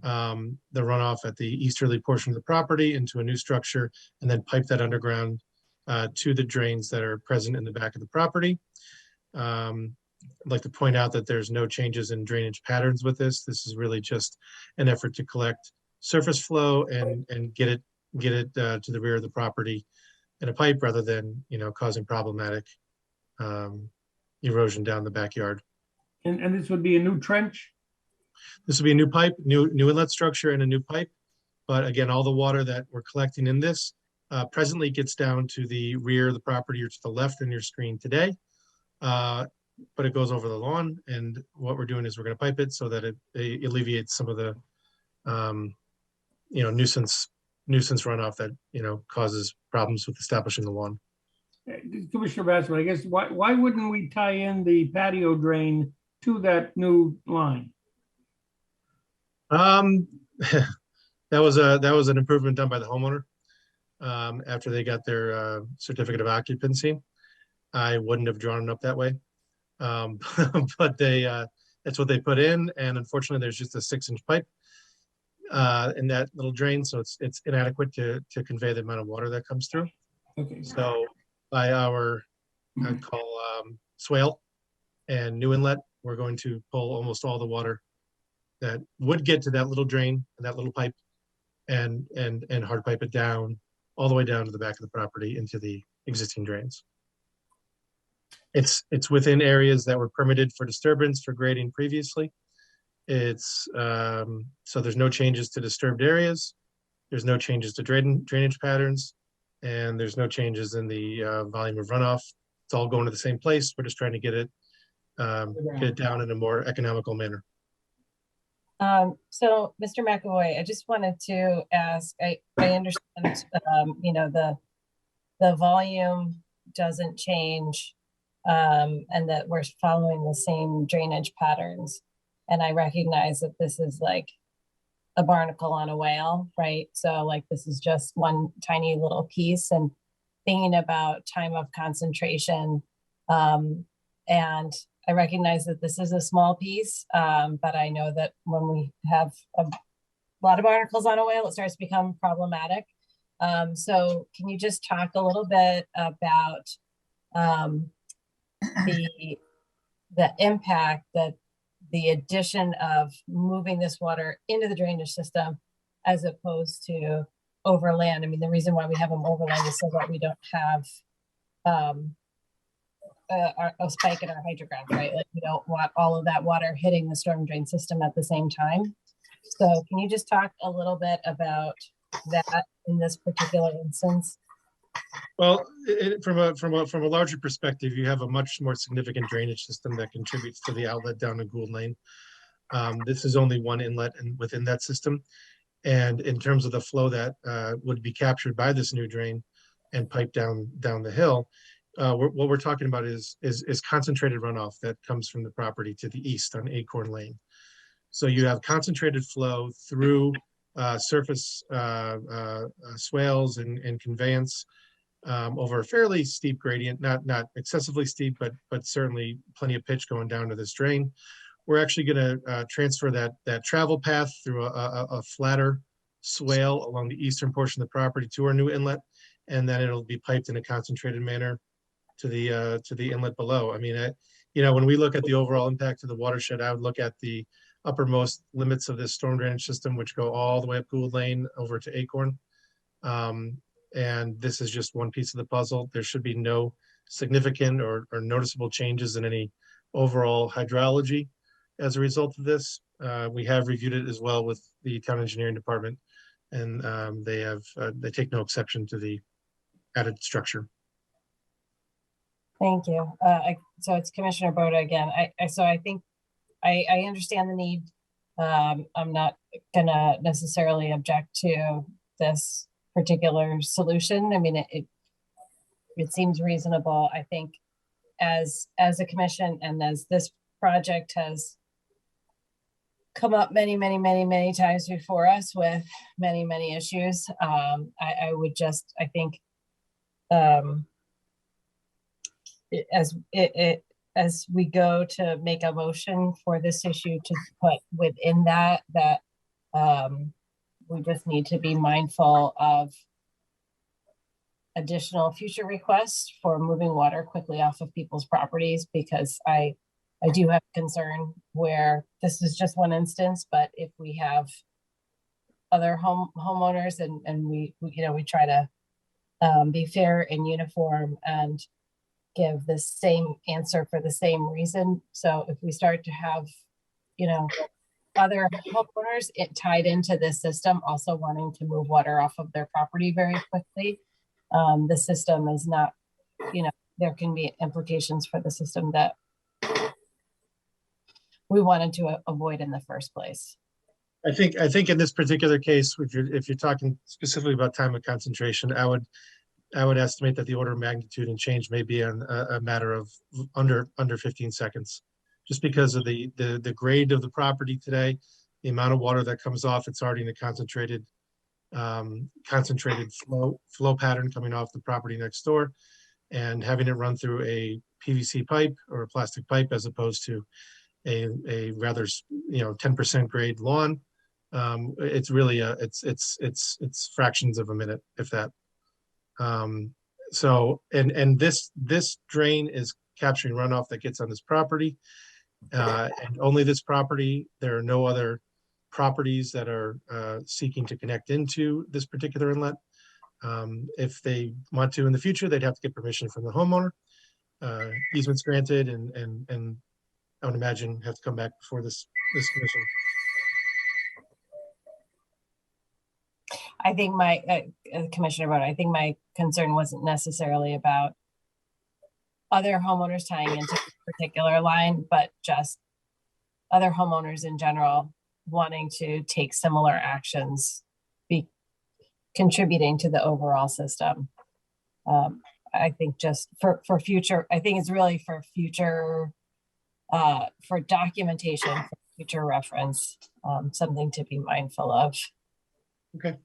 the runoff at the easterly portion of the property into a new structure and then pipe that underground to the drains that are present in the back of the property. I'd like to point out that there's no changes in drainage patterns with this. This is really just an effort to collect surface flow and get it to the rear of the property in a pipe rather than, causing problematic erosion down the backyard. And this would be a new trench? This would be a new pipe, new inlet structure and a new pipe. But again, all the water that we're collecting in this presently gets down to the rear of the property or to the left in your screen today. But it goes over the lawn, and what we're doing is we're going to pipe it so that it alleviates some of the, nuisance runoff that, causes problems with establishing the lawn. Commissioner Bassman, I guess, why wouldn't we tie in the patio drain to that new line? That was an improvement done by the homeowner after they got their certificate of occupancy. I wouldn't have drawn it up that way. But that's what they put in, and unfortunately there's just a 6-inch pipe in that little drain, so it's inadequate to convey the amount of water that comes through. Okay. So by our I'd call swale and new inlet, we're going to pull almost all the water that would get to that little drain and that little pipe and hard pipe it down all the way down to the back of the property into the existing drains. It's within areas that were permitted for disturbance for grading previously. It's so there's no changes to disturbed areas. There's no changes to drainage patterns, and there's no changes in the volume of runoff. It's all going to the same place. We're just trying to get it down in a more economical manner. So, Mr. McAvoy, I just wanted to ask, I understand, the volume doesn't change, and that we're following the same drainage patterns. And I recognize that this is like a barnacle on a whale, right? So like, this is just one tiny little piece, and thinking about time of concentration. And I recognize that this is a small piece, but I know that when we have a lot of barnacles on a whale, it starts to become problematic. So can you just talk a little bit about the impact that the addition of moving this water into the drainage system as opposed to overland? I mean, the reason why we have them overland is so that we don't have a spike in our hydrograph, right? Like, we don't want all of that water hitting the storm drain system at the same time. So can you just talk a little bit about that in this particular instance? Well, from a larger perspective, you have a much more significant drainage system that contributes to the outlet down to Gould Lane. This is only one inlet and within that system. And in terms of the flow that would be captured by this new drain and piped down the hill, what we're talking about is concentrated runoff that comes from the property to the east on Acorn Lane. So you have concentrated flow through surface swales and conveyance over a fairly steep gradient, not excessively steep, but certainly plenty of pitch going down to this drain. We're actually going to transfer that travel path through a flatter swale along the eastern portion of the property to our new inlet, and then it'll be piped in a concentrated manner to the inlet below. I mean, when we look at the overall impact of the watershed, I would look at the uppermost limits of this storm drainage system, which go all the way up Gould Lane over to Acorn. And this is just one piece of the puzzle. There should be no significant or noticeable changes in any overall hydrology as a result of this. We have reviewed it as well with the town engineering department, and they take no exception to the added structure. Thank you. So it's Commissioner Boda again. So I think I understand the need. I'm not gonna necessarily object to this particular solution. I mean, it seems reasonable. I think as a commission and as this project has come up many times before us with many issues, I would just, I think, as we go to make a motion for this issue to put within that we just need to be mindful of additional future requests for moving water quickly off of people's properties, because I do have concern where this is just one instance, but if we have other homeowners and we try to be fair and uniform and give the same answer for the same reason. So if we start to have, other homeowners tied into this system also wanting to move water off of their property very quickly, the system is not, there can be implications for the system that we wanted to avoid in the first place. I think in this particular case, if you're talking specifically about time of concentration, I would estimate that the order of magnitude and change may be a matter of under 15 seconds, just because of the grade of the property today, the amount of water that comes off. It's already in a concentrated flow pattern coming off the property next door, and having it run through a PVC pipe or a plastic pipe as opposed to a rather 10% grade lawn. It's really it's fractions of a minute, if that. So this drain is capturing runoff that gets on this property, and only this property. There are no other properties that are seeking to connect into this particular inlet. If they want to in the future, they'd have to get permission from the homeowner. Easements granted, and I would imagine have to come back before this commission. I think my Commissioner Boda, I think my concern wasn't necessarily about other homeowners tying into a particular line, but just other homeowners in general wanting to take similar actions, be contributing to the overall system. I think just for future, I think it's really for future, for documentation, for future reference, something to be mindful of. Okay.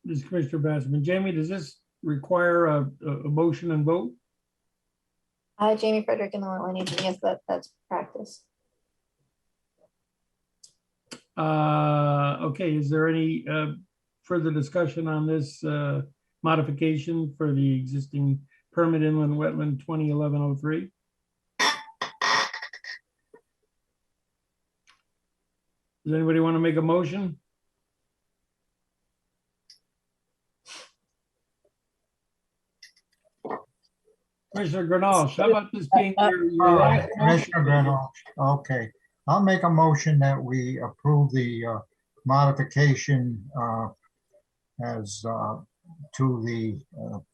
This is Commissioner Basserman. Jamie, does this require a motion and vote? Jamie Frederick and the Wetland agent, yes, that's practice. Okay, is there any further discussion on this modification for the existing permit inland wetland 2011-03? Does anybody want to make a motion? Commissioner Grenache, how about this being your last motion? Commissioner Grenache, okay. I'll make a motion that we approve the modification as to the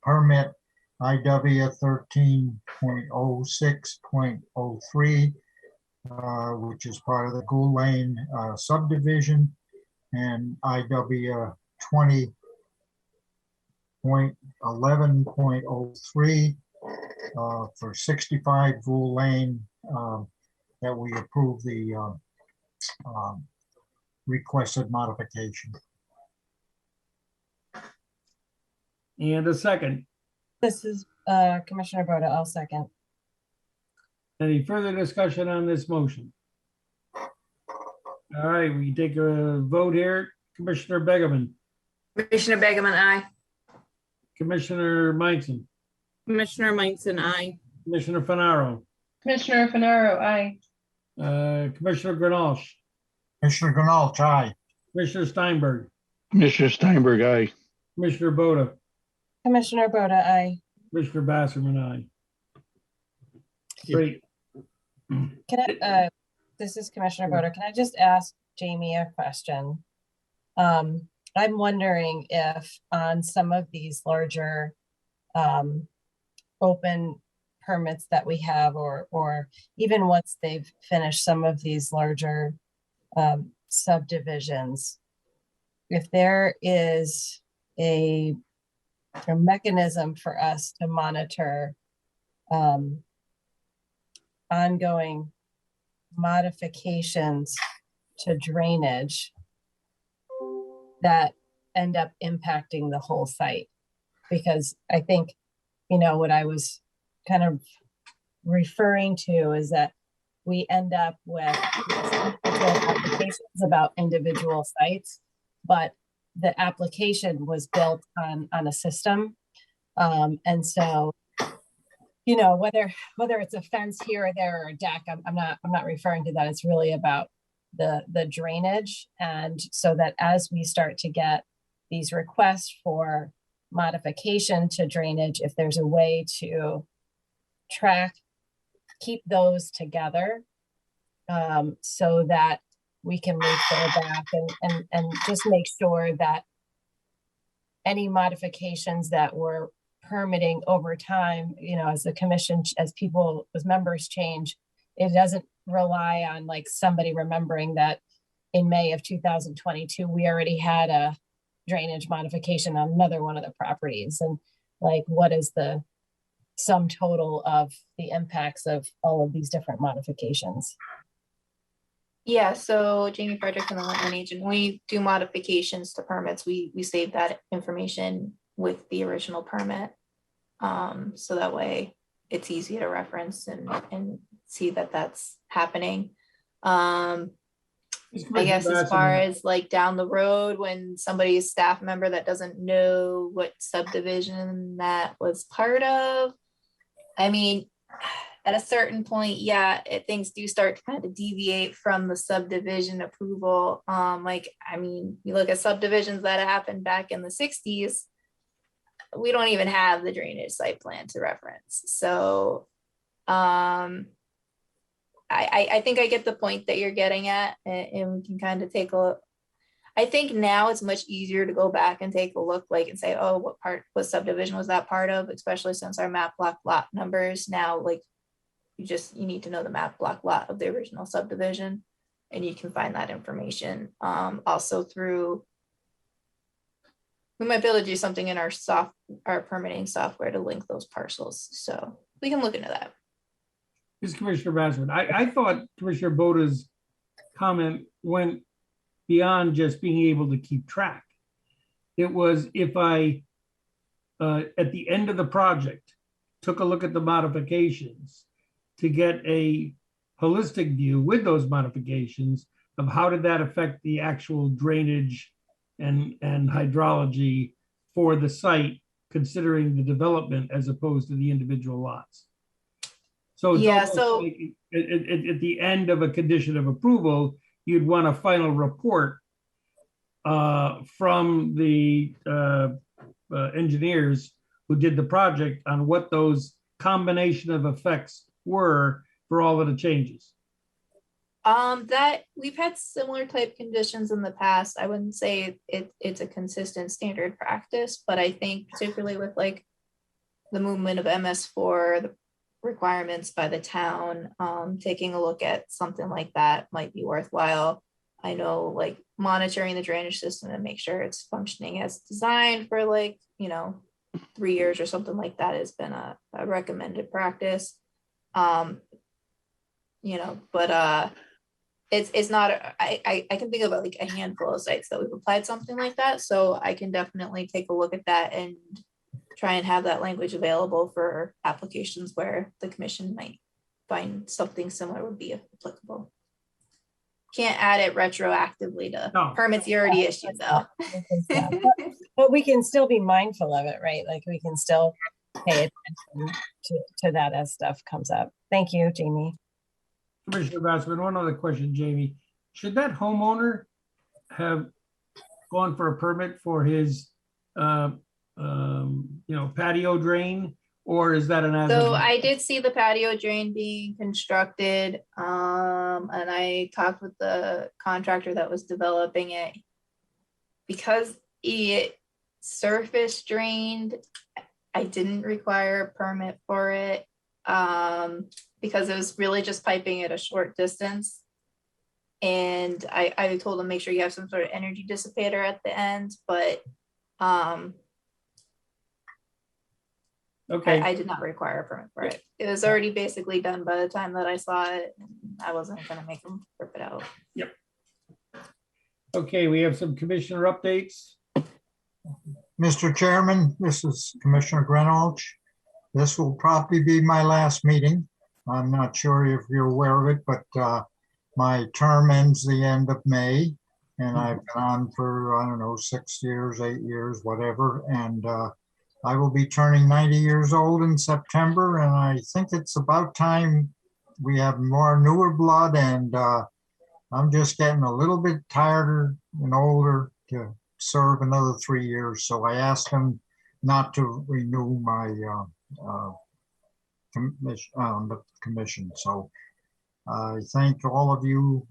permit IW 13.06.03, which is part of the Gould Lane subdivision, and IW 20.11.03 for 65 Gould Lane, that we approve the requested modification. And a second. This is Commissioner Boda, I'll second. Any further discussion on this motion? All right, we take a vote here. Commissioner Begeman. Commissioner Begeman, aye. Commissioner Meinson. Commissioner Meinson, aye. Commissioner Finaro. Commissioner Finaro, aye. Commissioner Grenache. Commissioner Grenache, aye. Commissioner Steinberg. Commissioner Steinberg, aye. Commissioner Boda. Commissioner Boda, aye. Commissioner Basserman, aye. Great. Can I, this is Commissioner Boda. Can I just ask Jamie a question? I'm wondering if on some of these larger open permits that we have, or even once they've finished some of these larger subdivisions, if there is a mechanism for us to monitor ongoing modifications to drainage that end up impacting the whole site. Because I think, what I was kind of referring to is that we end up with applications about individual sites, but the application was built on a system. And so, whether it's a fence here or there or a deck, I'm not referring to that. It's really about the drainage. And so that as we start to get these requests for modification to drainage, if there's a way to keep those together, so that we can refer back and just make sure that any modifications that we're permitting over time, as the commission, as members change, it doesn't rely on like somebody remembering that in May of 2022, we already had a drainage modification on another one of the properties. And like, what is the sum total of the impacts of all of these different modifications? Yeah, so Jamie Frederick and the Wetland agent, we do modifications to permits. We save that information with the original permit. So that way it's easy to reference and see that that's happening. I guess as far as like down the road, when somebody's staff member that doesn't know what subdivision that was part of, I mean, at a certain point, yeah, things do start to kind of deviate from the subdivision approval. You look at subdivisions that happened back in the 60s, we don't even have the drainage site plan to reference. So I think I get the point that you're getting at, and we can kind of take a look. I think now it's much easier to go back and take a look, and say, oh, what subdivision was that part of? Especially since our map block lot numbers now, you need to know the map block lot of the original subdivision, and you can find that information. Also we might be able to do something in our permitting software to link those parcels. So we can look into that. This is Commissioner Bassman. I thought Commissioner Boda's comment went beyond just being able to keep track. It was if I, at the end of the project, took a look at the modifications to get a holistic view with those modifications of how did that affect the actual drainage and hydrology for the site, considering the development as opposed to the individual lots. So yeah, so at the end of a condition of approval, you'd want a final report from the engineers who did the project on what those combination of effects were for all of the changes. That we've had similar type conditions in the past. I wouldn't say it's a consistent standard practice, but I think particularly with the movement of MS4, the requirements by the town, taking a look at something like that might be worthwhile. I know monitoring the drainage system and make sure it's functioning as designed for 3 years or something like that has been a recommended practice. It's not, I can think of a handful of sites that we've applied something like that. So I can definitely take a look at that and try and have that language available for applications where the commission might find something similar would be applicable. Can't add it retroactively to permits you already issued though. But we can still be mindful of it, right? We can still pay attention to that as stuff comes up. Thank you, Jamie. Commissioner Bassman, one other question, Jamie. Should that homeowner have gone for a permit for his patio drain, or is that an So I did see the patio drain being constructed, and I talked with the contractor that was developing it. Because it surface drained, I didn't require a permit for it because it was really just piping at a short distance. And I told them make sure you have some sort of energy dissipator at the end, but Okay. I did not require a permit for it. It was already basically done by the time that I saw it. And I wasn't going to make them rip it out. Yep. Okay, we have some commissioner updates. Mr. Chairman, this is Commissioner Grenolch. This will probably be my last meeting. I'm not sure if you're aware of it, but my term ends the end of May, and I've been on for, I don't know, 6 years, 8 years, whatever. And I will be turning 90 years old in September, and I think it's about time we have more newer blood, and I'm just getting a little bit tired and older to serve another 3 years. So I asked them not to renew my the commission. So I thank all of you.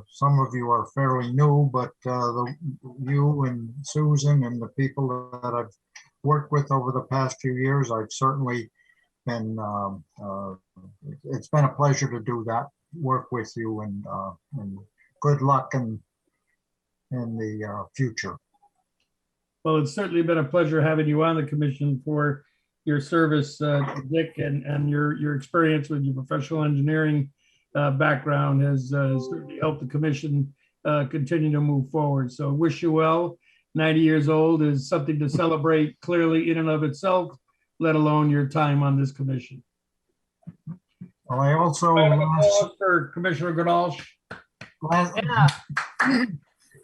Some of you are fairly new, but you and Susan and the people that I've worked with over the past few years, I've certainly been, it's been a pleasure to do that, work with you, and good luck in the future. Well, it's certainly been a pleasure having you on the commission for your service, Dick, and your experience with your professional engineering background has certainly helped the commission continue to move forward. So wish you well. 90 years old is something to celebrate clearly in and of itself, let alone your time on this commission. Well, I also for Commissioner Grenolch.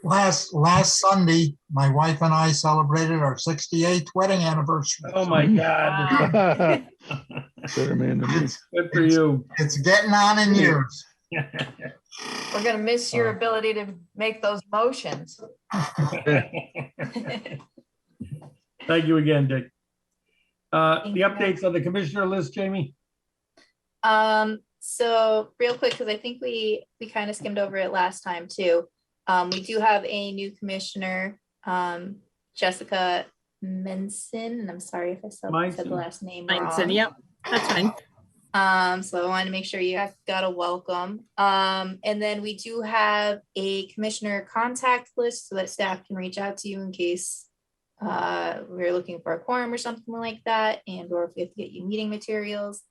Last Sunday, my wife and I celebrated our 68th wedding anniversary. Oh my God. Better man than me. Good for you. It's getting on in years. We're going to miss your ability to make those motions. Thank you again, Dick. The updates on the commissioner list, Jamie? So real quick, because I think we kind of skimmed over it last time too. We do have a new commissioner, Jessica Menson, and I'm sorry if I said the last name wrong. Yep, that's fine. So I wanted to make sure you guys got a welcome. And then we do have a commissioner contact list so that staff can reach out to you in case we're looking for a quorum or something like that, and or if we have to get you meeting materials.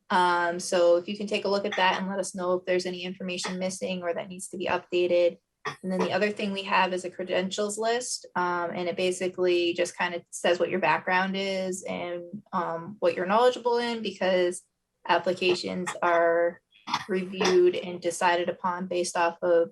So if you can take a look at that and let us know if there's any information missing or that needs to be updated. And then the other thing we have is a credentials list, and it basically just kind of says what your background is and what you're knowledgeable in, because applications are reviewed and decided upon based off of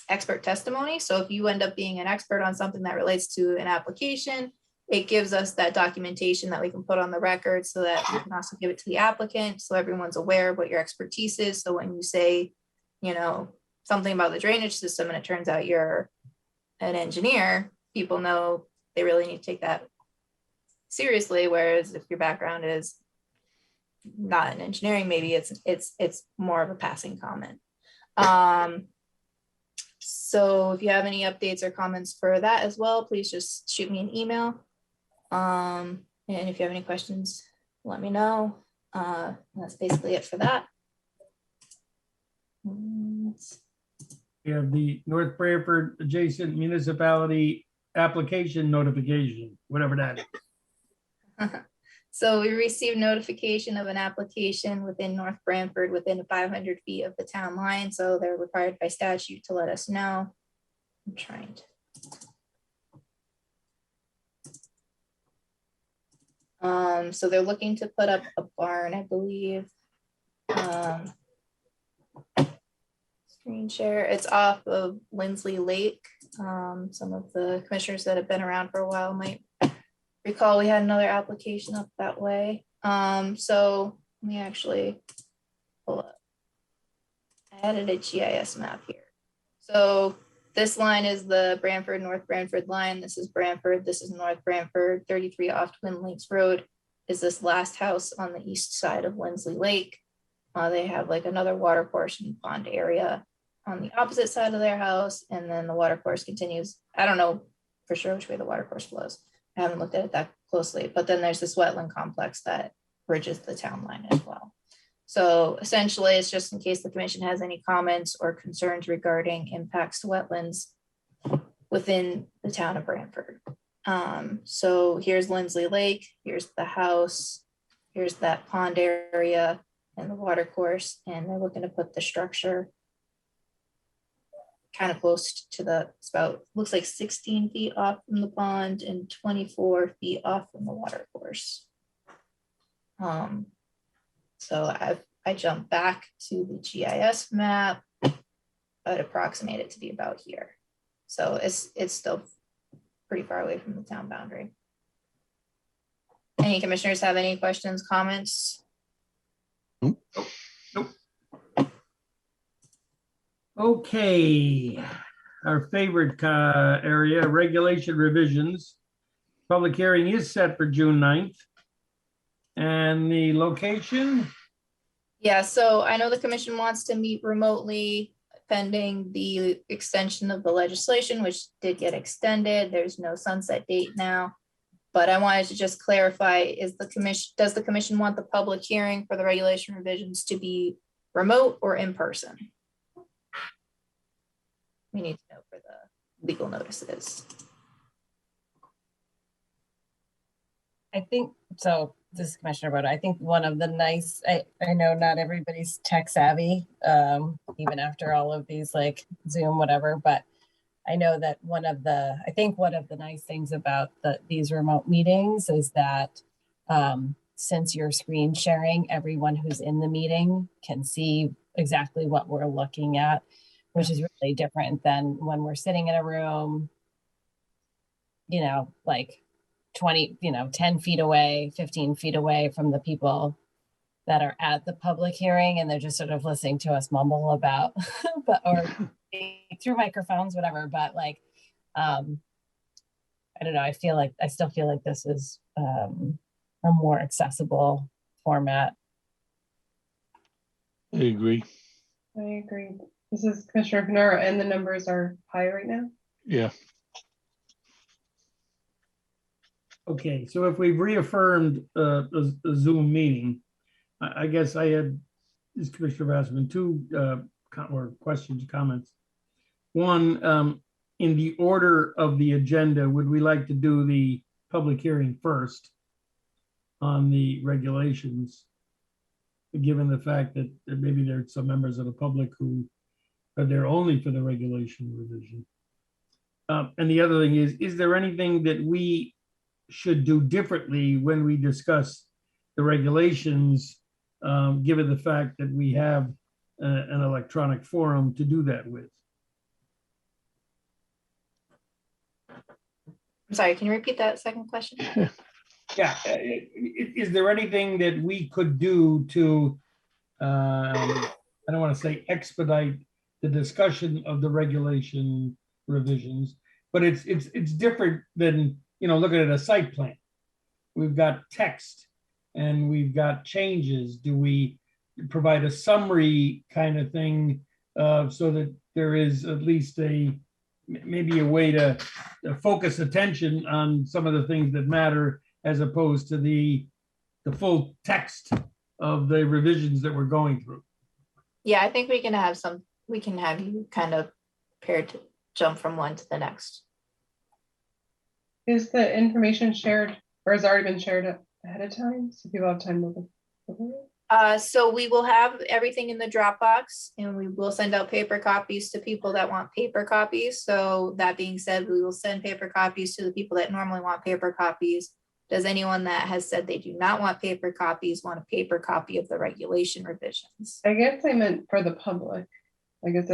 expert testimony. So if you end up being an expert on something that relates to an application, it gives us that documentation that we can put on the record so that we can also give it to the applicant so everyone's aware of what your expertise is. So when you say, you know, something about the drainage system and it turns out you're an engineer, people know they really need to take that seriously. Whereas if your background is not in engineering, maybe it's more of a passing comment. So if you have any updates or comments for that as well, please just shoot me an email. And if you have any questions, let me know. That's basically it for that. We have the North Branford adjacent municipality application notification, whatever that is. So we received notification of an application within North Branford within 500 feet of the town line. So they're required by statute to let us know. I'm trying to. So they're looking to put up a barn, I believe. Screen share. It's off of Lindsley Lake. Some of the commissioners that have been around for a while might recall we had another application up that way. So let me actually pull up. I added a GIS map here. So this line is the Branford, North Branford line. This is Branford. This is North Branford. 33 off Twin Lakes Road is this last house on the east side of Lindsley Lake. They have like another water course and pond area on the opposite side of their house. And then the water course continues. I don't know for sure which way the water course flows. I haven't looked at it that closely, but then there's this wetland complex that bridges the town line as well. So essentially, it's just in case the commission has any comments or concerns regarding impacts to wetlands within the town of Branford. So here's Lindsley Lake, here's the house, here's that pond area and the water course, and they're looking to put the structure kind of close to the spout. Looks like 16 feet off from the pond and 24 feet off from the water course. So I jumped back to the GIS map. I'd approximate it to be about here. So it's still pretty far away from the town boundary. Any commissioners have any questions, comments? Nope. Okay, our favorite area, regulation revisions. Public hearing is set for June 9th. And the location? Yeah, so I know the commission wants to meet remotely pending the extension of the legislation, which did get extended. There's no sunset date now. But I wanted to just clarify, does the commission want the public hearing for the regulation revisions to be remote or in person? We need to know for the legal notices. I think so. This is Commissioner Boda. I think one of the nice, I know not everybody's tech savvy, even after all of these like Zoom, whatever, but I know that one of the nice things about these remote meetings is that since you're screen sharing, everyone who's in the meeting can see exactly what we're looking at, which is really different than when we're sitting in a room, you know, like 10 feet away, 15 feet away from the people that are at the public hearing, and they're just sort of listening to us mumble about, or through microphones, whatever. But like, I don't know, I still feel like this is a more accessible format. I agree. I agree. This is Commissioner Panaro, and the numbers are high right now. Yeah. Okay, so if we've reaffirmed a Zoom meeting, I guess I had, this Commissioner Vassman, two questions, comments. One, in the order of the agenda, would we like to do the public hearing first on the regulations, given the fact that maybe there are some members of the public who are there only for the regulation revision? And the other thing is there anything that we should do differently when we discuss the regulations, given the fact that we have an electronic forum to do that with? I'm sorry, can you repeat that second question? Yeah, is there anything that we could do to, I don't want to say expedite the discussion of the regulation revisions, but it's different than, you know, looking at a site plan. We've got text and we've got changes. Do we provide a summary kind of thing so that there is at least maybe a way to focus attention on some of the things that matter, as opposed to the full text of the revisions that we're going through? Yeah, I think we can have you kind of prepared to jump from one to the next. Is the information shared, or has already been shared ahead of time, so people have time to look over it? So we will have everything in the Dropbox, and we will send out paper copies to people that want paper copies. So that being said, we will send paper copies to the people that normally want paper copies. Does anyone that has said they do not want paper copies want a paper copy of the regulation revisions? I guess I meant for the public. I guess.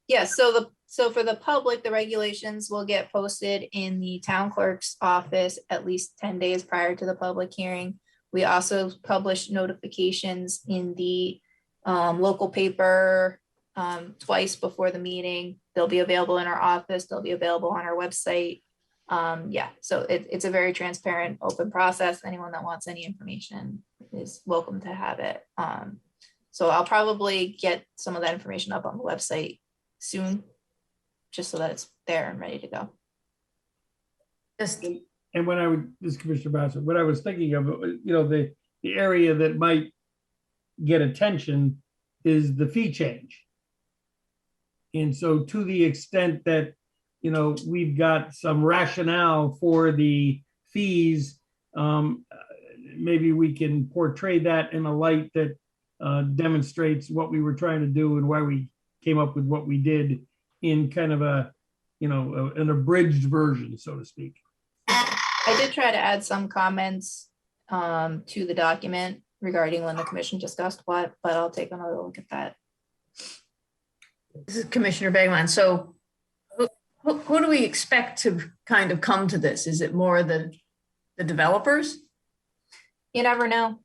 Yeah. So for the public, the regulations will get posted in the town clerk's office at least 10 days prior to the public hearing. We also publish notifications in the local paper twice before the meeting. They'll be available in our office. They'll be available on our website. Yeah, so it's a very transparent, open process. Anyone that wants any information is welcome to have it. So I'll probably get some of that information up on the website soon, just so that it's there and ready to go. Just, And when I would, this Commissioner Bassett, what I was thinking of, the area that might get attention is the fee change. And so to the extent that, we've got some rationale for the fees, maybe we can portray that in a light that demonstrates what we were trying to do and why we came up with what we did in kind of an abridged version, so to speak. I did try to add some comments to the document regarding when the commission discussed what, but I'll take another look at that. this is Commissioner Begman. So who do we expect to kind of come to this? Is it more the developers? You never know.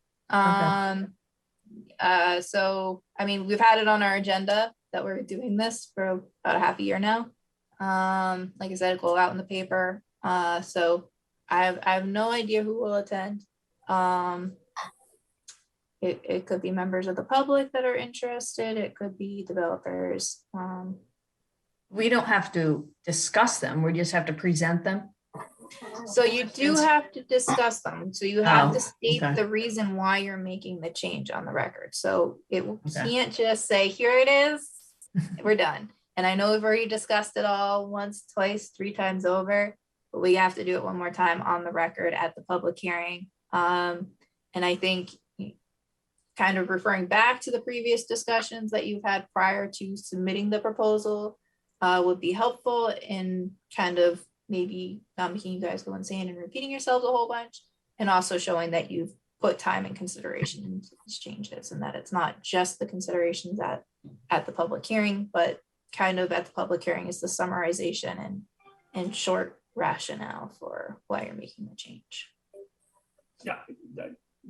So, I mean, we've had it on our agenda that we're doing this for about a half a year now. Like I said, it'll go out in the paper. So I have no idea who will attend. It could be members of the public that are interested. It could be developers. We don't have to discuss them. We just have to present them. So you do have to discuss them. So you have Oh, to state okay. the reason why you're making the change on the record. So it Okay. can't just say, here it is, we're done. And I know we've already discussed it all once, twice, 3 times over, but we have to do it one more time on the record at the public hearing. And I think kind of referring back to the previous discussions that you've had prior to submitting the proposal would be helpful in kind of maybe not making you guys go insane and repeating yourselves a whole bunch, and also showing that you've put time and consideration into these changes and that it's not just the considerations at the public hearing, but kind of at the public hearing is the summarization and short rationale for why you're making the change. Yeah,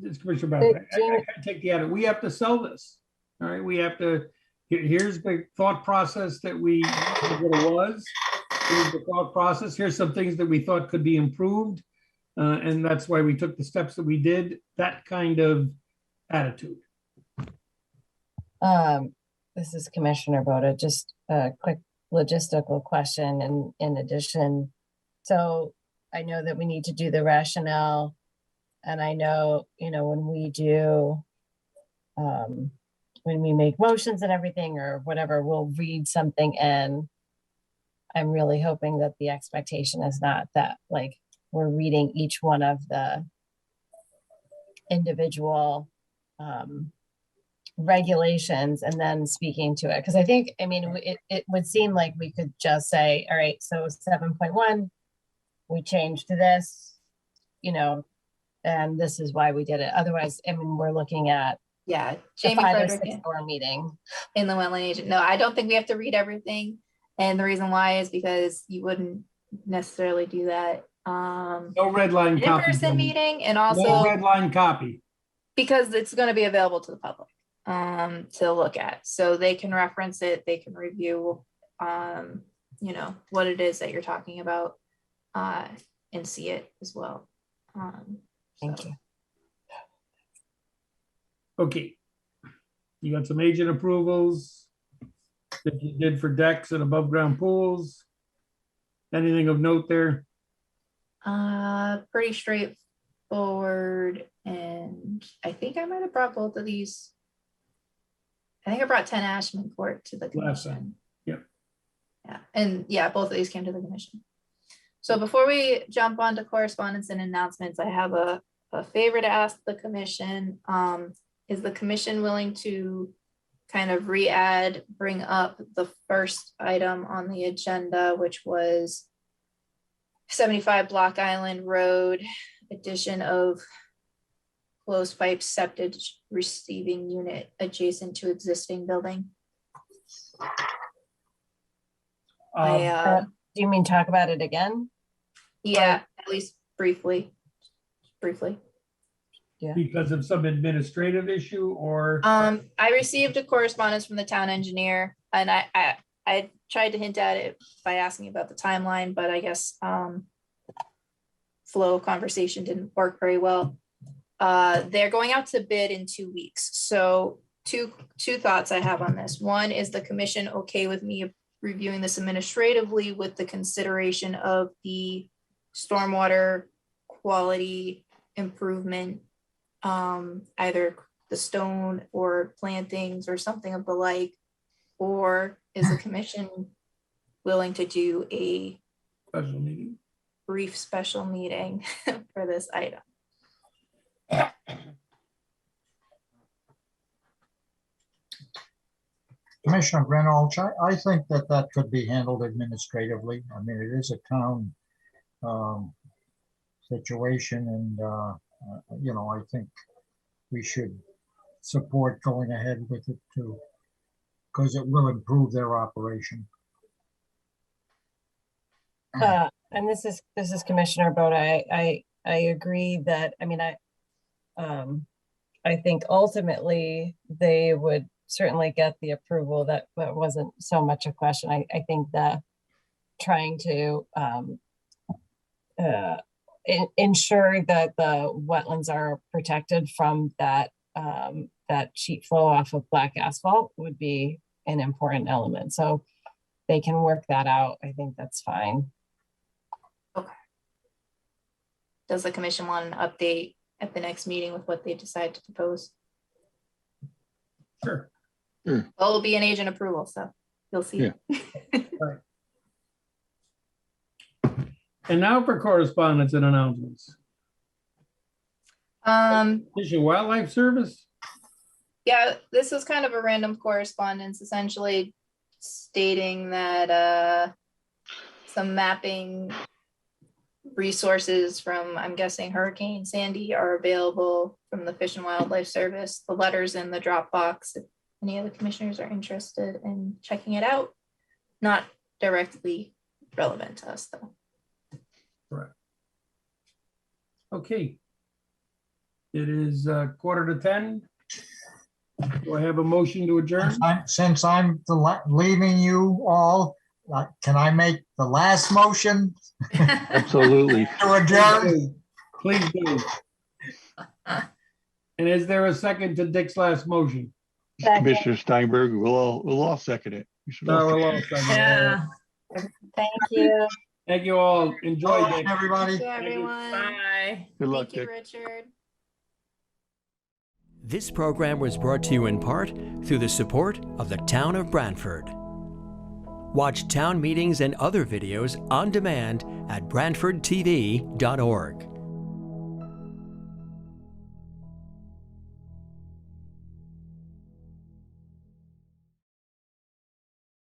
this Commissioner Bassett, I take the attitude, we have to sell this. All right, we have to, here's the thought process that what it was. Here's the thought process. Here's some things that we thought could be improved. And that's why we took the steps that we did, that kind of attitude. This is Commissioner Boda, just a quick logistical question in addition. So I know that we need to do the rationale, and I know, when we do, when we make motions and everything or whatever, we'll read something in. I'm really hoping that the expectation is not that like we're reading each one of the individual regulations and then speaking to it. Because I think, it would seem like we could just say, all right, so 7.1, we changed to this, and this is why we did it. Otherwise, we're looking at Jamie 5 or Frederick 6 hour meeting. in the Wetland agent. No, I don't think we have to read everything. And the reason why is because you wouldn't necessarily do that. No red line copy. In-person meeting, and also No red line copy. because it's going to be available to the public to look at. So they can reference it, they can review, what it is that you're talking about and see it as well. Thank you. Okay. You got some agent approvals that you did for decks and above ground pools. Anything of note there? Pretty straightforward. And I think I might have brought both of these. I think I brought 10 Ashman Court to the Last time. commission. Yep. Yeah, and yeah, both of these came to the commission. So before we jump onto correspondence and announcements, I have a favor to ask the commission. Is the commission willing to kind of bring up the first item on the agenda, which was 75 Block Island Road, addition of closed pipe septic receiving unit adjacent to existing building? Do you mean talk about it again? Yeah, at least briefly. Yeah. Because of some administrative issue or? I received a correspondence from the town engineer, and I tried to hint at it by asking about the timeline, but I guess flow of conversation didn't work very well. They're going out to bid in 2 weeks. So two thoughts I have on this. One, is the commission okay with me reviewing this administratively with the consideration of the stormwater quality improvement, either the stone or plantings or something of the like? Or is the commission willing to do a Special meeting. brief special meeting for this item? Commissioner Reynolds, I think that that could be handled administratively. I mean, it is a town situation, and you know, I think we should support going ahead with it too, because it will improve their operation. And this is Commissioner Boda. I agree that, I mean, I think ultimately they would certainly get the approval. That wasn't so much a question. I think that trying to ensure that the wetlands are protected from that sheet flow off of black asphalt would be an important element. So they can work that out. I think that's fine. Okay. Does the commission want an update at the next meeting with what they decide to propose? Sure. Well, it'll be an agent approval, so you'll see. Yeah. Right. And now for correspondence and announcements. Fish and Wildlife Service? Yeah, this was kind of a random correspondence, essentially stating that some mapping resources from, I'm guessing, Hurricane Sandy are available from the Fish and Wildlife Service. The letter's in the Dropbox if any other commissioners are interested in checking it out. Not directly relevant to us, though. Correct. Okay. It is 9:45. Do I have a motion to adjourn? Since I'm leaving you all, can I make the last motion? Absolutely. To adjourn? Please do. And is there a second to Dick's last motion? Commissioner Steinberg, we'll all second it. We should all We'll second all it. second it. Yeah. Thank you. Thank you all. Enjoy, Bye, Dick. everybody. Thank you, everyone. Bye. Good luck, Thank you, Dick. Richard. This program was brought to you in part through the support of the Town of Branford. Watch town meetings and other videos on demand at BranfordTV.org.